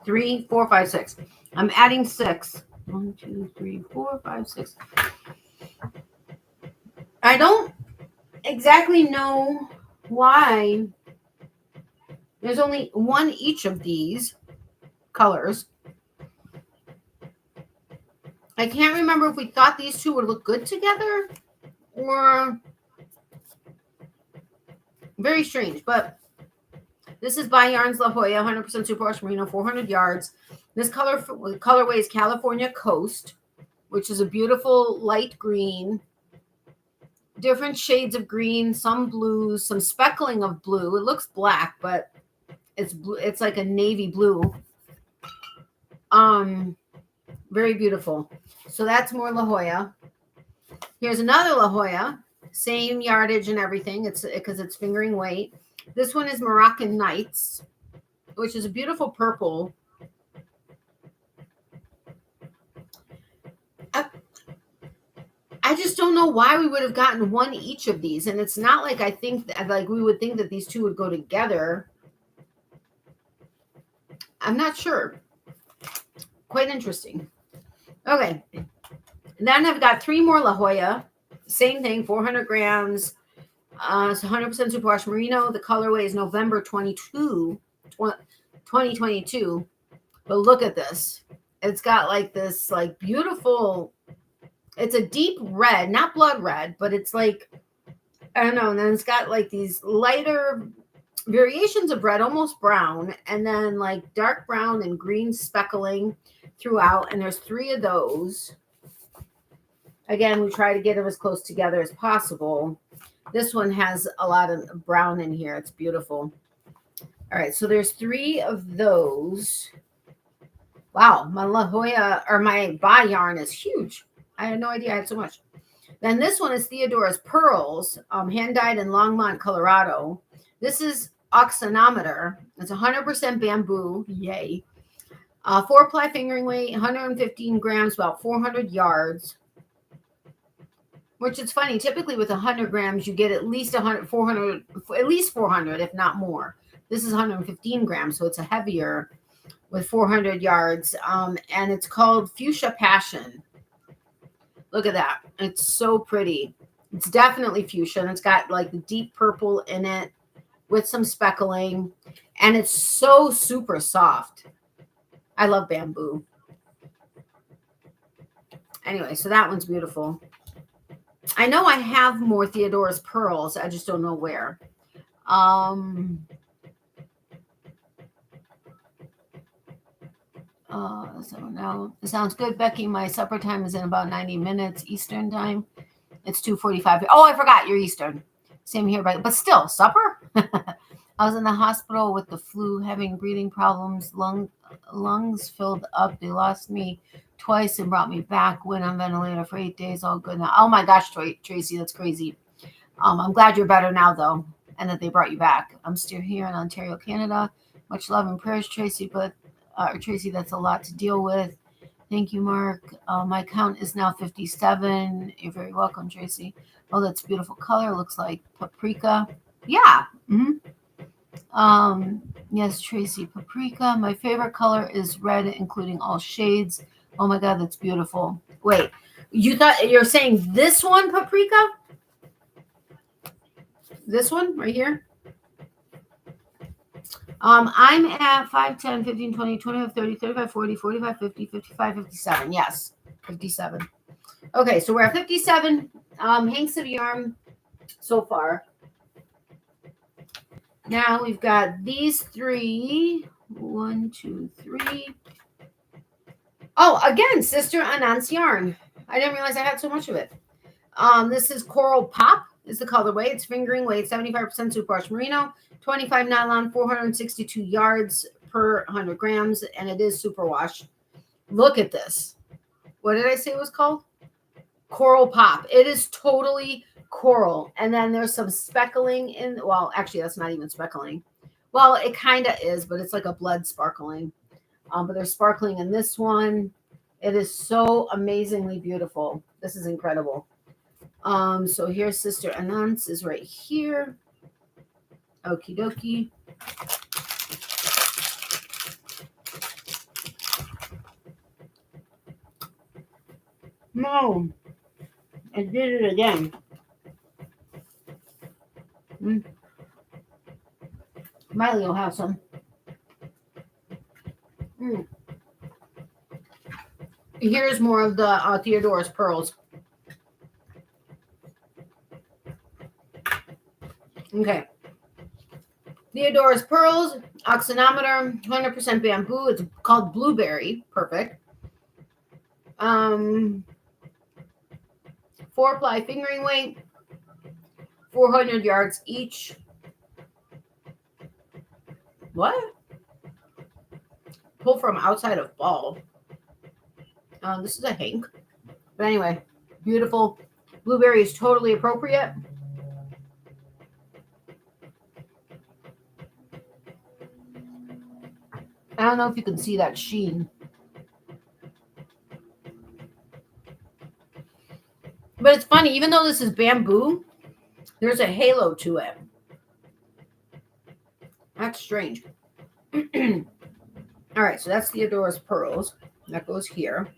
Speaker 1: Three, 4, 5, 6. I'm adding 6. 1, 2, 3, 4, 5, 6. I don't exactly know why there's only one each of these. colors. I can't remember if we thought these two would look good together or very strange, but this is by Yarns La Jolla, 100% superwash merino, 400 yards. This colorway is California Coast, which is a beautiful light green, different shades of green, some blues, some speckling of blue. It looks black, but it's blue. It's like a navy blue. Very beautiful. So that's more La Jolla. Here's another La Jolla, same yardage and everything. It's because it's fingering weight. This one is Moroccan Nights, which is a beautiful purple. I just don't know why we would have gotten one each of these. And it's not like I think that, like, we would think that these two would go together. I'm not sure. Quite interesting. Okay. Then I've got 3 more La Jolla. Same thing, 400 grams. It's 100% superwash merino. The colorway is November 2022. But look at this. It's got like this like beautiful, it's a deep red, not blood red, but it's like, I don't know. And then it's got like these lighter variations of red, almost brown, and then like dark brown and green speckling throughout. And there's 3 of those. Again, we try to get them as close together as possible. This one has a lot of brown in here. It's beautiful. All right, so there's 3 of those. Wow, my La Jolla, or my Ba yarn is huge. I had no idea I had so much. Then this one is Theodora's Pearls, hand-dyed in Longmont, Colorado. This is oxynometer. It's 100% bamboo. Yay. 4-ply fingering weight, 115 grams, about 400 yards. Which is funny. Typically with 100 grams, you get at least 400, if not more. This is 115 grams, so it's a heavier with 400 yards. And it's called Fuchsia Passion. Look at that. It's so pretty. It's definitely fuchsia, and it's got like the deep purple in it with some speckling. And it's so super soft. I love bamboo. Anyway, so that one's beautiful. I know I have more Theodora's Pearls. I just don't know where. So now it sounds good, Becky. My supper time is in about 90 minutes Eastern time. It's 2:45. Oh, I forgot you're Eastern. Same here, but still, supper? I was in the hospital with the flu, having breathing problems, lungs filled up. They lost me twice and brought me back. Went on ventilator for 8 days. All good now. Oh my gosh, Tracy, that's crazy. I'm glad you're better now, though, and that they brought you back. I'm still here in Ontario, Canada. Much love and prayers, Tracy, Tracy, that's a lot to deal with. Thank you, Mark. My count is now 57. You're very welcome, Tracy. Oh, that's beautiful color. Looks like paprika. Yeah. Yes, Tracy, paprika. My favorite color is red, including all shades. Oh my God, that's beautiful. Wait, you're saying this one, paprika? This one right here? I'm at 5, 10, 15, 20, 25, 30, 35, 40, 45, 50, 55, 57. Yes, 57. Okay, so we're at 57 hanks of yarn so far. Now we've got these 3. 1, 2, 3. Oh, again, Sister Anant's yarn. I didn't realize I had so much of it. This is Coral Pop is the colorway. It's fingering weight, 75% superwash merino, 25 nylon, 462 yards per 100 grams, and it is superwash. Look at this. What did I say it was called? Coral Pop. It is totally coral. And then there's some speckling in, well, actually, that's not even speckling. Well, it kind of is, but it's like a blood sparkling. But there's sparkling in this one. It is so amazingly beautiful. This is incredible. So here's Sister Anant's is right here. Okie dokie. No, I did it again. Miley will have some. Here's more of the Theodore's pearls. Okay. Theodore's pearls, oxynometer, 100% bamboo. It's called blueberry. Perfect. 4-ply fingering weight, 400 yards each. What? Pull from outside of ball. This is a hank. But anyway, beautiful. Blueberry is totally appropriate. I don't know if you can see that sheen. But it's funny, even though this is bamboo, there's a halo to it. That's strange. All right, so that's Theodore's pearls. That goes here.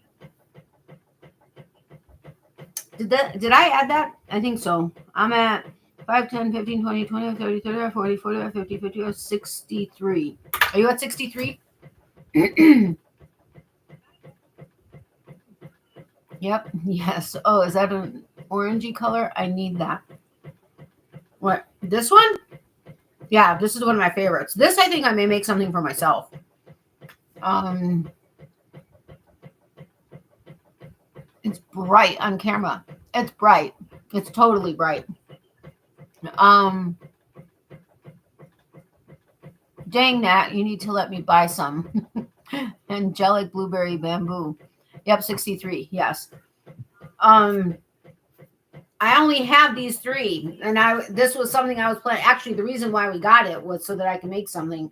Speaker 1: Did I add that? I think so. I'm at 5, 10, 15, 20, 20, 30, 30, 40, 40, 50, 50, 63. Are you at 63? Yep. Yes. Oh, is that an orangey color? I need that. What? This one? Yeah, this is one of my favorites. This, I think I may make something for myself. It's bright on camera. It's bright. It's totally bright. Dang, Nat, you need to let me buy some. Angelic blueberry bamboo. Yep, 63. Yes. I only have these 3, and this was something I was planning. Actually, the reason why we got it was so that I can make something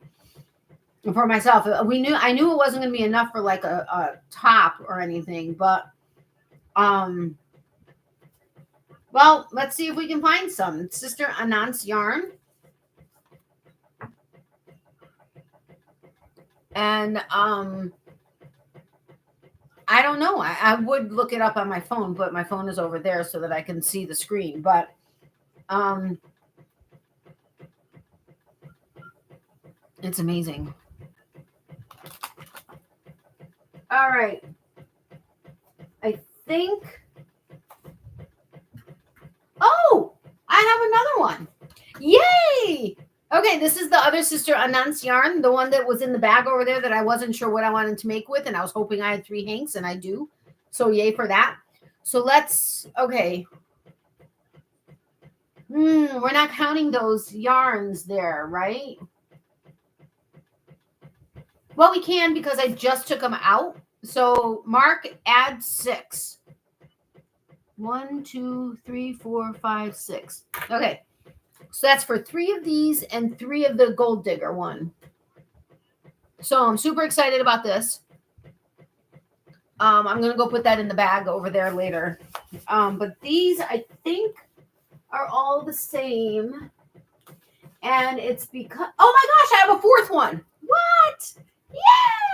Speaker 1: for myself. I knew it wasn't going to be enough for like a top or anything, but well, let's see if we can find some. It's Sister Anant's yarn. And I don't know. I would look it up on my phone, but my phone is over there so that I can see the screen. But it's amazing. All right. I think. Oh, I have another one. Yay! Okay, this is the other Sister Anant's yarn, the one that was in the bag over there that I wasn't sure what I wanted to make with, and I was hoping I had 3 hanks, and I do. So yay for that. So let's, okay. We're not counting those yarns there, right? Well, we can because I just took them out. So Mark, add 6. 1, 2, 3, 4, 5, 6. Okay. So that's for 3 of these and 3 of the gold digger one. So I'm super excited about this. I'm going to go put that in the bag over there later. But these, I think, are all the same. And it's because, oh my gosh, I have a 4th one. What? Yeah,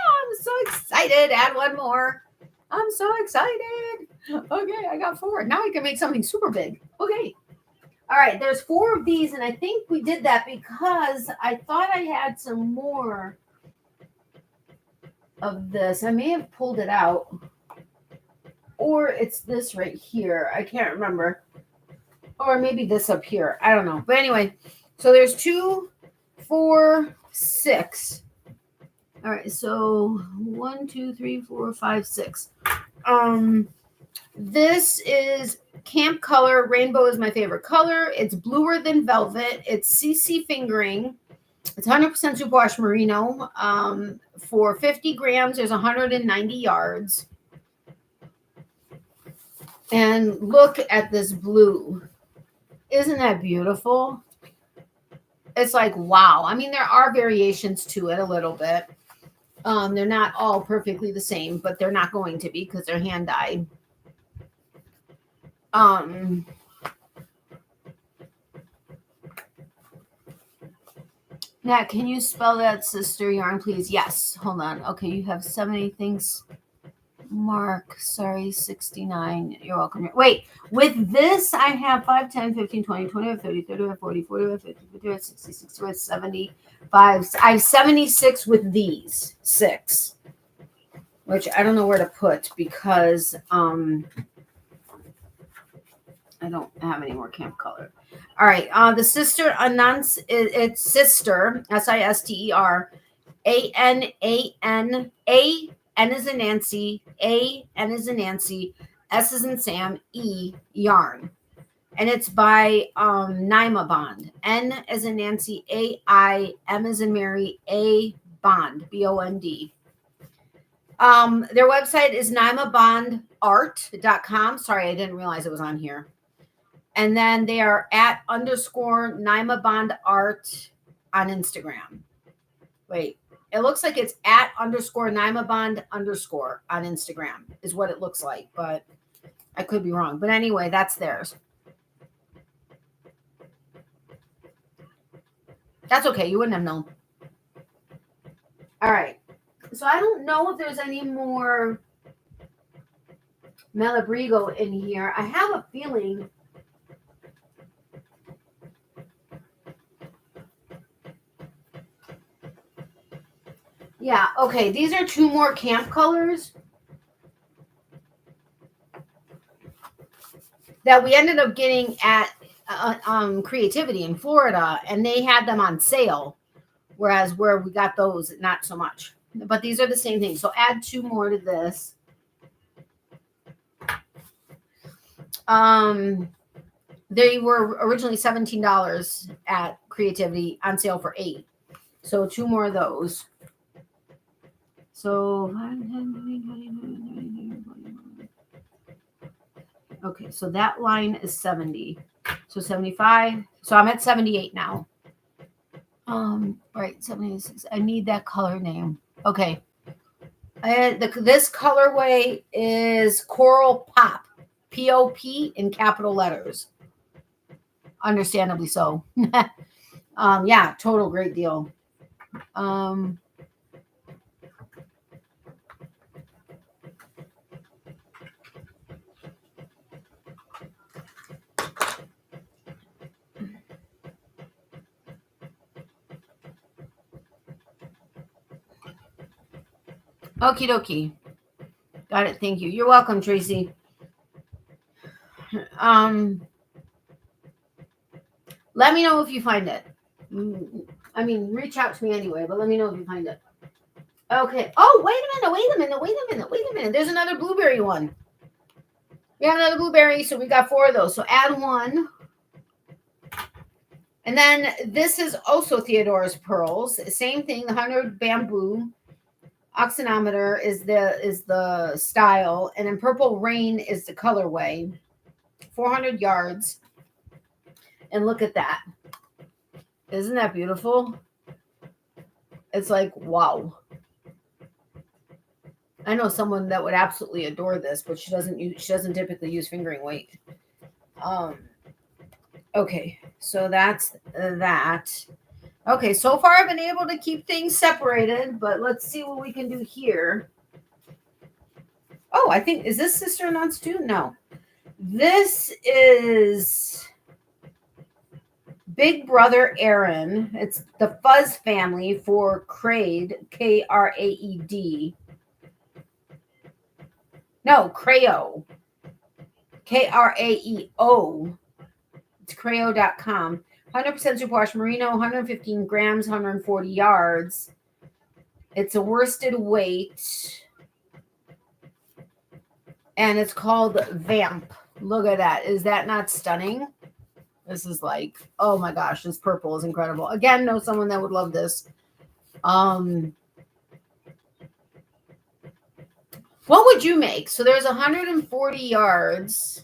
Speaker 1: I'm so excited. Add 1 more. I'm so excited. Okay, I got 4. Now we can make something super big. Okay. All right, there's 4 of these, and I think we did that because I thought I had some more of this. I may have pulled it out, or it's this right here. I can't remember. Or maybe this up here. I don't know. But anyway, so there's 2, 4, 6. All right, so 1, 2, 3, 4, 5, 6. This is Camp Color. Rainbow is my favorite color. It's bluer than velvet. It's CC fingering. It's 100% superwash merino. For 50 grams, there's 190 yards. And look at this blue. Isn't that beautiful? It's like, wow. I mean, there are variations to it a little bit. They're not all perfectly the same, but they're not going to be because they're hand dyed. Nat, can you spell that sister yarn, please? Yes. Hold on. Okay, you have so many things. Mark, sorry, 69. You're welcome. Wait, with this, I have 5, 10, 15, 20, 25, 30, 35, 40, 45, 50, 55, 60, 65, 75. I have 76 with these 6, which I don't know where to put because I don't have any more camp color. All right, the sister announce it's sister Sister ANANA. N is in Nancy, A, N is in Nancy, S is in Sam, E, yarn. And it's by Naima Bond. N as in Nancy, A, I, M as in Mary, A, Bond, B-O-N-D. Their website is naimabondart.com. Sorry, I didn't realize it was on here. And then they are at _ Naima Bond Art on Instagram. Wait. It looks like it's at _ Naima Bond _ on Instagram is what it looks like, but I could be wrong. But anyway, that's theirs. That's okay. You wouldn't have known. All right. So I don't know if there's any more Malabrigo in here. I have a feeling. Yeah, okay. These are 2 more camp colors that we ended up getting at Creativity in Florida, and they had them on sale, whereas where we got those, not so much. But these are the same thing. So add 2 more to this. They were originally $17 at Creativity, on sale for $8. So 2 more of those. So, okay, so that line is 70. So 75. So I'm at 78 now. Right, 76. I need that color name. Okay. This colorway is Coral Pop. P-O-P in capital letters. Understandably so. Yeah, total great deal. Okie dokie. Got it. Thank you. You're welcome, Tracy. Let me know if you find it. I mean, reach out to me anyway, but let me know if you find it. Okay. Oh, wait a minute. There's another blueberry one. We have another blueberry, so we got 4 of those. So add 1. And then this is also Theodora's Pearls. Same thing, the 100 bamboo. Oxynometer is the style, and then Purple Rain is the colorway. 400 yards. And look at that. Isn't that beautiful? It's like, wow. I know someone that would absolutely adore this, but she doesn't typically use fingering weight. Okay, so that's that. Okay, so far I've been able to keep things separated, but let's see what we can do here. Oh, I think, is this Sister Nuts too? No. This is Big Brother Aaron. It's the Fuzz family for Kraid, K-R-A-E-D. No, Creo. K-R-A-E-O. It's Creo.com. 100% superwash merino, 115 grams, 140 yards. It's a worsted weight. And it's called Vamp. Look at that. Is that not stunning? This is like, oh my gosh, this purple is incredible. Again, know someone that would love this. What would you make? So there's 140 yards.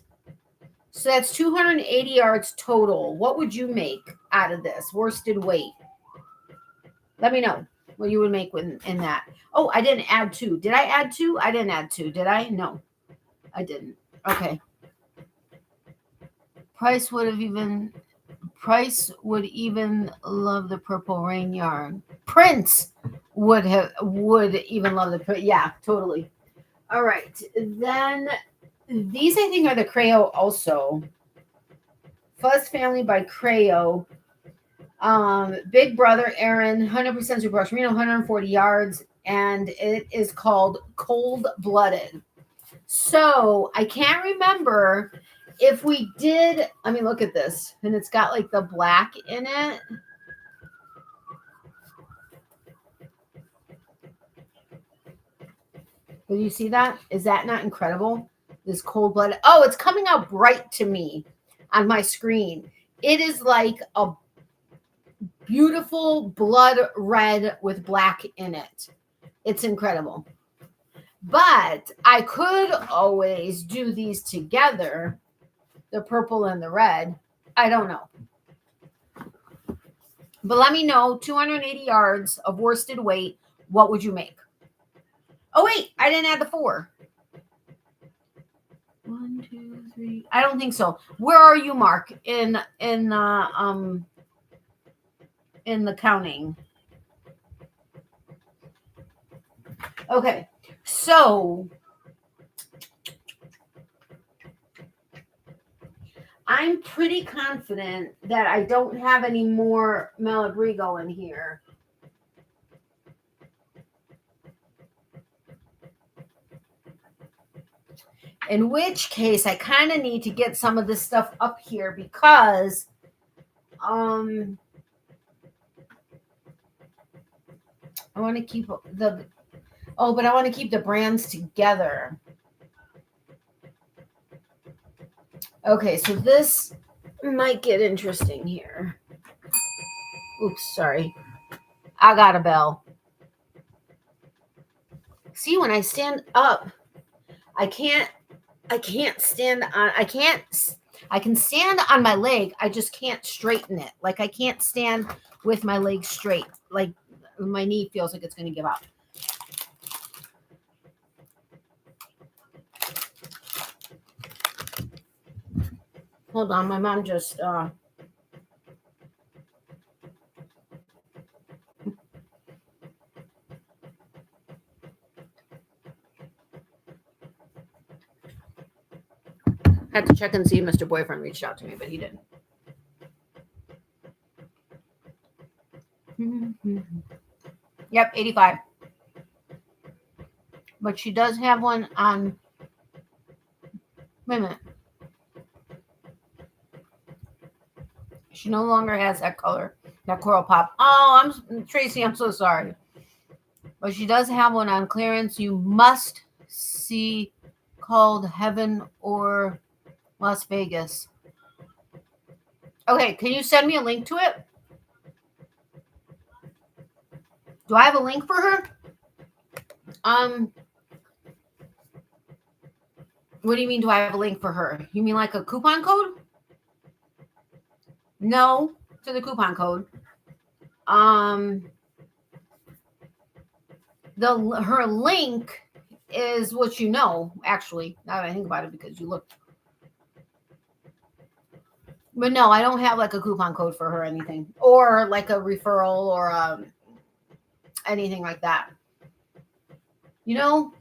Speaker 1: So that's 280 yards total. What would you make out of this worsted weight? Let me know what you would make in that. Oh, I didn't add 2. Did I add 2? I didn't add 2. Did I? No, I didn't. Okay. Price would even love the Purple Rain yarn. Prince would even love the print. Yeah, totally. All right. Then these I think are the Crochet also. Fuzz Family by Crochet. Big Brother Aaron, 100% Super Merino, 140 yards, and it is called Cold Blooded. So I can't remember if we did. I mean, look at this, and it's got like the black in it. Will you see that? Is that not incredible? This Cold Blooded. Oh, it's coming out bright to me on my screen. It is like a beautiful blood red with black in it. It's incredible. But I could always do these together, the purple and the red. I don't know. But let me know, 280 yards of worsted weight, what would you make? Oh, wait, I didn't add the 4. 1, 2, 3. I don't think so. Where are you, Mark, in the counting? Okay, so I'm pretty confident that I don't have any more Malabrigo in here. In which case, I kind of need to get some of this stuff up here because I want to keep the but I want to keep the brands together. Okay, so this might get interesting here. Oops, sorry. I got a bell. See, when I stand up, I can stand on, I can stand on my leg. I just can't straighten it. Like I can't stand with my leg straight. Like my knee feels like it's going to give out. Hold on, my mom just had to check and see if Mr. Boyfriend reached out to me, but he didn't. Yep, 85. But she does have one on. Wait a minute. She no longer has that color, that coral pop. Oh, I'm Tracy. I'm so sorry. But she does have one on clearance. You must see, called Heaven or Las Vegas. Okay, can you send me a link to it? Do I have a link for her? What do you mean, do I have a link for her? You mean like a coupon code? No, to the coupon code. Her link is what you know, actually, now that I think about it, because you looked. But no, I don't have like a coupon code for her or anything, or like a referral or anything like that. You know,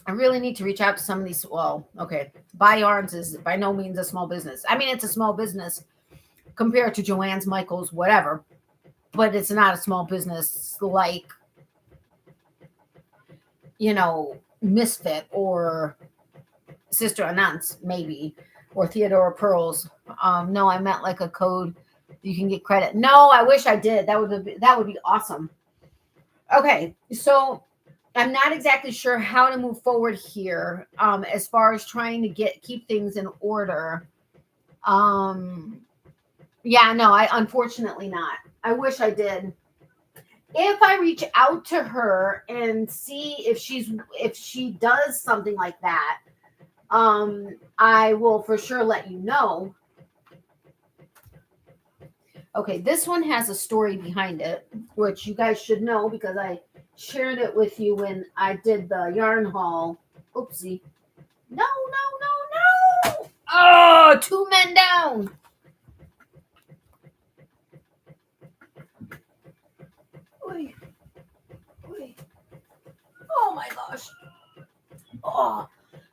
Speaker 1: I really need to reach out to some of these. Well, okay, Buy Yarns is by no means a small business. I mean, it's a small business compared to Joann's, Michael's, whatever, but it's not a small business like, you know, Misfit or Sister Anant's maybe, or Theodora Pearl's. No, I meant like a code you can get credit. No, I wish I did. That would be awesome. Okay, so I'm not exactly sure how to move forward here as far as trying to keep things in order. Yeah, no, I unfortunately not. I wish I did. If I reach out to her and see if she does something like that, I will for sure let you know. Okay, this one has a story behind it, which you guys should know because I shared it with you when I did the yarn haul. Oopsie. No. Oh, 2 men down. Wait. Oh my gosh. Oh,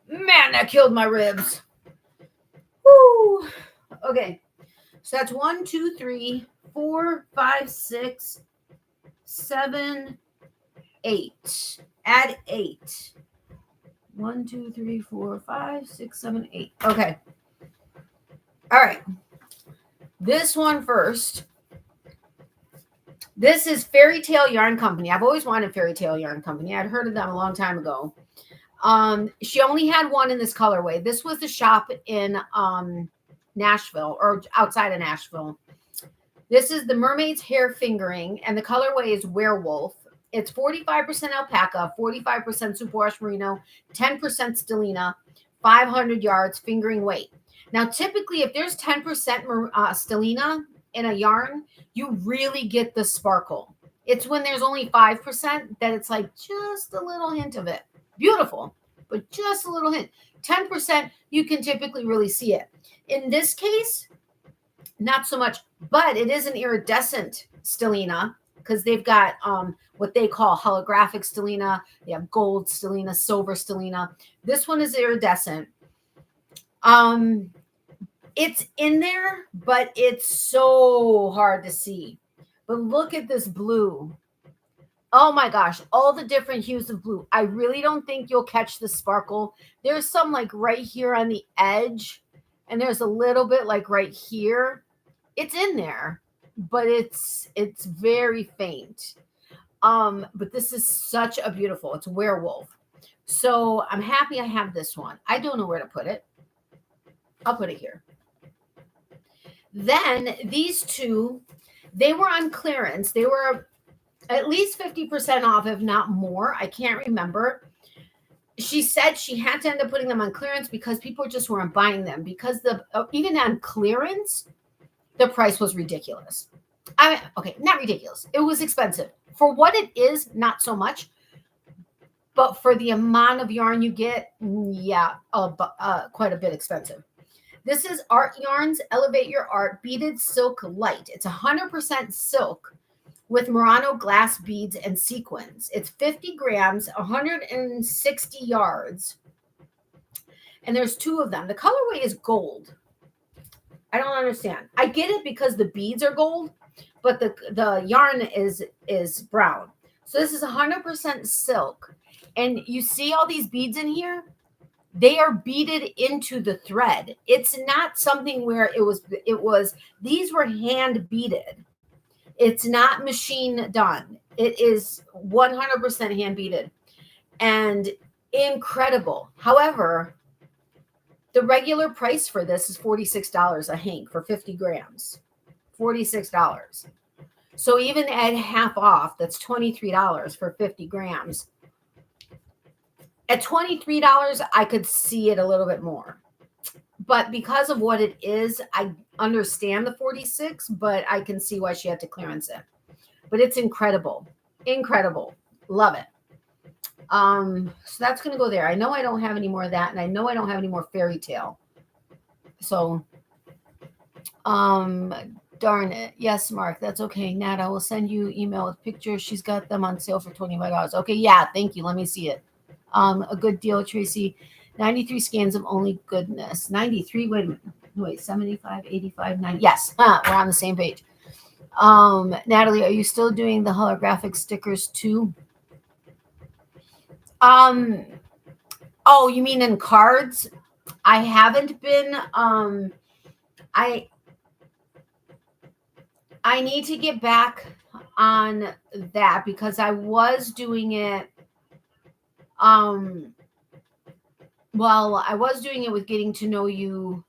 Speaker 1: man, that killed my ribs. Woo. Okay. So that's 1, 2, 3, 4, 5, 6, 7, 8. Add 8. 1, 2, 3, 4, 5, 6, 7, 8. Okay. All right. This one first. This is Fairy Tale Yarn Company. I've always wanted Fairy Tale Yarn Company. I'd heard of them a long time ago. She only had one in this colorway. This was the shop in Nashville, or outside of Nashville. This is the Mermaid's Hair Fingering, and the colorway is Werewolf. It's 45% alpaca, 45% superwash merino, 10% stellina, 500 yards fingering weight. Now, typically, if there's 10% stellina in a yarn, you really get the sparkle. It's when there's only 5% that it's like just a little hint of it. Beautiful, but just a little hint. 10%, you can typically really see it. In this case, not so much, but it is an iridescent stellina because they've got what they call holographic stellina. They have gold stellina, silver stellina. This one is iridescent. It's in there, but it's so hard to see. But look at this blue. Oh my gosh, all the different hues of blue. I really don't think you'll catch the sparkle. There's some like right here on the edge, and there's a little bit like right here. It's in there, but it's very faint. But this is such a beautiful, it's Werewolf. So I'm happy I have this one. I don't know where to put it. I'll put it here. Then these two, they were on clearance. They were at least 50% off, if not more. I can't remember. She said she had to end up putting them on clearance because people just weren't buying them, because even on clearance, the price was ridiculous. Okay, not ridiculous. It was expensive. For what it is, not so much. But for the amount of yarn you get, yeah, quite a bit expensive. This is Art Yarns Elevate Your Art Beaded Silk Light. It's 100% silk with Murano glass beads and sequins. It's 50 grams, 160 yards. And there's two of them. The colorway is gold. I don't understand. I get it because the beads are gold, but the yarn is brown. So this is 100% silk. And you see all these beads in here? They are beaded into the thread. It's not something where these were hand beaded. It's not machine done. It is 100% hand beaded and incredible. However, the regular price for this is $46 a hank for 50 grams. $46. So even at half off, that's $23 for 50 grams. At $23, I could see it a little bit more. But because of what it is, I understand the 46, but I can see why she had to clearance it. But it's incredible. Incredible. Love it. So that's going to go there. I know I don't have any more of that, and I know I don't have any more fairy tale. So, darn it. Yes, Mark, that's okay. Nat, I will send you email with pictures. She's got them on sale for $25. Okay, yeah, thank you. Let me see it. A good deal, Tracy. 93 scans of only goodness. 93, wait, 75, 85, 90. Yes, we're on the same page. Natalie, are you still doing the holographic stickers too? Oh, you mean in cards? I haven't been, I need to get back on that because I was doing it. Well, I was doing it with Getting to Know You,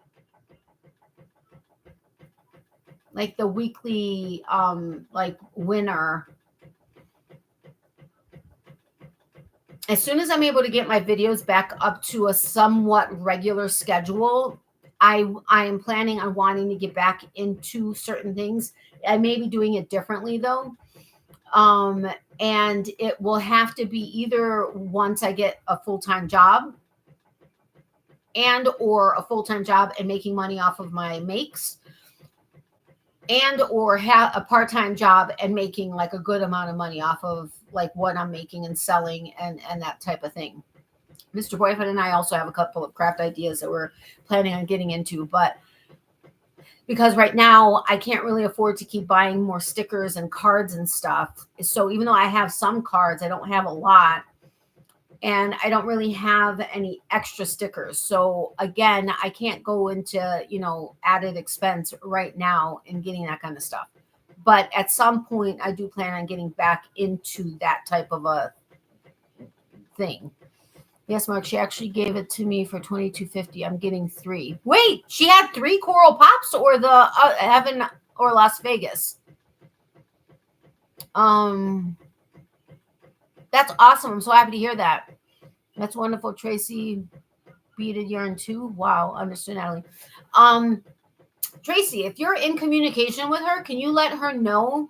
Speaker 1: like the weekly, like winner. As soon as I'm able to get my videos back up to a somewhat regular schedule, I am planning on wanting to get back into certain things. I may be doing it differently though. And it will have to be either once I get a full-time job or a full-time job and making money off of my makes, or have a part-time job and making like a good amount of money off of like what I'm making and selling and that type of thing. Mr. Boyfriend and I also have a couple of craft ideas that we're planning on getting into, but because right now I can't really afford to keep buying more stickers and cards and stuff. So even though I have some cards, I don't have a lot, and I don't really have any extra stickers. So again, I can't go into, added expense right now in getting that kind of stuff. But at some point I do plan on getting back into that type of a thing. Yes, Mark, she actually gave it to me for $22.50. I'm getting 3. Wait, she had 3 Coral Pops or the Heaven or Las Vegas? That's awesome. I'm so happy to hear that. That's wonderful. Tracy beaded yarn too. Wow, understood, Natalie. Tracy, if you're in communication with her, can you let her know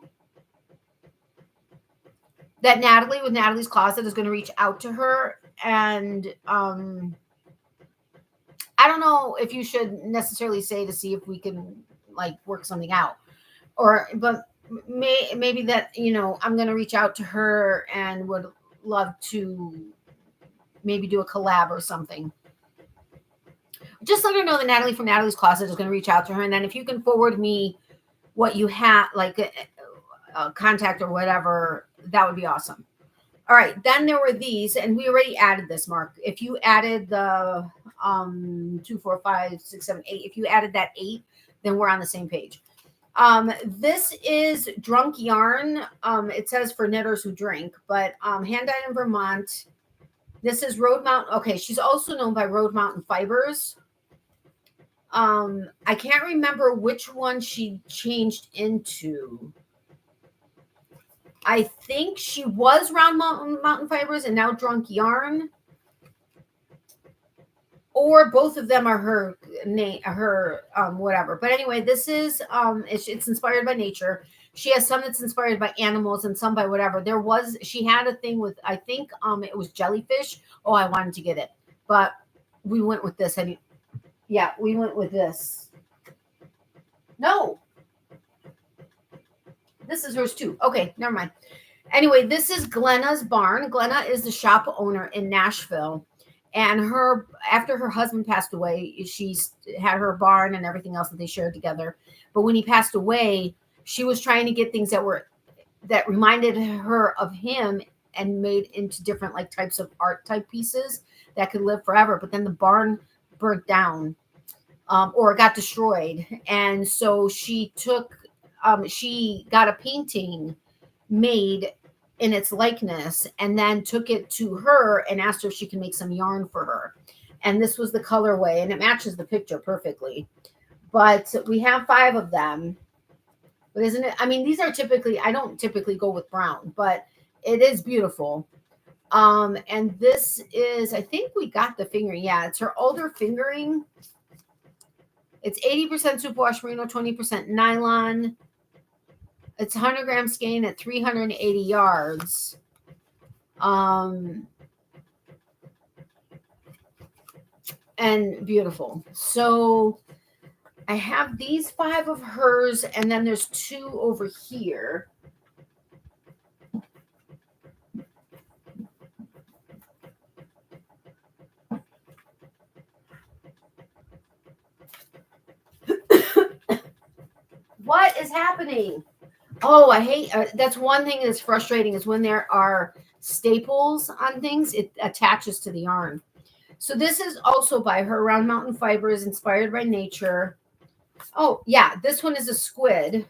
Speaker 1: that Natalie with Natalie's Closet is going to reach out to her? And I don't know if you should necessarily say to see if we can like work something out, but maybe that, I'm going to reach out to her and would love to maybe do a collab or something. Just let her know that Natalie from Natalie's Closet is going to reach out to her. And then if you can forward me what you have, like a contact or whatever, that would be awesome. All right. Then there were these, and we already added this, Mark. If you added the 2, 4, 5, 6, 7, 8, if you added that 8, then we're on the same page. This is Drunk Yarn. It says for knitters who drink, but hand dyed in Vermont. This is Road Mountain. Okay, she's also known by Road Mountain Fibers. I can't remember which one she changed into. I think she was Round Mountain Fibers and now Drunk Yarn, or both of them are her name, whatever. But anyway, this is it's inspired by nature. She has some that's inspired by animals and some by whatever. She had a thing with, I think it was jellyfish. Oh, I wanted to get it, but we went with this. We went with this. No. This is hers too. Okay, never mind. Anyway, this is Glenna's barn. Glenna is the shop owner in Nashville. And after her husband passed away, she's had her barn and everything else that they shared together. But when he passed away, she was trying to get things that reminded her of him and made into different like types of art type pieces that could live forever. But then the barn burnt down or got destroyed. And so she got a painting made in its likeness and then took it to her and asked her if she can make some yarn for her. And this was the colorway, and it matches the picture perfectly. But we have 5 of them. But isn't it? I mean, these are I don't typically go with brown, but it is beautiful. And this is, I think we got the fingering. Yeah, it's her older fingering. It's 80% superwash merino, 20% nylon. It's 100 gram skein at 380 yards. And beautiful. So I have these 5 of hers, and then there's 2 over here. What is happening? Oh, I hate that's one thing that's frustrating is when there are staples on things, it attaches to the yarn. So this is also by her Round Mountain Fibers, inspired by nature. Oh, yeah, this one is a squid.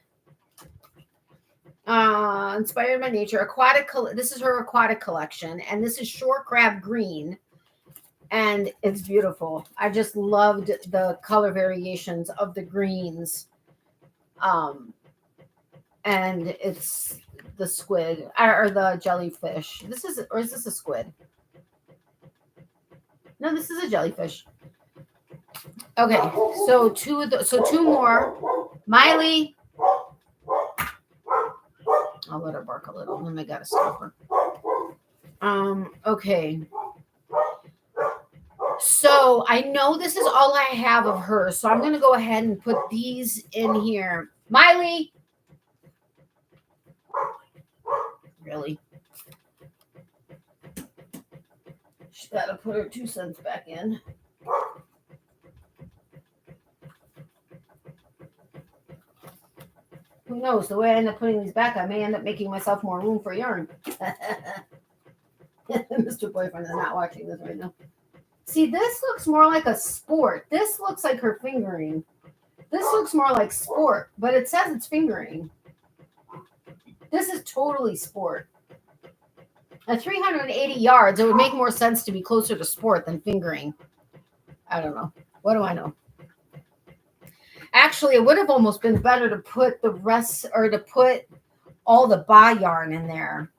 Speaker 1: Inspired by nature. This is her aquatic collection, and this is shore crab green. And it's beautiful. I just loved the color variations of the greens. And it's the squid or the jellyfish. Is this a squid? No, this is a jellyfish. Okay, so 2 more. Miley. I'll let her bark a little, and then I gotta stop her. Okay. So I know this is all I have of her, so I'm gonna go ahead and put these in here. Miley. Really? She's got to put her 2 cents back in. Who knows? The way I end up putting these back, I may end up making myself more room for yarn. Mr. Boyfriend is not watching this right now. See, this looks more like a sport. This looks like her fingering. This looks more like sport, but it says it's fingering. This is totally sport. At 380 yards, it would make more sense to be closer to sport than fingering. I don't know. What do I know? Actually, it would have almost been better to put the rest, or to put all the bah yarn in there.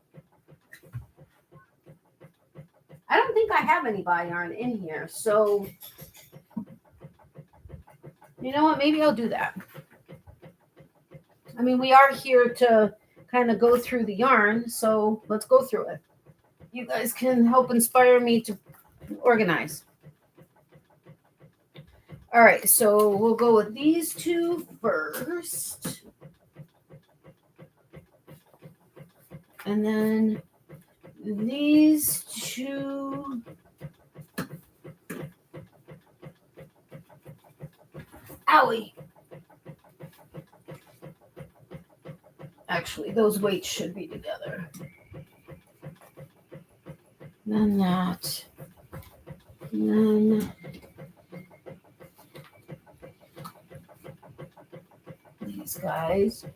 Speaker 1: I don't think I have any bah yarn in here, so you know what? Maybe I'll do that. I mean, we are here to kind of go through the yarn, so let's go through it. You guys can help inspire me to organize. All right, so we'll go with these 2 first. And then these 2. Owie. Actually, those weights should be together. Then that. And then these guys.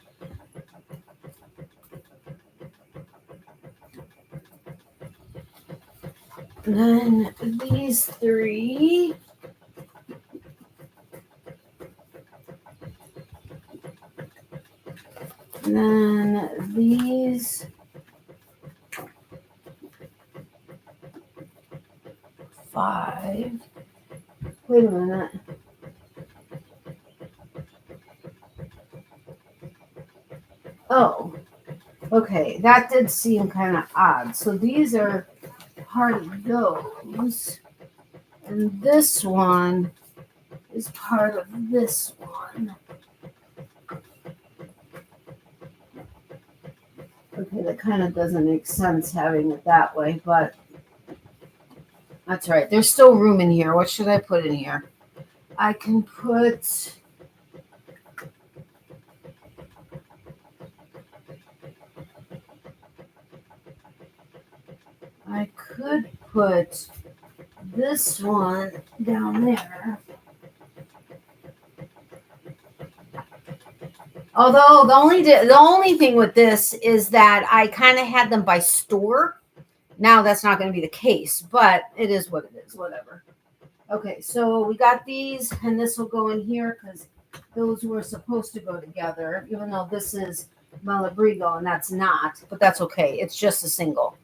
Speaker 1: And then these 3. And then these 5. Wait a minute. Oh, okay. That did seem kind of odd. So these are part of those. And this one is part of this one. Okay, that kind of doesn't make sense having it that way, but that's right. There's still room in here. What should I put in here? I can put... I could put this one down there. Although the only thing with this is that I kind of had them by store. Now that's not going to be the case, but it is what it is, whatever. Okay, so we got these, and this will go in here because those were supposed to go together, even though this is Malabrigo and that's not, but that's okay. It's just a single.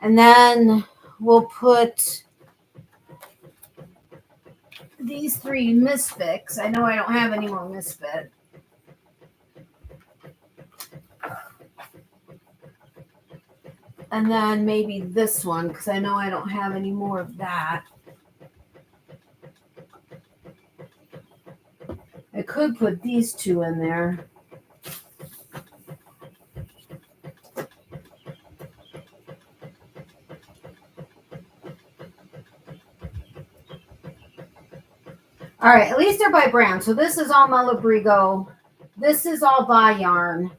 Speaker 1: And then we'll put these 3 misfits. I know I don't have any more misfit. And then maybe this one, because I know I don't have any more of that. I could put these 2 in there. All right, at least they're by brand. So this is all Malabrigo. This is all by yarn.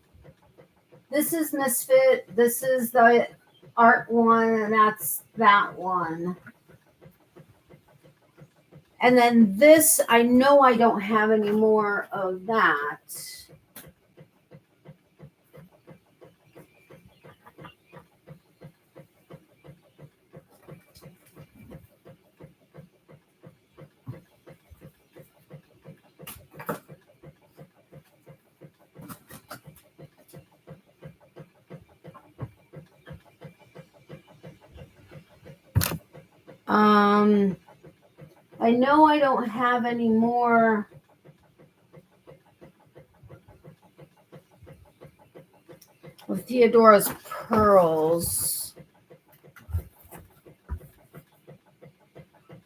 Speaker 1: This is Misfit. This is the art one, and that's that one. And then this, I know I don't have any more of that. I know I don't have any more of Theodora's pearls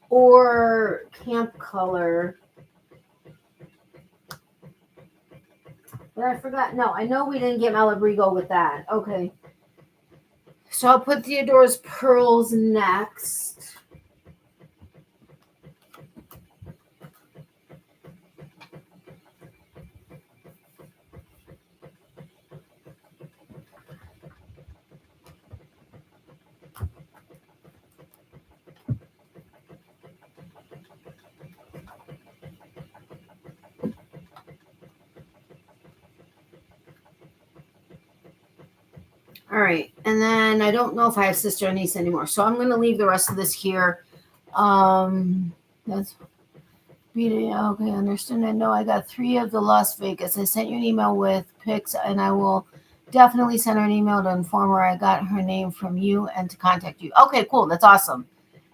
Speaker 1: or Camp Color. But I forgot. No, I know we didn't get Malabrigo with that. Okay. So I'll put Theodore's pearls next. All right, and then I don't know if I have sister or niece anymore, so I'm going to leave the rest of this here. That's okay. Understand. I know I got 3 of the Las Vegas. I sent you an email with pics, and I will definitely send her an email to inform her I got her name from you and to contact you. Okay, cool. That's awesome.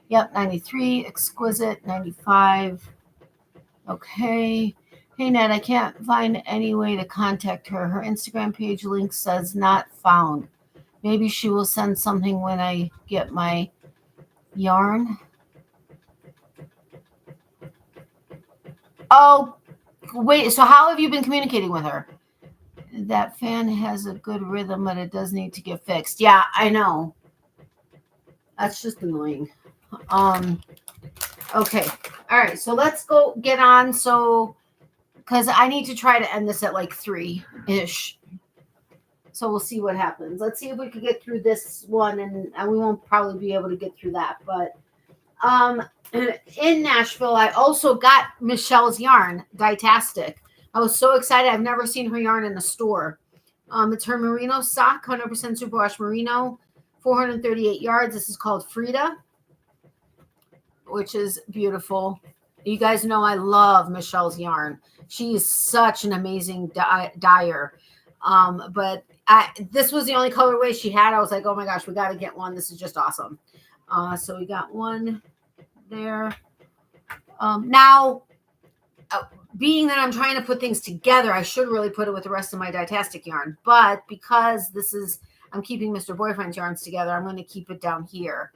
Speaker 1: Yep, 93, exquisite, 95. Okay. Hey, Ned, I can't find any way to contact her. Her Instagram page link says not found. Maybe she will send something when I get my yarn. Oh, wait. So how have you been communicating with her? That fan has a good rhythm, but it does need to get fixed. Yeah, I know. That's just annoying. Okay. All right. So let's go get on. So, because I need to try to end this at like 3-ish. So we'll see what happens. Let's see if we can get through this one, and we won't probably be able to get through that. But in Nashville, I also got Michelle's yarn, Dietastic. I was so excited. I've never seen her yarn in the store. It's her merino sock, 100% superwash merino, 438 yards. This is called Frida, which is beautiful. You guys know I love Michelle's yarn. She is such an amazing dyer. But this was the only colorway she had. I was like, oh my gosh, we got to get one. This is just awesome. So we got one there. Now, being that I'm trying to put things together, I should really put it with the rest of my Dietastic yarn. But because I'm keeping Mr. Boyfriend's yarns together, I'm going to keep it down here.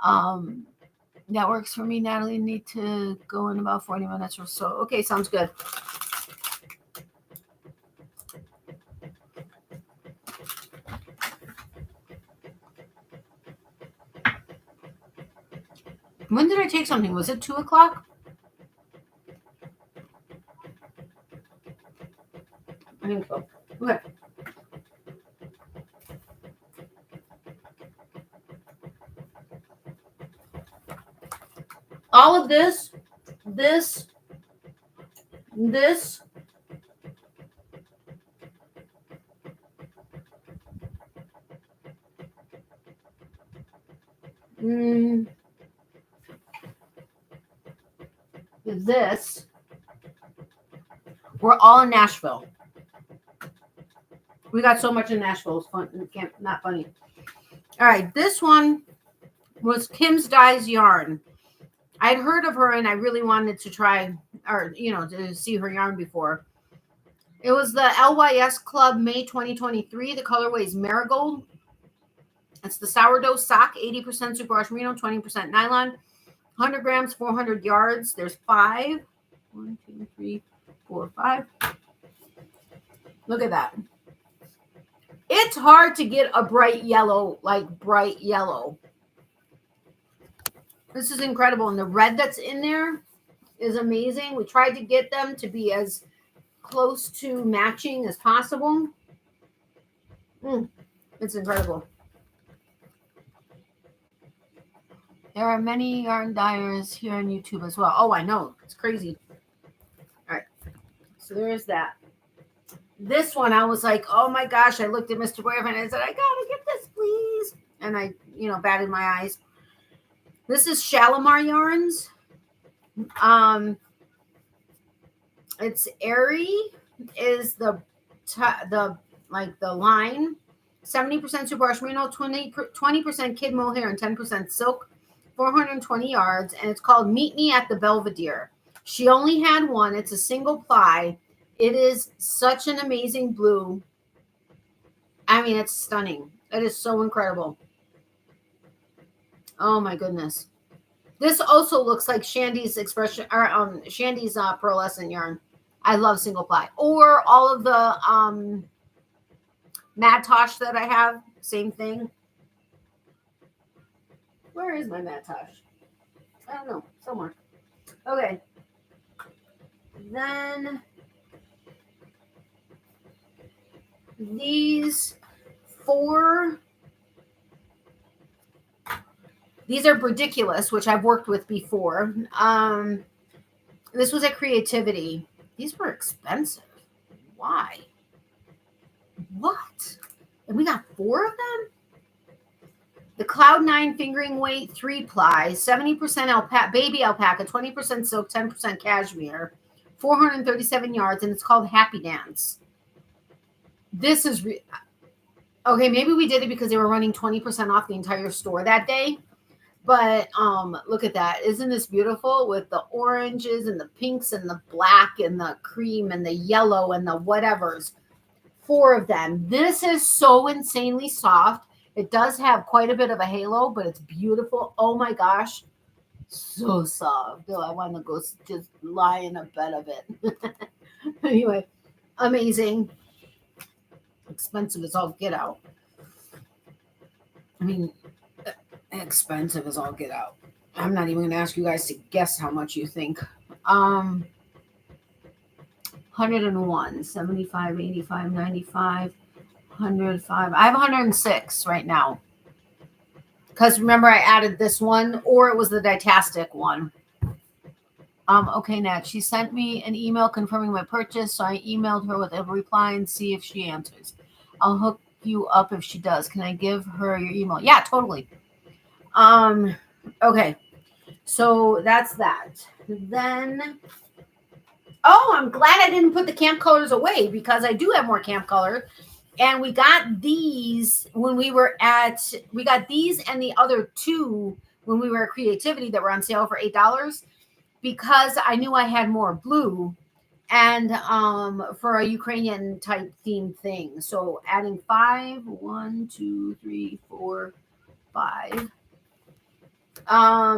Speaker 1: That works for me, Natalie. Need to go in about 40 minutes or so. Okay, sounds good. When did I take something? Was it 2 o'clock? I think so. Okay. All of this, this, we're all in Nashville. We got so much in Nashville. It's fun. Not funny. All right. This one was Kim's Dyes Yarn. I'd heard of her and I really wanted to try, or, to see her yarn before. It was the LYS Club May 2023. The colorway is Marigold. It's the sourdough sock, 80% superwash merino, 20% nylon, 100 grams, 400 yards. There's 5. 1, 2, 3, 4, 5. Look at that. It's hard to get a bright yellow, like bright yellow. This is incredible. And the red that's in there is amazing. We tried to get them to be as close to matching as possible. It's incredible. There are many yarn dyers here on YouTube as well. Oh, I know. It's crazy. All right. So there's that. This one, I was like, oh my gosh. I looked at Mr. Boyfriend and I said, I got to get this, please. And I, batted my eyes. This is Shalimar Yarns. It's Airy is the line. 70% superwash merino, 20% kid mohair, and 10% silk. 420 yards, and it's called Meet Me at the Belvedere. She only had one. It's a single ply. It is such an amazing blue. I mean, it's stunning. It is so incredible. Oh my goodness. This also looks like Shandy's expression, or Shandy's pearlescent yarn. I love single ply. Or all of the Mad Tosh that I have, same thing. Where is my Matash? I don't know. Somewhere. Okay. Then these 4. These are ridiculous, which I've worked with before. This was a Creativity. These were expensive. Why? What? And we got 4 of them? The Cloud 9 fingering weight 3-ply, 70% baby alpaca, 20% silk, 10% cashmere, 437 yards, and it's called Happy Dance. This is okay. Maybe we did it because they were running 20% off the entire store that day. But look at that. Isn't this beautiful with the oranges and the pinks and the black and the cream and the yellow and the whatevers? 4 of them. This is so insanely soft. It does have quite a bit of a halo, but it's beautiful. Oh my gosh. So soft. Oh, I want to go just lie in a bed of it. Anyway, amazing. Expensive as all get out. I mean, expensive as all get out. I'm not even going to ask you guys to guess how much you think. 101, 75, 85, 95, 105. I have 106 right now. Because remember, I added this one, or it was the Ditastic one. Okay, Nat, she sent me an email confirming my purchase, so I emailed her with a reply and see if she answers. I'll hook you up if she does. Can I give her your email? Yeah, totally. Okay, so that's that. Then, I'm glad I didn't put the camp colors away because I do have more camp colors. And we got these when we got these and the other 2 when we were at Creativity that were on sale for $8 because I knew I had more blue and for a Ukrainian type theme thing. So adding 5, 1, 2, 3, 4, 5.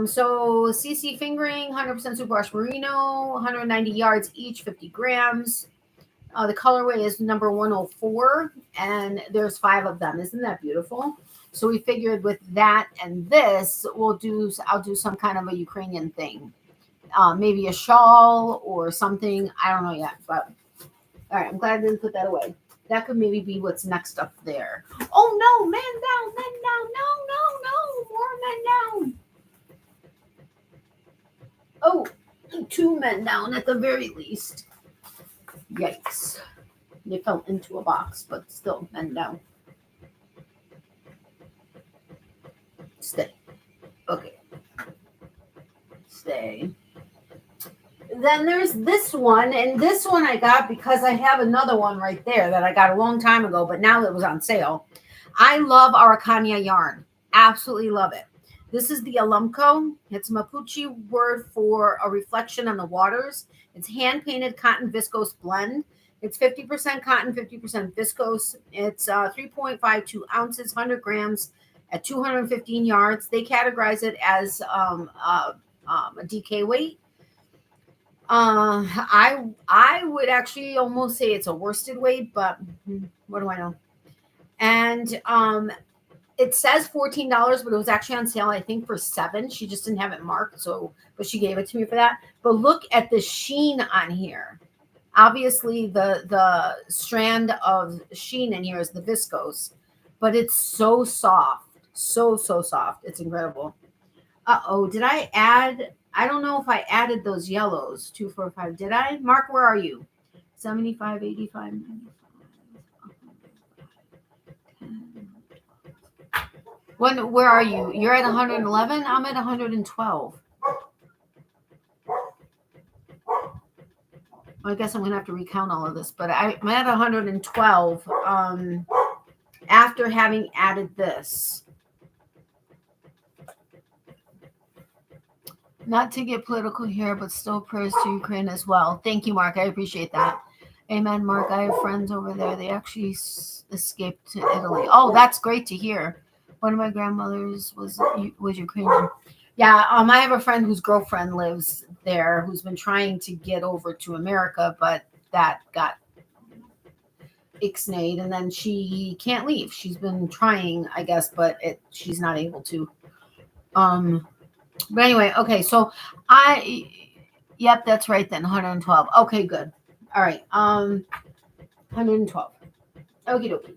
Speaker 1: So CC fingering, 100% superwash merino, 190 yards each, 50 grams. The colorway is number 104, and there's 5 of them. Isn't that beautiful? So we figured with that and this, I'll do some kind of a Ukrainian thing. Maybe a shawl or something. I don't know yet, but all right. I'm glad I didn't put that away. That could maybe be what's next up there. Oh no, men down, no, more men down. Oh, 2 men down at the very least. Yikes. They fell into a box, but still men down. Stay. Okay. Stay. Then there's this one, and this one I got because I have another one right there that I got a long time ago, but now it was on sale. I love Araucania yarn. Absolutely love it. This is the Alumco. It's a Mapuche word for a reflection on the waters. It's hand-painted cotton viscose blend. It's 50% cotton, 50% viscose. It's 3.52 ounces, 100 grams at 215 yards. They categorize it as a DK weight. I would actually almost say it's a worsted weight, but what do I know? And it says $14, but it was actually on sale, I think, for $7. She just didn't have it marked, but she gave it to me for that. But look at the sheen on here. Obviously, the strand of sheen in here is the viscose, but it's so soft, so soft. It's incredible. Did I add? I don't know if I added those yellows. 2, 4, 5. Did I? Mark, where are you? 75, 85, 95. Where are you? You're at 111. I'm at 112. I guess I'm gonna have to recount all of this, but I'm at 112 after having added this. Not to get political here, but still prayers to Ukraine as well. Thank you, Mark. I appreciate that. Amen, Mark. I have friends over there. They actually escaped to Italy. Oh, that's great to hear. One of my grandmothers was Ukrainian. Yeah, I have a friend whose girlfriend lives there who's been trying to get over to America, but that got ixnayed, and then she can't leave. She's been trying, I guess, but she's not able to. But anyway, okay, so yep, that's right then, 112. Okay, good. All right, 112. Okie dokie.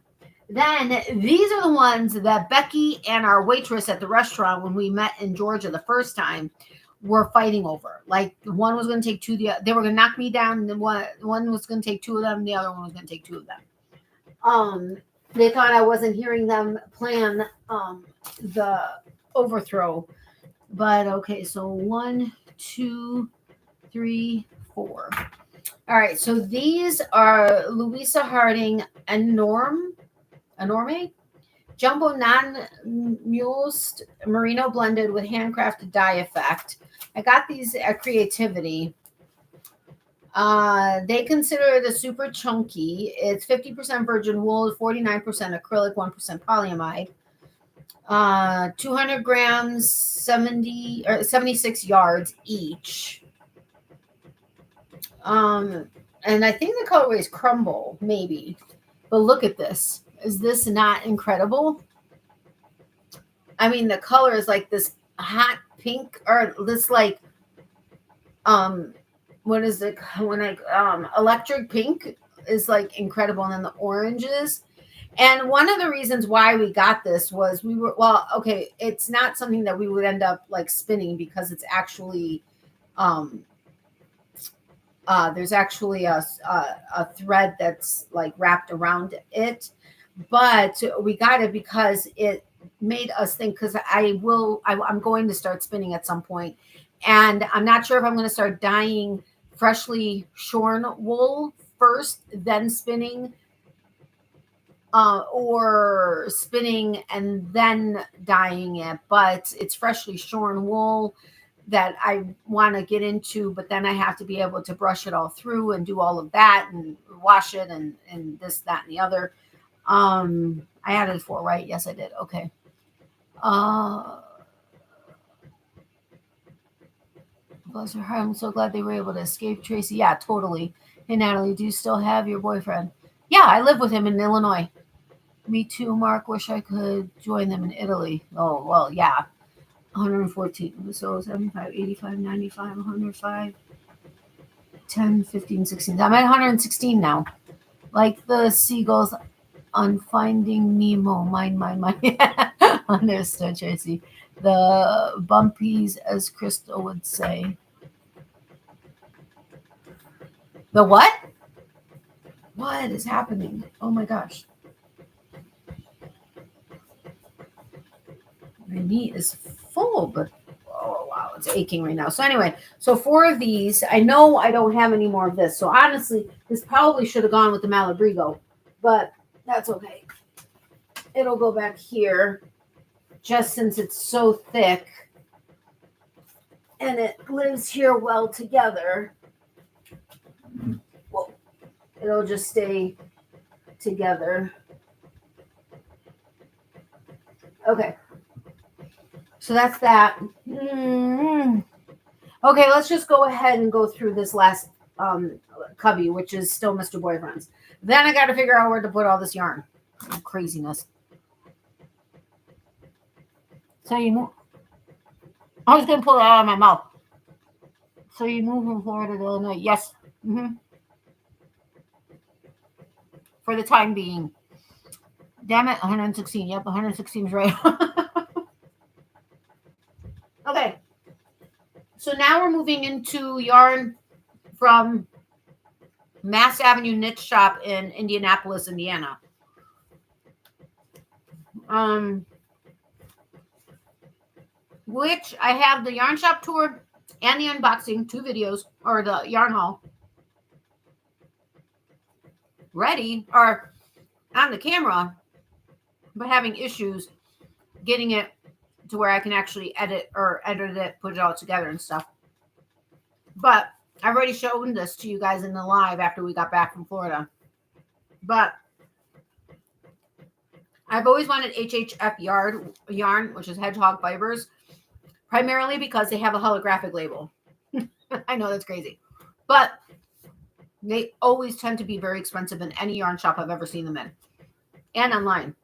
Speaker 1: Then these are the ones that Becky and our waitress at the restaurant, when we met in Georgia the first time, were fighting over. Like, one was going to take two, they were going to knock me down, and then one was going to take two of them, the other one was going to take two of them. They thought I wasn't hearing them plan the overthrow. But okay, so 1, 2, 3, 4. All right, so these are Louisa Harding Enorme Jumbo non-mulesed merino blended with handcrafted dye effect. I got these at Creativity. They consider it a super chunky. It's 50% virgin wool, 49% acrylic, 1% polyamide. 200 grams, 76 yards each. And I think the colorway is Crumble, maybe. But look at this. Is this not incredible? I mean, the color is like this hot pink, or this like, what is it? Electric pink is like incredible. And then the oranges. And one of the reasons why we got this was okay, it's not something that we would end up like spinning, because it's actually, there's actually a thread that's like wrapped around it. But we got it because it made us think, because I'm going to start spinning at some point, and I'm not sure if I'm going to start dyeing freshly shorn wool first, then spinning, or spinning and then dyeing it. But it's freshly shorn wool that I want to get into, but then I have to be able to brush it all through and do all of that and wash it and this, that, and the other. I added 4, right? Yes, I did. Okay. Bless her heart. I'm so glad they were able to escape Tracy. Yeah, totally. Hey, Natalie, do you still have your boyfriend? Yeah, I live with him in Illinois. Me too, Mark. Wish I could join them in Italy. Oh, well, yeah. 114. So 75, 85, 95, 105, 10, 15, 16. I'm at 116 now. Like the seagulls on Finding Nemo. Mine. Understood, Tracy. The bumpies, as Crystal would say. The what? What is happening? Oh my gosh. My knee is full, but oh wow, it's aching right now. So anyway, so 4 of these. I know I don't have any more of this. So honestly, this probably should have gone with the Malabrigo, but that's okay. It'll go back here, just since it's so thick and it lives here well together. Well, it'll just stay together. Okay. So that's that. Okay, let's just go ahead and go through this last cubby, which is still Mr. Boyfriend's. Then I got to figure out where to put all this yarn. Craziness. So you move. I was going to pull it out of my mouth. So you move from Florida to Illinois. Yes. For the time being. Damn it, 116. Yep, 116 is right. Okay. So now we're moving into yarn from Mass Avenue Knit Shop in Indianapolis, Indiana. Which I have the yarn shop tour and the unboxing, 2 videos, or the yarn haul ready, or on the camera, but having issues getting it to where I can actually edit it, put it all together and stuff. But I've already shown this to you guys in the live after we got back from Florida. But I've always wanted HHF yarn, which is hedgehog fibers, primarily because they have a holographic label. I know that's crazy, but they always tend to be very expensive in any yarn shop I've ever seen them in, and online.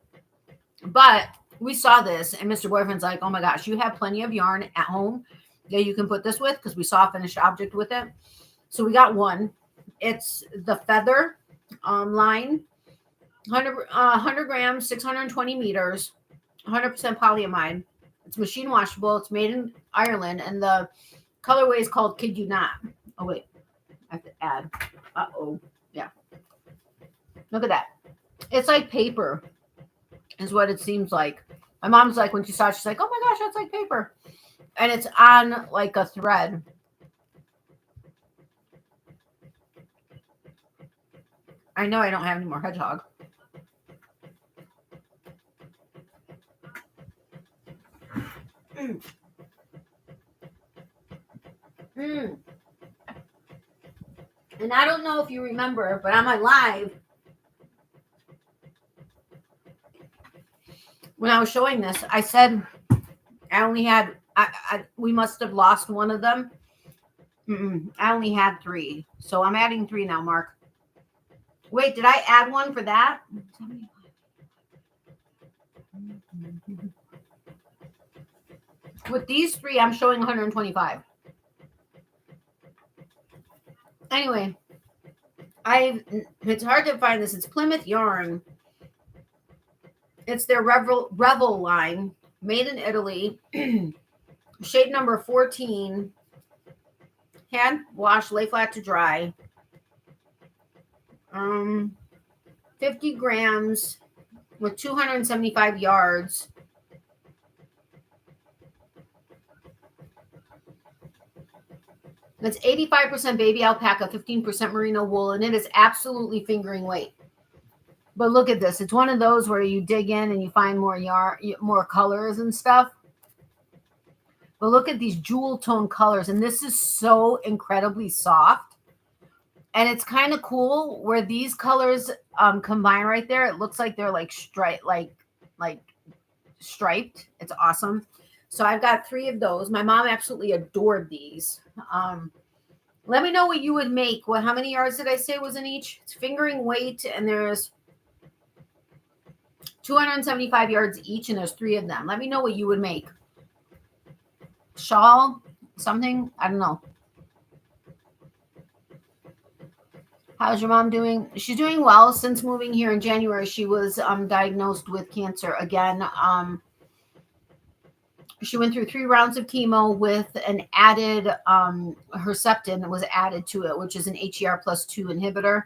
Speaker 1: But we saw this and Mr. Boyfriend's like, oh my gosh, you have plenty of yarn at home that you can put this with, because we saw a finished object with it. So we got one. It's the feather line, 100 grams, 620 meters, 100% polyamide. It's machine washable. It's made in Ireland, and the colorway is called Kid You Not. Oh wait, I have to add. Yeah. Look at that. It's like paper, is what it seems like. My mom's like, when she saw it, she's like, oh my gosh, that's like paper. And it's on like a thread. I know I don't have any more hedgehog. And I don't know if you remember, but on my live, when I was showing this, I said I only had, we must have lost one of them. I only had 3. So I'm adding 3 now, Mark. Wait, did I add one for that? With these 3, I'm showing 125. Anyway, it's hard to find this. It's Plymouth yarn. It's their Revel line, made in Italy. Shade number 14. Hand wash, lay flat to dry. 50 grams with 275 yards. It's 85% baby alpaca, 15% merino wool, and it is absolutely fingering weight. But look at this. It's one of those where you dig in and you find more yarn, more colors and stuff. But look at these jewel tone colors, and this is so incredibly soft. And it's kind of cool where these colors combine right there. It looks like they're like striped. It's awesome. So I've got 3 of those. My mom absolutely adored these. Let me know what you would make. How many yards did I say was in each? It's fingering weight, and there's 275 yards each, and there's 3 of them. Let me know what you would make. Shawl, something, I don't know. How's your mom doing? She's doing well. Since moving here in January, she was diagnosed with cancer again. She went through 3 rounds of chemo with an added Herceptin was added to it, which is an HER+2 inhibitor.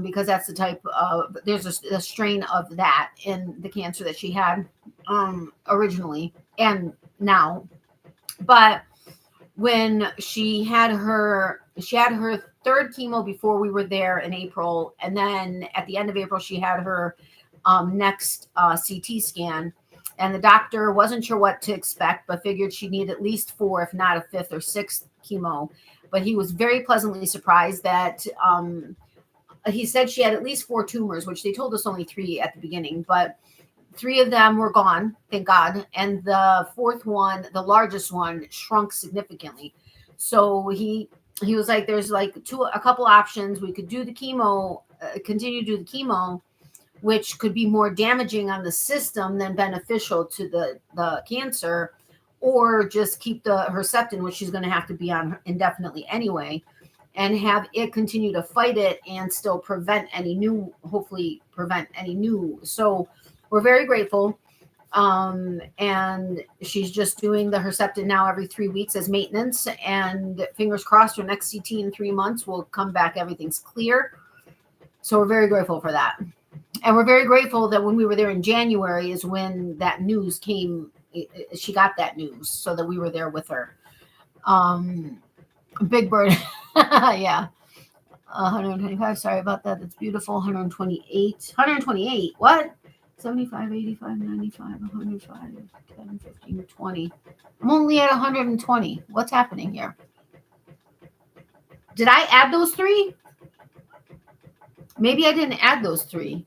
Speaker 1: Because that's the type of, there's a strain of that in the cancer that she had originally and now. But when she had her 3rd chemo before we were there in April, and then at the end of April she had her next CT scan, and the doctor wasn't sure what to expect, but figured she'd need at least 4, if not a 5th or 6th chemo. But he was very pleasantly surprised that he said she had at least 4 tumors, which they told us only 3 at the beginning, but 3 of them were gone, thank God. And the 4th one, the largest one, shrunk significantly. So he was like, there's like a couple options. We could do the chemo, continue to do the chemo, which could be more damaging on the system than beneficial to the cancer, or just keep the Herceptin, which she's going to have to be on indefinitely anyway, and have it continue to fight it and still hopefully prevent any new. So we're very grateful. And she's just doing the Herceptin now every 3 weeks as maintenance, and fingers crossed her next CT in 3 months will come back, everything's clear. So we're very grateful for that. And we're very grateful that when we were there in January is when that news came. She got that news, so that we were there with her. Big Bird. Yeah. 125. Sorry about that. That's beautiful. 128. 128. What? 75, 85, 95, 105, 10, 15, 20. I'm only at 120. What's happening here? Did I add those 3? Maybe I didn't add those 3.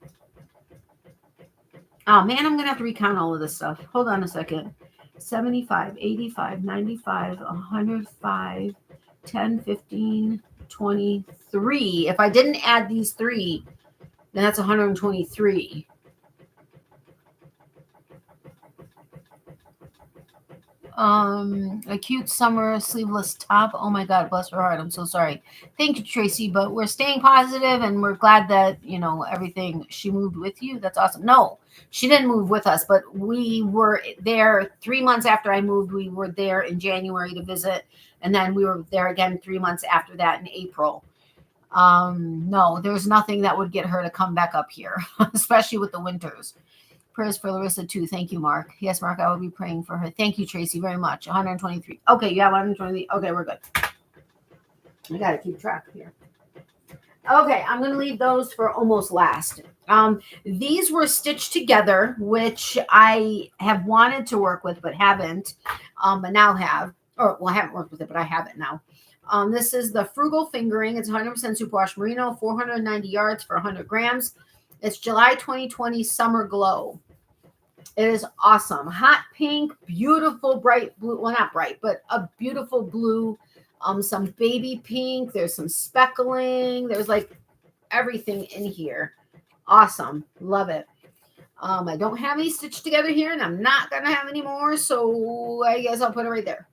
Speaker 1: Oh, man, I'm going to have to recount all of this stuff. Hold on a second. 75, 85, 95, 105, 10, 15, 23. If I didn't add these 3, then that's 123. A cute summer sleeveless top. Oh my God, bless her heart. I'm so sorry. Thank you, Tracy. But we're staying positive and we're glad that, everything. She moved with you. That's awesome. No, she didn't move with us, but we were there 3 months after I moved. We were there in January to visit. And then we were there again 3 months after that in April. No, there's nothing that would get her to come back up here, especially with the winters. Prayers for Larissa too. Thank you, Mark. Yes, Mark, I will be praying for her. Thank you, Tracy, very much. 123. Okay, you have 123. Okay, we're good. I got to keep track here. Okay, I'm going to leave those for almost last. These were stitched together, which I have wanted to work with, but haven't, but now have. I haven't worked with it, but I have it now. This is the Frugal Fingering. It's 100% superwash merino, 490 yards for 100 grams. It's July 2020 Summer Glow. It is awesome. Hot pink, beautiful bright blue. Well, not bright, but a beautiful blue. Some baby pink. There's some speckling. There's like everything in here. Awesome. Love it. I don't have any stitched together here, and I'm not going to have any more, so I guess I'll put it right there.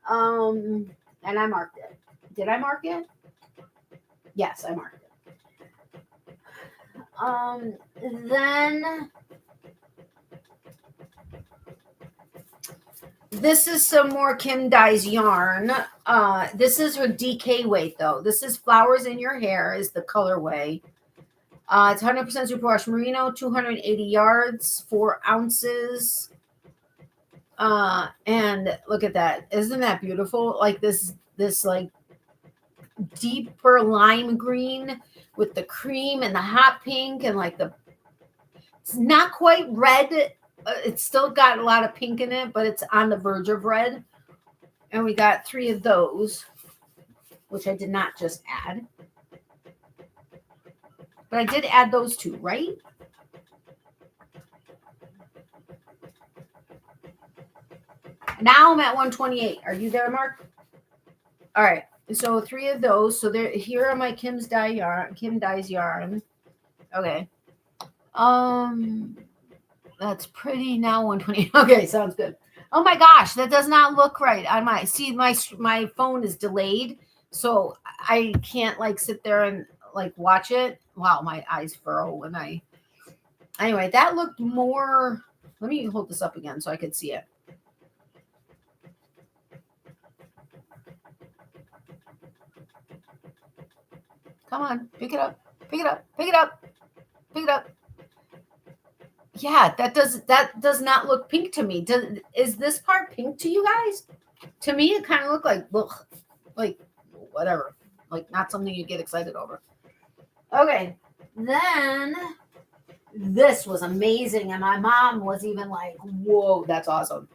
Speaker 1: And I marked it. Did I mark it? Yes, I marked it. Then this is some more Kim Dye's yarn. This is her DK weight, though. This is Flowers in Your Hair is the colorway. It's 100% superwash merino, 280 yards, 4 ounces. And look at that. Isn't that beautiful? Like this like deeper lime green with the cream and the hot pink and like it's not quite red. It's still got a lot of pink in it, but it's on the verge of red. And we got 3 of those, which I did not just add. But I did add those 2, right? Now I'm at 128. Are you there, Mark? All right. So 3 of those. So here are my Kim Dye's yarn. Okay. That's pretty now 120. Okay, sounds good. Oh my gosh, that does not look right on my phone is delayed, so I can't like sit there and like watch it. Wow, my eyes furrow when anyway, that looked more. Let me hold this up again so I could see it. Come on, pick it up, pick it up, pick it up, pick it up. Yeah, that does not look pink to me. Is this part pink to you guys? To me, it kind of looked like, ugh, like whatever, like not something you get excited over. Okay, then this was amazing, and my mom was even like, "Whoa, that's awesome."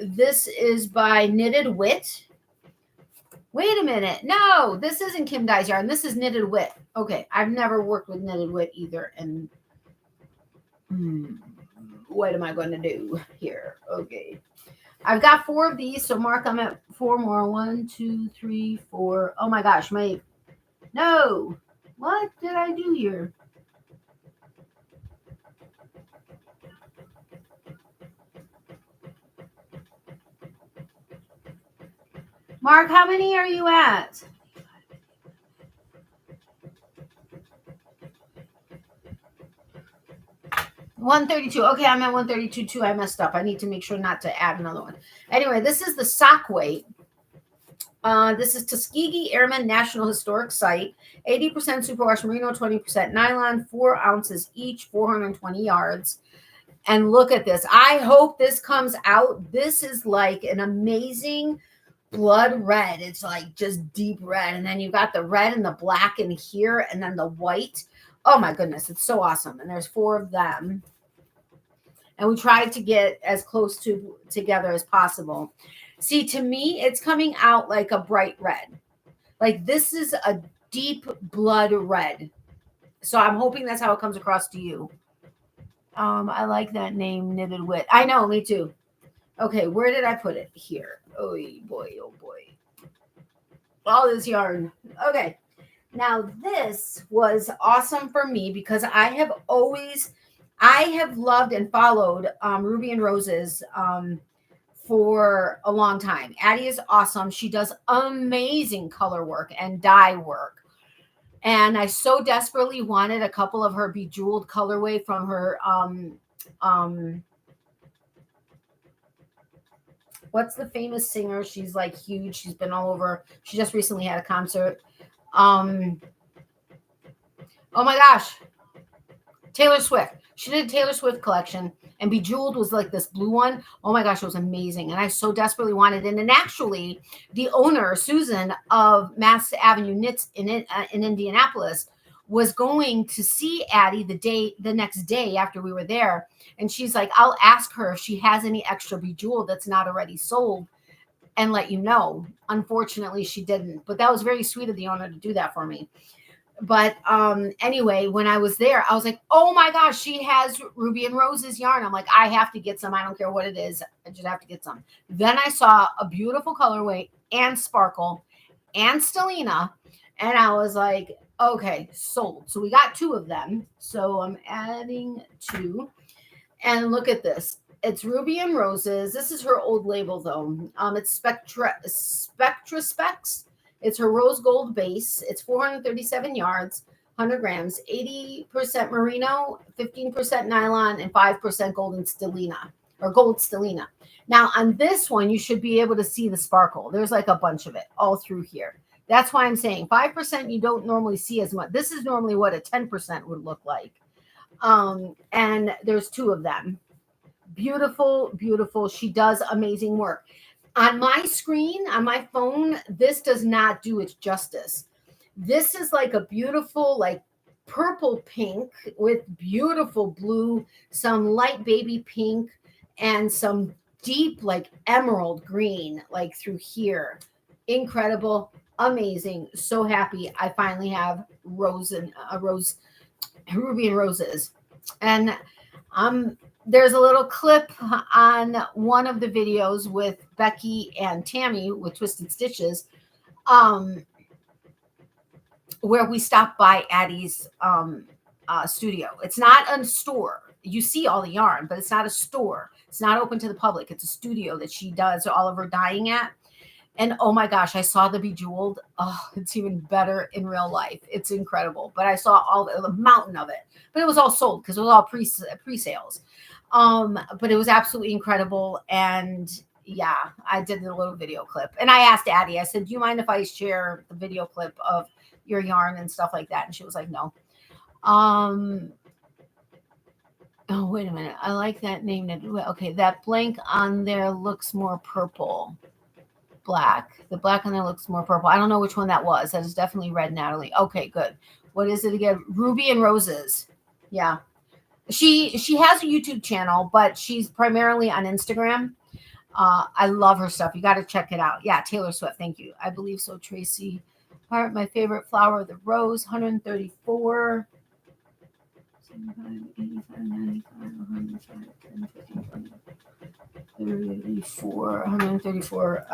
Speaker 1: This is by Knitted Wit. Wait a minute, no, this isn't Kim Dye's yarn. This is Knitted Wit. Okay, I've never worked with Knitted Wit either, and what am I going to do here? Okay. I've got 4 of these. So Mark, I'm at 4 more. 1, 2, 3, 4. Oh my gosh. No. What did I do here? Mark, how many are you at? $132. Okay, I'm at 132 too. I messed up. I need to make sure not to add another one. Anyway, this is the sock weight. This is Tuskegee Airmen National Historic Site. 80% superwash merino, 20% nylon, 4 ounces each, 420 yards. And look at this. I hope this comes out. This is like an amazing blood red. It's like just deep red. And then you got the red and the black in here and then the white. Oh my goodness. It's so awesome. And there's 4 of them. And we tried to get as close together as possible. See, to me, it's coming out like a bright red. Like this is a deep blood red. So I'm hoping that's how it comes across to you. I like that name, Knitted Wit. I know, me too. Okay, where did I put it? Here. Oh boy, oh boy. All this yarn. Okay. Now this was awesome for me because I have loved and followed Ruby and Rose's for a long time. Addie is awesome. She does amazing color work and dye work. And I so desperately wanted a couple of her bejeweled colorway from her, what's the famous singer? She's like huge. She's been all over. She just recently had a concert. Oh my gosh. Taylor Swift. She did a Taylor Swift collection, and Bejeweled was like this blue one. Oh my gosh, it was amazing. And I so desperately wanted it. And actually, the owner, Susan, of Mass Avenue Knits in Indianapolis, was going to see Addie the next day after we were there. And she's like, I'll ask her if she has any extra Bejeweled that's not already sold and let you know. Unfortunately, she didn't. But that was very sweet of the owner to do that for me. But anyway, when I was there, I was like, oh my gosh, she has Ruby and Rose's yarn. I'm like, I have to get some. I don't care what it is. I just have to get some. Then I saw a beautiful colorway and sparkle and Stellina. And I was like, okay, sold. So we got 2 of them. So I'm adding 2. And look at this. It's Ruby and Roses. This is her old label, though. It's Spectra Specs. It's her rose gold base. It's 437 yards, 100 grams, 80% merino, 15% nylon, and 5% golden stellina or gold stellina. Now on this one, you should be able to see the sparkle. There's like a bunch of it all through here. That's why I'm saying 5% you don't normally see as much. This is normally what a 10% would look like. And there's 2 of them. Beautiful, beautiful. She does amazing work. On my screen, on my phone, this does not do its justice. This is like a beautiful, like purple pink with beautiful blue, some light baby pink, and some deep, like emerald green, like through here. Incredible, amazing. So happy I finally have Ruby and Roses. And there's a little clip on one of the videos with Becky and Tammy with Twisted Stitches, where we stopped by Addie's studio. It's not a store. You see all the yarn, but it's not a store. It's not open to the public. It's a studio that she does all of her dyeing at. And oh my gosh, I saw the Bejeweled. Oh, it's even better in real life. It's incredible. But I saw all the mountain of it. But it was all sold because it was all pre-sales. But it was absolutely incredible. And yeah, I did a little video clip. And I asked Addie, I said, do you mind if I share the video clip of your yarn and stuff like that? And she was like, no. Oh, wait a minute. I like that name. Okay, that blank on there looks more purple. Black. The black on there looks more purple. I don't know which one that was. That is definitely red, Natalie. Okay, good. What is it again? Ruby and Roses. Yeah. She has a YouTube channel, but she's primarily on Instagram. I love her stuff. You got to check it out. Yeah, Taylor Swift. Thank you. I believe so, Tracy. Part my favorite flower, the rose, 134. 75, 85, 95, 105, 10, 15, 20, 34, 134.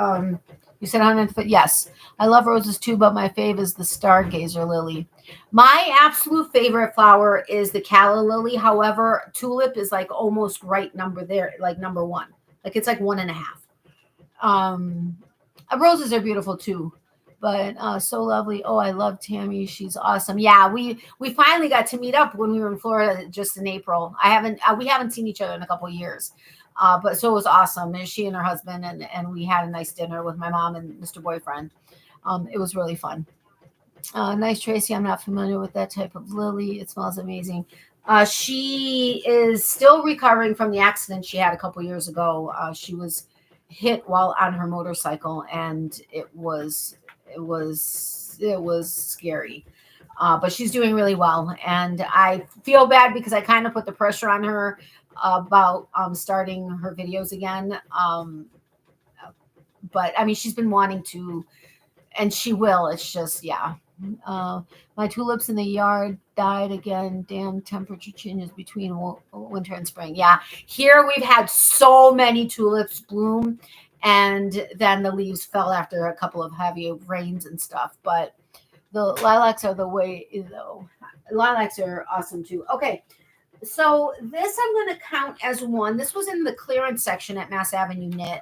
Speaker 1: You said 100. Yes, I love roses too, but my fave is the stargazer lily. My absolute favorite flower is the calla lily. However, tulip is like almost right number there, like number 1. Like it's like 1.5. Roses are beautiful too, but so lovely. Oh, I love Tammy. She's awesome. Yeah, we finally got to meet up when we were in Florida just in April. We haven't seen each other in a couple of years. But so it was awesome. And she and her husband, and we had a nice dinner with my mom and Mr. Boyfriend. It was really fun. Nice, Tracy. I'm not familiar with that type of lily. It smells amazing. She is still recovering from the accident she had a couple years ago. She was hit while on her motorcycle, and it was scary. But she's doing really well. And I feel bad because I kind of put the pressure on her about starting her videos again. But I mean, she's been wanting to, and she will. It's just, yeah. My tulips in the yard died again. Damn, temperature changes between winter and spring. Yeah, here we've had so many tulips bloom, and then the leaves fell after a couple of heavy rains and stuff. But the lilacs are the way, though. Lilacs are awesome too. Okay, So this I'm going to count as one. This was in the clearance section at Mass Avenue Knit.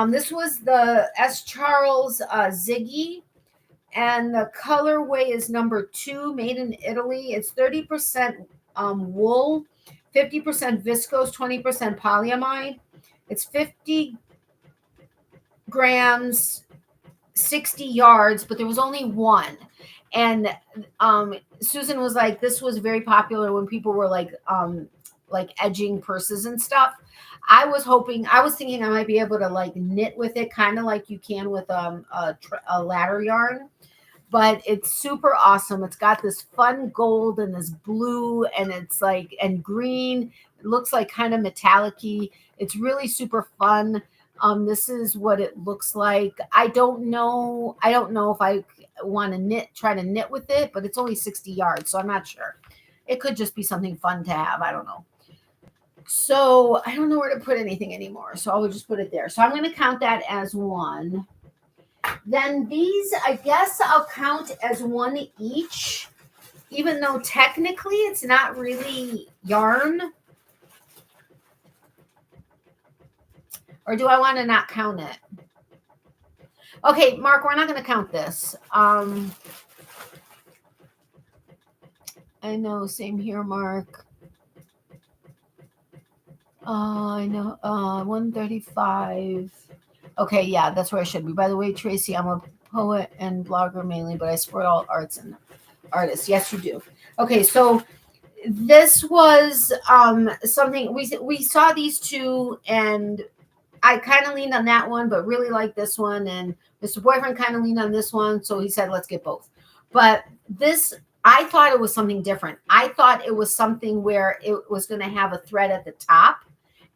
Speaker 1: This was the S. Charles Ziggy, and the colorway is number 2, made in Italy. It's 30% wool, 50% viscose, 20% polyamide. It's 50 grams, 60 yards, but there was only one. And Susan was like, this was very popular when people were like edging purses and stuff. I was thinking I might be able to like knit with it, kind of like you can with a ladder yarn. But it's super awesome. It's got this fun gold and this blue, and it's like, and green. It looks like kind of metallic-y. It's really super fun. This is what it looks like. I don't know if I want to try to knit with it, but it's only 60 yards, so I'm not sure. It could just be something fun to have. I don't know. So I don't know where to put anything anymore. So I will just put it there. So I'm going to count that as one. Then these, I guess I'll count as one each, even though technically it's not really yarn. Or do I want to not count it? Okay, Mark, we're not going to count this. I know, same here, Mark. I know, 135. Okay, yeah, that's where I should be. By the way, Tracy, I'm a poet and blogger mainly, but I support all arts and artists. Yes, you do. Okay, so this was something we saw these two, and I kind of leaned on that one, but really like this one. And Mr. Boyfriend kind of leaned on this one, so he said, let's get both. But this, I thought it was something different. I thought it was something where it was going to have a thread at the top,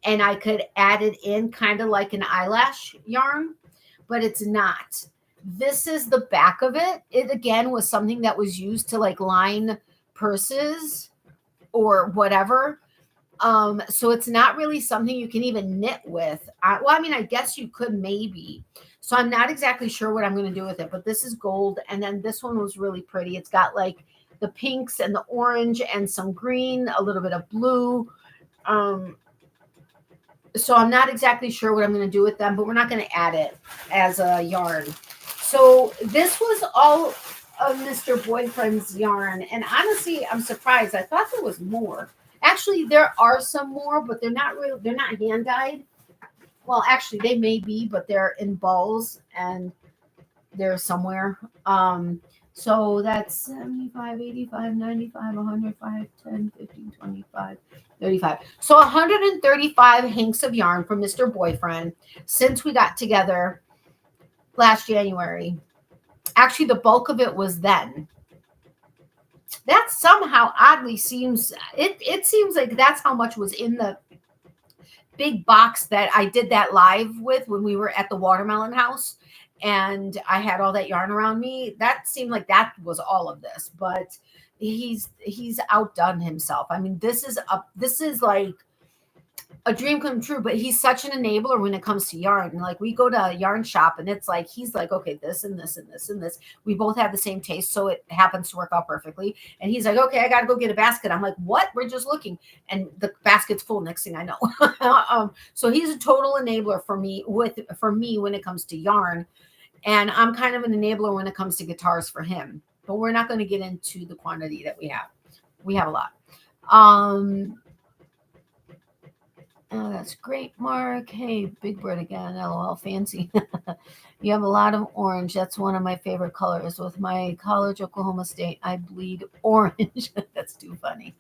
Speaker 1: and I could add it in kind of like an eyelash yarn, but it's not. This is the back of it. It, again, was something that was used to like line purses or whatever. So it's not really something you can even knit with. I guess you could maybe. So I'm not exactly sure what I'm going to do with it, but this is gold. And then this one was really pretty. It's got like the pinks and the orange and some green, a little bit of blue. So I'm not exactly sure what I'm going to do with them, but we're not going to add it as a yarn. So this was all of Mr. Boyfriend's yarn. And honestly, I'm surprised. I thought there was more. Actually, there are some more, but they're not real. They're not hand dyed. Well, actually, they may be, but they're in balls and they're somewhere. So that's 75, 85, 95, 105, 10, 15, 25, 35. So 135 hanks of yarn from Mr. Boyfriend since we got together last January. Actually, the bulk of it was then. That somehow oddly seems, it seems like that's how much was in the big box that I did that live with when we were at the watermelon house and I had all that yarn around me. That seemed like that was all of this, but he's outdone himself. I mean, this is like a dream come true, but he's such an enabler when it comes to yarn. And like we go to a yarn shop and it's like, he's like, okay, this and this and this and this. We both have the same taste. So it happens to work out perfectly. And he's like, okay, I got to go get a basket. I'm like, what? We're just looking. And the basket's full next thing I know. So he's a total enabler for me when it comes to yarn. And I'm kind of an enabler when it comes to guitars for him, but we're not going to get into the quantity that we have. We have a lot. Oh, that's great, Mark. Hey, Big Bird again. LOL, fancy. You have a lot of orange. That's one of my favorite colors. With my college, Oklahoma State, I bleed orange. That's too funny.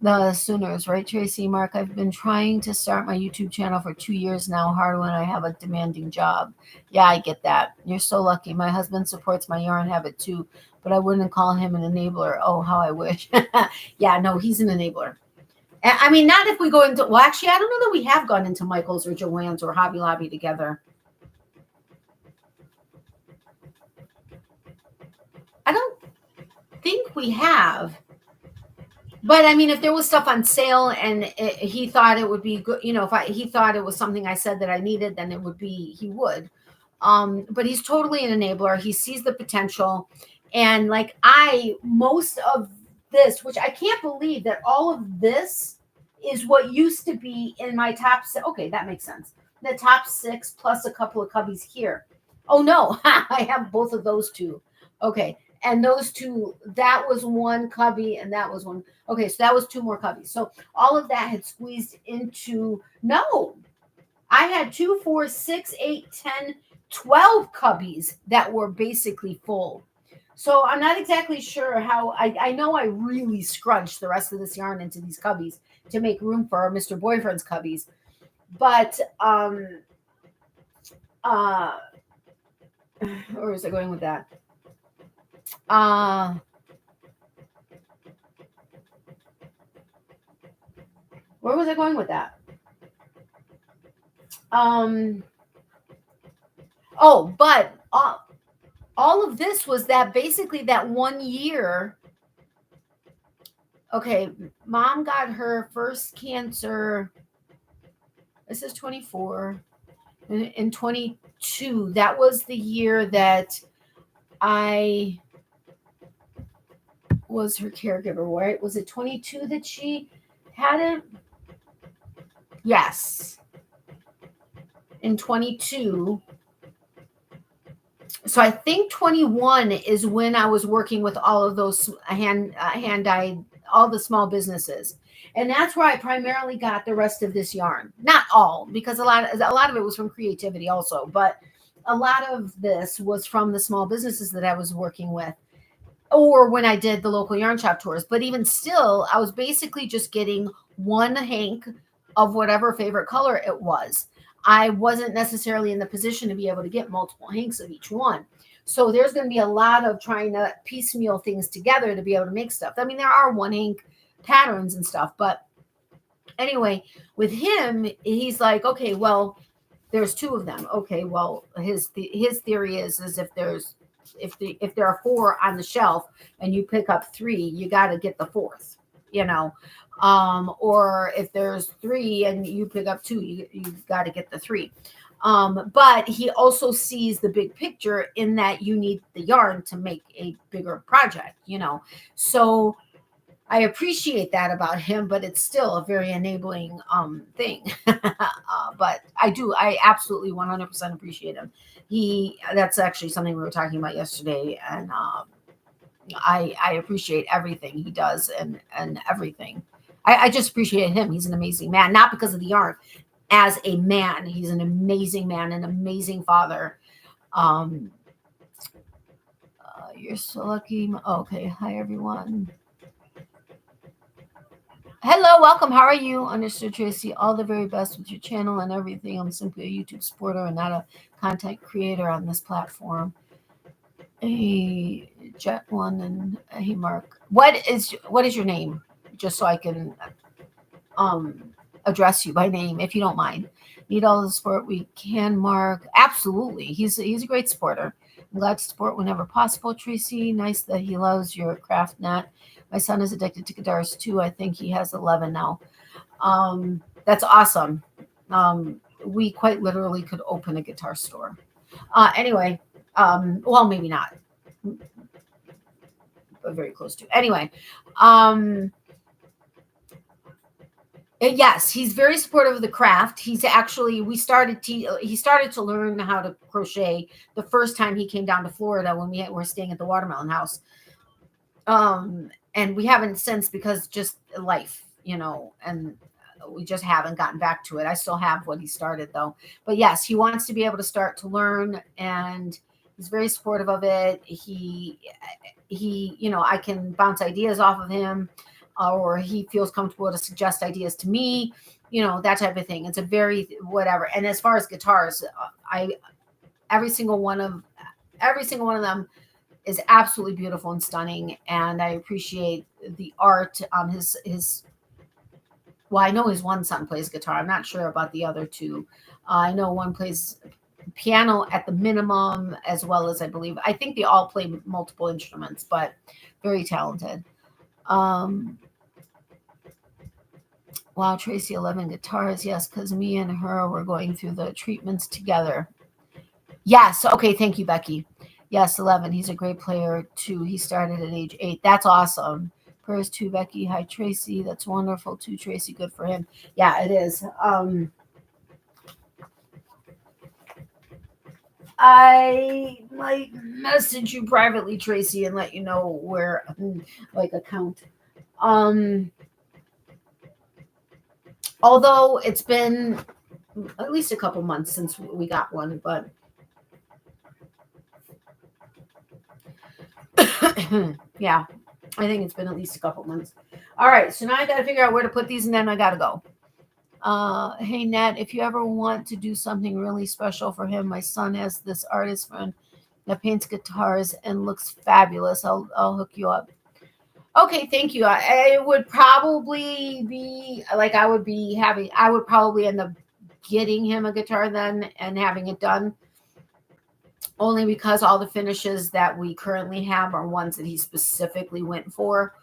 Speaker 1: The Sooners, right, Tracy? Mark, I've been trying to start my YouTube channel for 2 years now. Hard when I have a demanding job. Yeah, I get that. You're so lucky. My husband supports my yarn habit too, but I wouldn't call him an enabler. Oh, how I wish. Yeah, no, he's an enabler. I mean, not if we go into, well, actually, I don't know that we have gone into Michael's or Joann's or Hobby Lobby together. I don't think we have. But I mean, if there was stuff on sale and he thought it would be good, you know, he thought it was something I said that I needed, then it would be, he would. But he's totally an enabler. He sees the potential. And like most of this, which I can't believe that all of this is what used to be in my top 6. Okay, that makes sense. The top 6 plus a couple of cubbies here. Oh no, I have both of those two. Okay, and those two, that was one cubby and that was one. Okay, so that was 2 more cubbies. So all of that had squeezed into, no, I had 2, 4, 6, 8, 10, 12 cubbies that were basically full. So I'm not exactly sure how, I know I really scrunched the rest of this yarn into these cubbies to make room for Mr. Boyfriend's cubbies. But, where was I going with that? Where was I going with that? Oh, but all of this was that basically that 1 year. Okay, Mom got her first cancer. This is 24. In 22, that was the year that I was her caregiver, right? Was it 22 that she had it? Yes. In 22. So I think 21 is when I was working with all of those hand-dyed, all the small businesses. And that's where I primarily got the rest of this yarn. Not all, because a lot of it was from creativity also, but a lot of this was from the small businesses that I was working with, or when I did the local yarn shop tours. But even still, I was basically just getting one hank of whatever favorite color it was. I wasn't necessarily in the position to be able to get multiple hanks of each one. So there's going to be a lot of trying to piecemeal things together to be able to make stuff. I mean, there are one hank patterns and stuff, but anyway, with him, he's like, okay, well, there's 2 of them. Okay, well, his theory is if there are 4 on the shelf and you pick up 3, you got to get the 4th, you know. Or if there's 3 and you pick up 2, you've got to get the 3. But he also sees the big picture in that you need the yarn to make a bigger project, you know. So I appreciate that about him, but it's still a very enabling thing. But I absolutely 100% appreciate him. That's actually something we were talking about yesterday, and I appreciate everything he does and everything. I just appreciate him. He's an amazing man, not because of the yarn. As a man, he's an amazing man, an amazing father. You're so lucky. Okay, hi everyone. Hello, welcome. How are you? Understood, Tracy. All the very best with your channel and everything. I'm simply a YouTube supporter and not a content creator on this platform. Hey, Jet One, and hey, Mark. What is your name? Just so I can address you by name, if you don't mind. Need all the support we can, Mark. Absolutely. He's a great supporter. I'm glad to support whenever possible, Tracy. Nice that he loves your craft net. My son is addicted to guitars too. I think he has 11 now. That's awesome. We quite literally could open a guitar store. Anyway, well, maybe not, but very close to. Anyway, yes, he's very supportive of the craft. He's actually, he started to learn how to crochet the first time he came down to Florida when we were staying at the Watermelon House. And we haven't since, because just life, you know, and we just haven't gotten back to it. I still have what he started though. But yes, he wants to be able to start to learn, and he's very supportive of it. He, you know, I can bounce ideas off of him, or he feels comfortable to suggest ideas to me, you know, that type of thing. It's a very whatever. And as far as guitars, every single one of them is absolutely beautiful and stunning, and I appreciate the art. His well, I know his one son plays guitar. I'm not sure about the other 2. I know one plays piano at the minimum, as well as I think they all play multiple instruments, but very talented. Wow, Tracy, 11 guitars. Yes, because me and her were going through the treatments together. Yes. Okay. Thank you, Becky. Yes, 11. He's a great player too. He started at age 8. That's awesome. Hers to Becky. Hi, Tracy. That's wonderful. To Tracy. Good for him. Yeah, it is. I might message you privately, Tracy, and let you know where, like, account. Although it's been at least a couple months since we got one, but yeah, I think it's been at least a couple months. All right, so now I got to figure out where to put these, and then I got to go. Hey, Nat, if you ever want to do something really special for him, my son has this artist friend that paints guitars and looks fabulous. I'll hook you up. Okay, thank you. I would probably be like, I would probably end up getting him a guitar then and having it done, only because all the finishes that we currently have are ones that he specifically went for.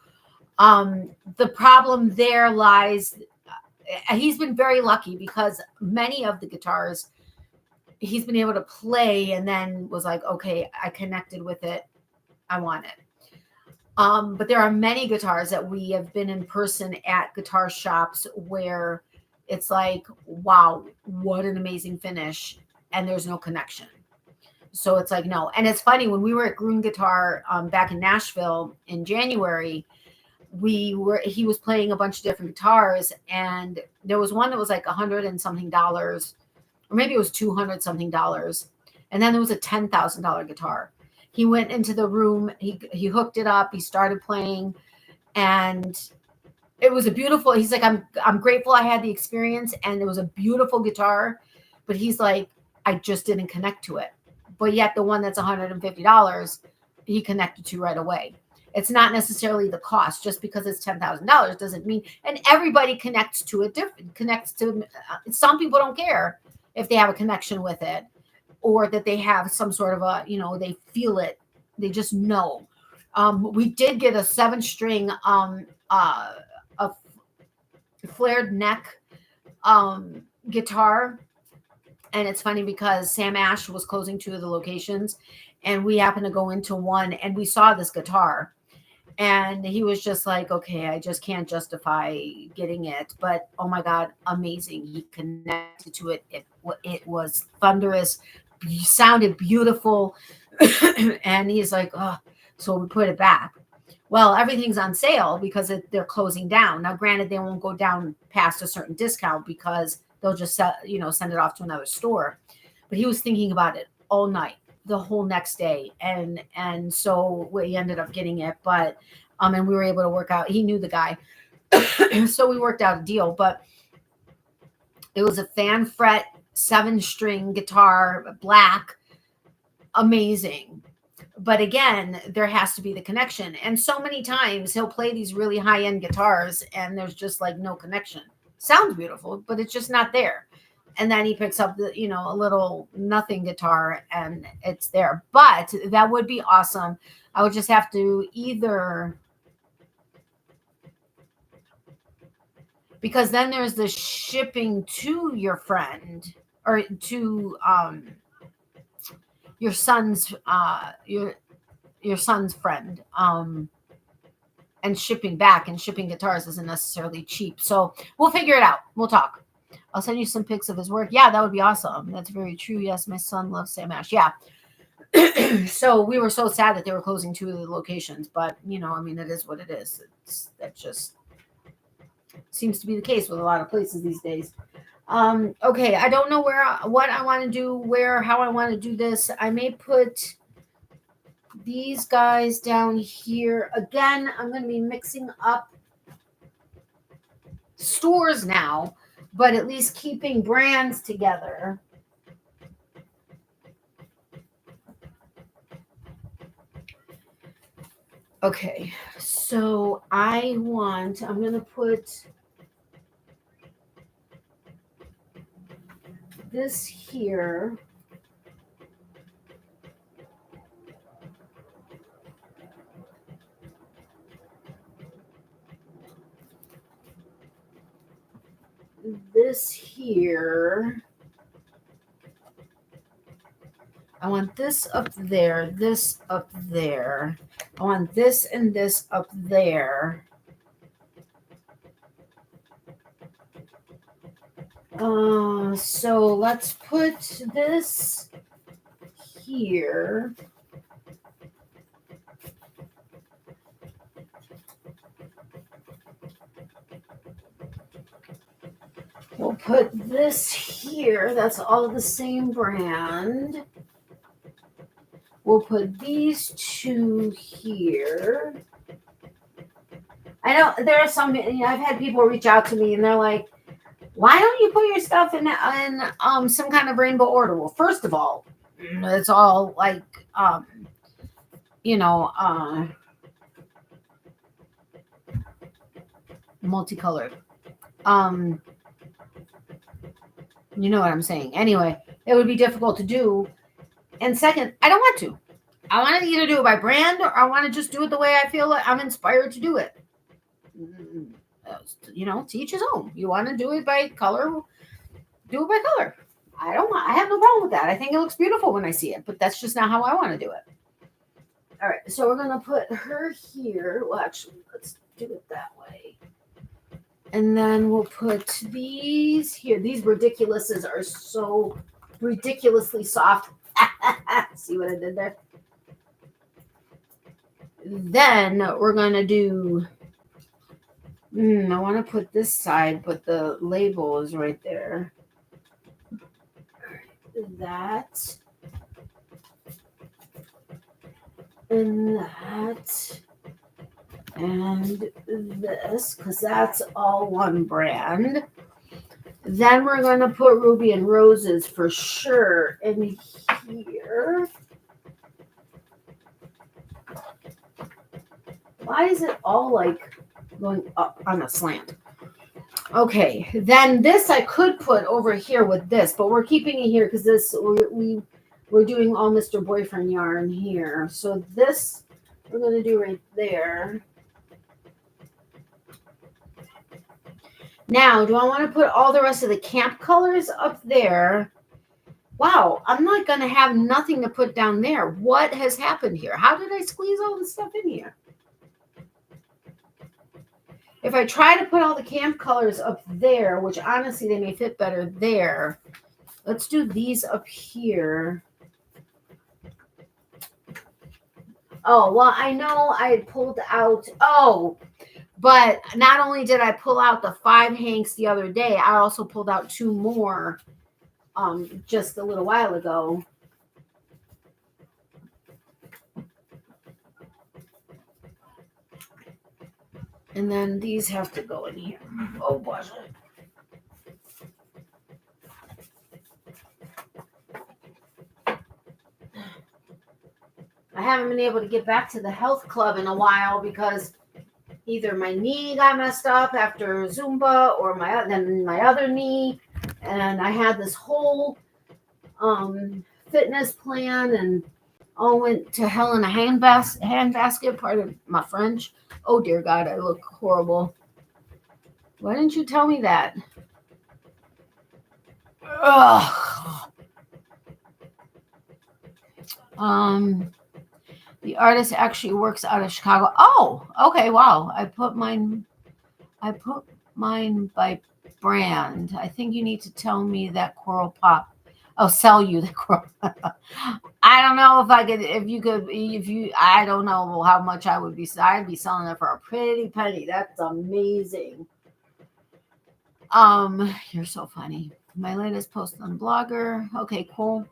Speaker 1: The problem there lies, he's been very lucky because many of the guitars he's been able to play and then was like, okay, I connected with it, I want it. But there are many guitars that we have been in person at guitar shops where it's like, wow, what an amazing finish, and there's no connection. So it's like, no. And it's funny, when we were at Groon Guitar back in Nashville in January, he was playing a bunch of different guitars, and there was one that was like $100 and something, or maybe it was $200 something, and then there was a $10,000 guitar. He went into the room, he hooked it up, he started playing, and it was a beautiful, he's like, I'm grateful I had the experience, and it was a beautiful guitar, but he's like, I just didn't connect to it. But yet the one that's $150, he connected to right away. It's not necessarily the cost. Just because it's $10,000 doesn't mean, and everybody connects to it different, some people don't care if they have a connection with it, or that they have some sort of a, they feel it, they just know. We did get a 7-string, a flared neck guitar. And it's funny because Sam Ash was closing 2 of the locations, and we happened to go into one, and we saw this guitar, and he was just like, okay, I just can't justify getting it. But oh my God, amazing. He connected to it. It was thunderous, sounded beautiful. And he's like, oh, so we put it back. Well, everything's on sale because they're closing down. Now, granted, they won't go down past a certain discount because they'll just send it off to another store. But he was thinking about it all night, the whole next day, and so we ended up getting it. But and we were able to work out. He knew the guy, so we worked out a deal. But it was a fan fret 7-string guitar, black, amazing. But again, there has to be the connection. And so many times he'll play these really high-end guitars, and there's just like no connection. Sounds beautiful, but it's just not there. And then he picks up the, a little nothing guitar, and it's there. But that would be awesome. I would just have to either, because then there's the shipping to your friend, or to your son's your son's friend, and shipping back, and shipping guitars isn't necessarily cheap. So we'll figure it out. We'll talk. I'll send you some pics of his work. Yeah, that would be awesome. That's very true. Yes, my son loves Sam Ash. Yeah. So we were so sad that they were closing 2 of the locations, but it is what it is. That just seems to be the case with a lot of places these days. Okay, I don't know what I want to do, how I want to do this. I may put these guys down here. Again, I'm going to be mixing up stores now, but at least keeping brands together. Okay, so I'm going to put this here. This here. I want this up there, this up there. I want this and this up there. So let's put this here. We'll put this here. That's all the same brand. We'll put these two here. I know there are some, I've had people reach out to me and they're like, why don't you put your stuff in some kind of rainbow order? Well, first of all, it's all like, multicolored. You know what I'm saying. Anyway, it would be difficult to do. And second, I don't want to. I want to either do it by brand or I want to just do it the way I feel like I'm inspired to do it. To each his own. You want to do it by color, do it by color. I have no problem with that. I think it looks beautiful when I see it, but that's just not how I want to do it. All right, so we're going to put her here. Well, actually, let's do it that way. And then we'll put these here. These ridiculouses are so ridiculously soft. See what I did there? Then we're going to do, I want to put this side, but the label is right there. That. And that. And this, because that's all one brand. Then we're going to put Ruby and Roses for sure in here. Why is it all like going up on a slant? Okay, then this I could put over here with this, but we're keeping it here because this we're doing all Mr. Boyfriend yarn here. So this we're going to do right there. Now, do I want to put all the rest of the camp colors up there? Wow, I'm not going to have nothing to put down there. What has happened here? How did I squeeze all this stuff in here? If I try to put all the camp colors up there, which honestly they may fit better there, let's do these up here. Oh, well, I know I had pulled out, but not only did I pull out the 5 hanks the other day, I also pulled out 2 more just a little while ago. And then these have to go in here. Oh, boy. I haven't been able to get back to the health club in a while because either my knee got messed up after Zumba or my other knee. And I had this whole fitness plan and all went to hell in a handbasket, part of my French. Oh, dear God, I look horrible. Why didn't you tell me that? Ugh. The artist actually works out of Chicago. Oh, okay, wow. I put mine by brand. I think you need to tell me that Coral Pop. I'll sell you the Coral. I don't know I don't know how much I'd be selling it for a pretty penny. That's amazing. You're so funny. My latest post on Blogger. Okay, cool.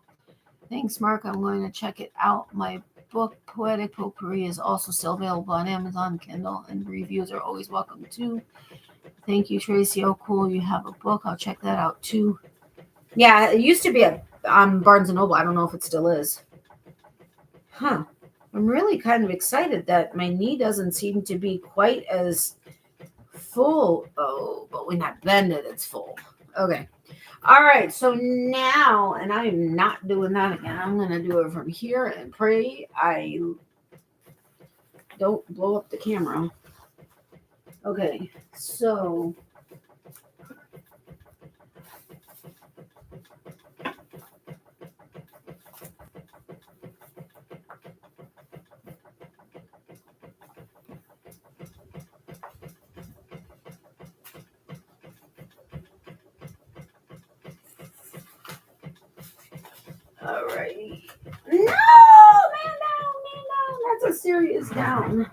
Speaker 1: Thanks, Mark. I'm going to check it out. My book, Poetic Potpourri, is also still available on Amazon, Kindle, and reviews are always welcome too. Thank you, Tracy. Oh, cool. You have a book. I'll check that out too. Yeah, it used to be at Barnes & Noble. I don't know if it still is. Huh. I'm really kind of excited that my knee doesn't seem to be quite as full. Oh, but when I bend it, it's full. Okay. All right. So now, and I am not doing that again. I'm going to do it from here and pray I don't blow up the camera. Okay. So serious down.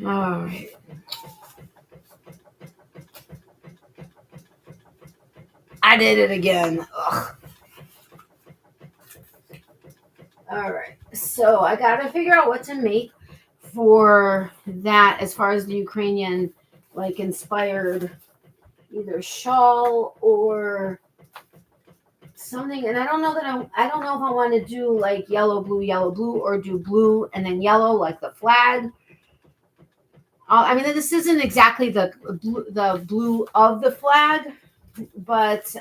Speaker 1: All right. I did it again. Ugh. All right. So I got to figure out what to make for that as far as the Ukrainian, like, inspired either shawl or something. And I don't know I don't know if I want to do like yellow, blue, or do blue and then yellow like the flag. I mean, this isn't exactly the blue of the flag, but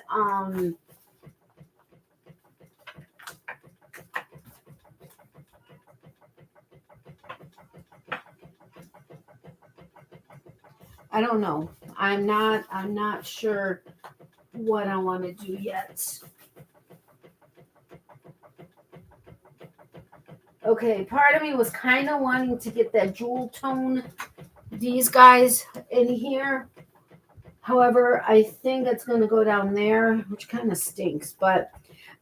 Speaker 1: I don't know. I'm not sure what I want to do yet. Okay, part of me was kind of wanting to get that jewel tone, these guys in here. However, I think it's going to go down there, which kind of stinks, but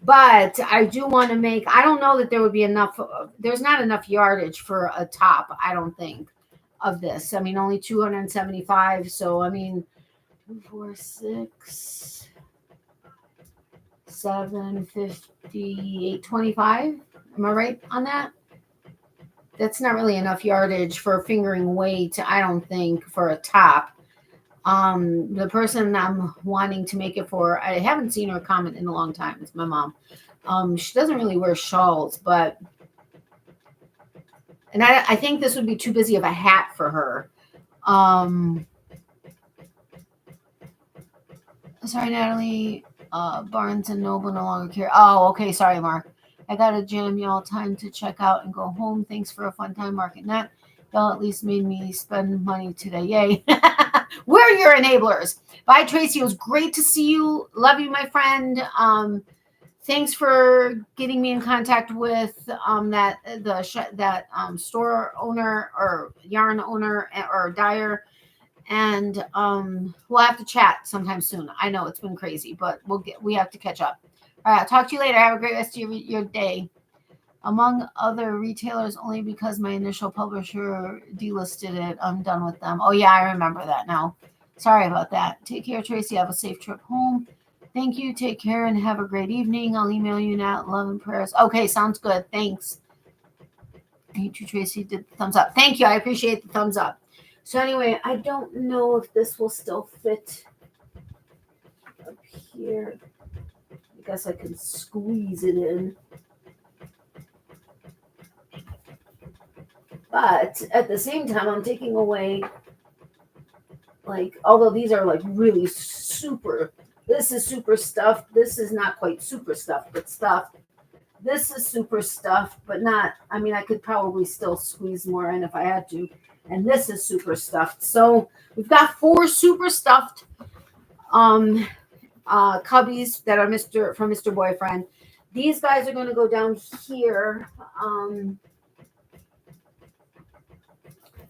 Speaker 1: I do want to make, I don't know that there would be enough, there's not enough yardage for a top, I don't think, of this. I mean, only 275, so I mean, 2, 4, 6, 7, 58, 25. Am I right on that? That's not really enough yardage for fingering weight, I don't think, for a top. The person I'm wanting to make it for, I haven't seen her comment in a long time. It's my mom. She doesn't really wear shawls, but, and I think this would be too busy of a hat for her. Sorry, Natalie. Barnes and Noble no longer care. Oh, okay. Sorry, Mark. I got to jam y'all time to check out and go home. Thanks for a fun time, Mark and Nat. Y'all at least made me spend money today. Yay. We're your enablers. Bye, Tracy. It was great to see you. Love you, my friend. Thanks for getting me in contact with that store owner or yarn owner or dyer. And we'll have to chat sometime soon. I know it's been crazy, but we have to catch up. All right, I'll talk to you later. Have a great rest of your day. Among other retailers, only because my initial publisher delisted it, I'm done with them. Oh yeah, I remember that now. Sorry about that. Take care, Tracy. Have a safe trip home. Thank you. Take care and have a great evening. I'll email you now. Love and prayers. Okay, sounds good. Thanks. You too, Tracy. Did the thumbs up. Thank you. I appreciate the thumbs up. So anyway, I don't know if this will still fit up here. I guess I can squeeze it in. But at the same time, I'm taking away, like, although these are like really super, this is super stuffed. This is not quite super stuffed, but stuffed. This is super stuffed, but not, I mean, I could probably still squeeze more in if I had to. And this is super stuffed. So we've got 4 super stuffed cubbies that are from Mr. Boyfriend. These guys are going to go down here.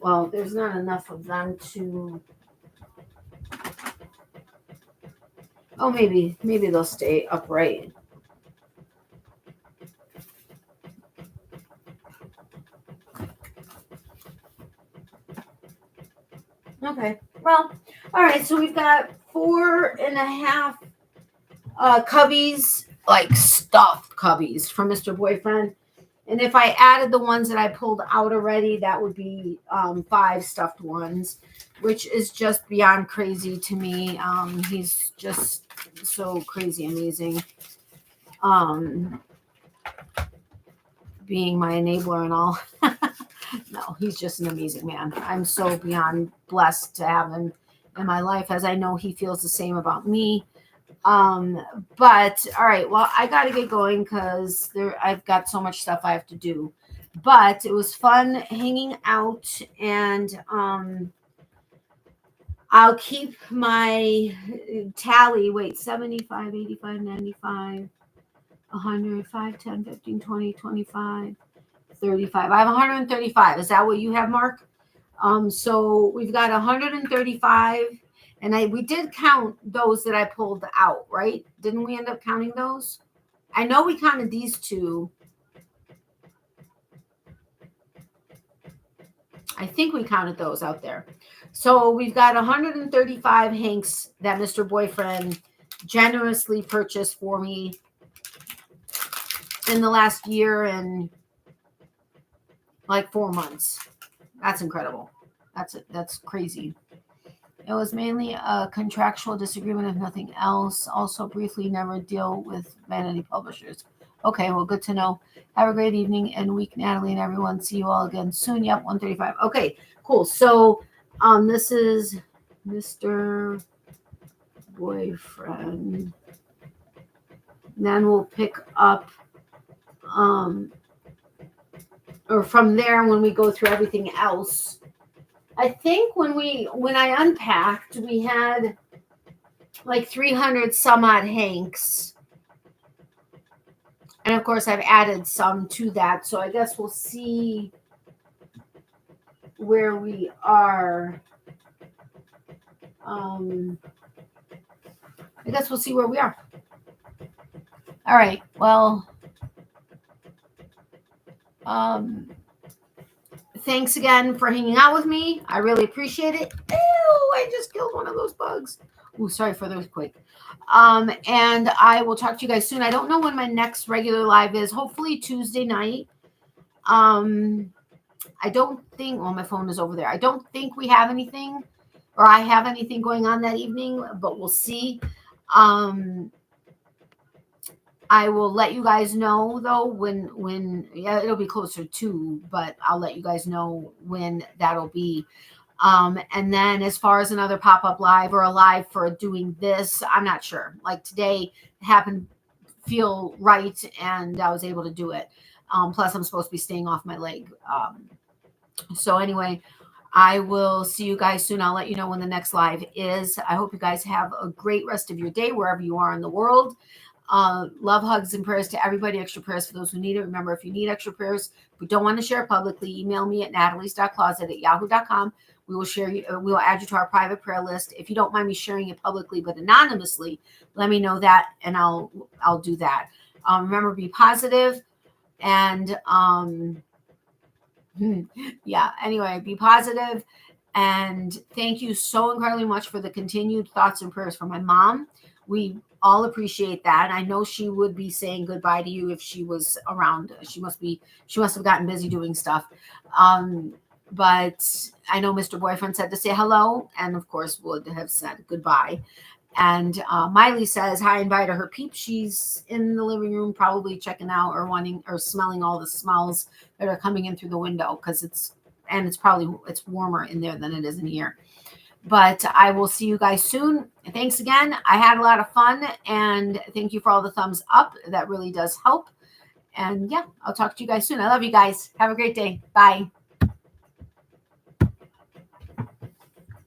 Speaker 1: Well, there's not enough of them to. Oh, maybe they'll stay upright. Okay. Well, all right. So we've got 4.5 cubbies, like stuffed cubbies from Mr. Boyfriend. And if I added the ones that I pulled out already, that would be 5 stuffed ones, which is just beyond crazy to me. He's just so crazy amazing. Being my enabler and all. No, he's just an amazing man. I'm so beyond blessed to have him in my life, as I know he feels the same about me. But all right, well, I got to get going because I've got so much stuff I have to do. But it was fun hanging out, and I'll keep my tally. Wait, 75, 85, 95, 100, 5, 10, 15, 20, 25, 35. I have 135. Is that what you have, Mark? So we've got 135. And we did count those that I pulled out, right? Didn't we end up counting those? I know we counted these two. I think we counted those out there. So we've got 135 hanks that Mr. Boyfriend generously purchased for me in the last year and like 4 months. That's incredible. That's crazy. It was mainly a contractual disagreement, if nothing else. Also, briefly, never deal with vanity publishers. Okay, well, good to know. Have a great evening and week, Natalie and everyone. See you all again soon. Yep, 135. Okay, cool. So, this is Mr. Boyfriend. Then we'll pick up, or from there when we go through everything else. I think when I unpacked, we had like 300 some odd hanks. And of course, I've added some to that. So I guess we'll see where we are. I guess we'll see where we are. All right. Well, thanks again for hanging out with me. I really appreciate it. Ew, I just killed one of those bugs. Oh, sorry for the earthquake. And I will talk to you guys soon. I don't know when my next regular live is. Hopefully Tuesday night. I don't think, well, my phone is over there. I don't think we have anything, or I have anything going on that evening, but we'll see. I will let you guys know though when yeah, it'll be closer to, but I'll let you guys know when that'll be. And then as far as another pop-up live or a live for doing this, I'm not sure. Like today happened feel right and I was able to do it. Plus I'm supposed to be staying off my leg. So anyway, I will see you guys soon. I'll let you know when the next live is. I hope you guys have a great rest of your day wherever you are in the world. Love, hugs, and prayers to everybody. Extra prayers for those who need it. Remember, if you need extra prayers, but don't want to share publicly, email me at natalies.closet@yahoo.com. We will share you. We will add you to our private prayer list. If you don't mind me sharing it publicly but anonymously, let me know that, and I'll do that. Remember, be positive, and yeah. Anyway, be positive, and thank you so incredibly much for the continued thoughts and prayers for my mom. We all appreciate that. I know she would be saying goodbye to you if she was around. She must have gotten busy doing stuff. But I know Mr. Boyfriend said to say hello, and of course would have said goodbye. And Miley says hi and bye to her peep. She's in the living room, probably checking out or wanting or smelling all the smells that are coming in through the window because it's warmer in there than it is in here. But I will see you guys soon. Thanks again. I had a lot of fun, and thank you for all the thumbs up. That really does help. And yeah, I'll talk to you guys soon. I love you guys. Have a great day. Bye.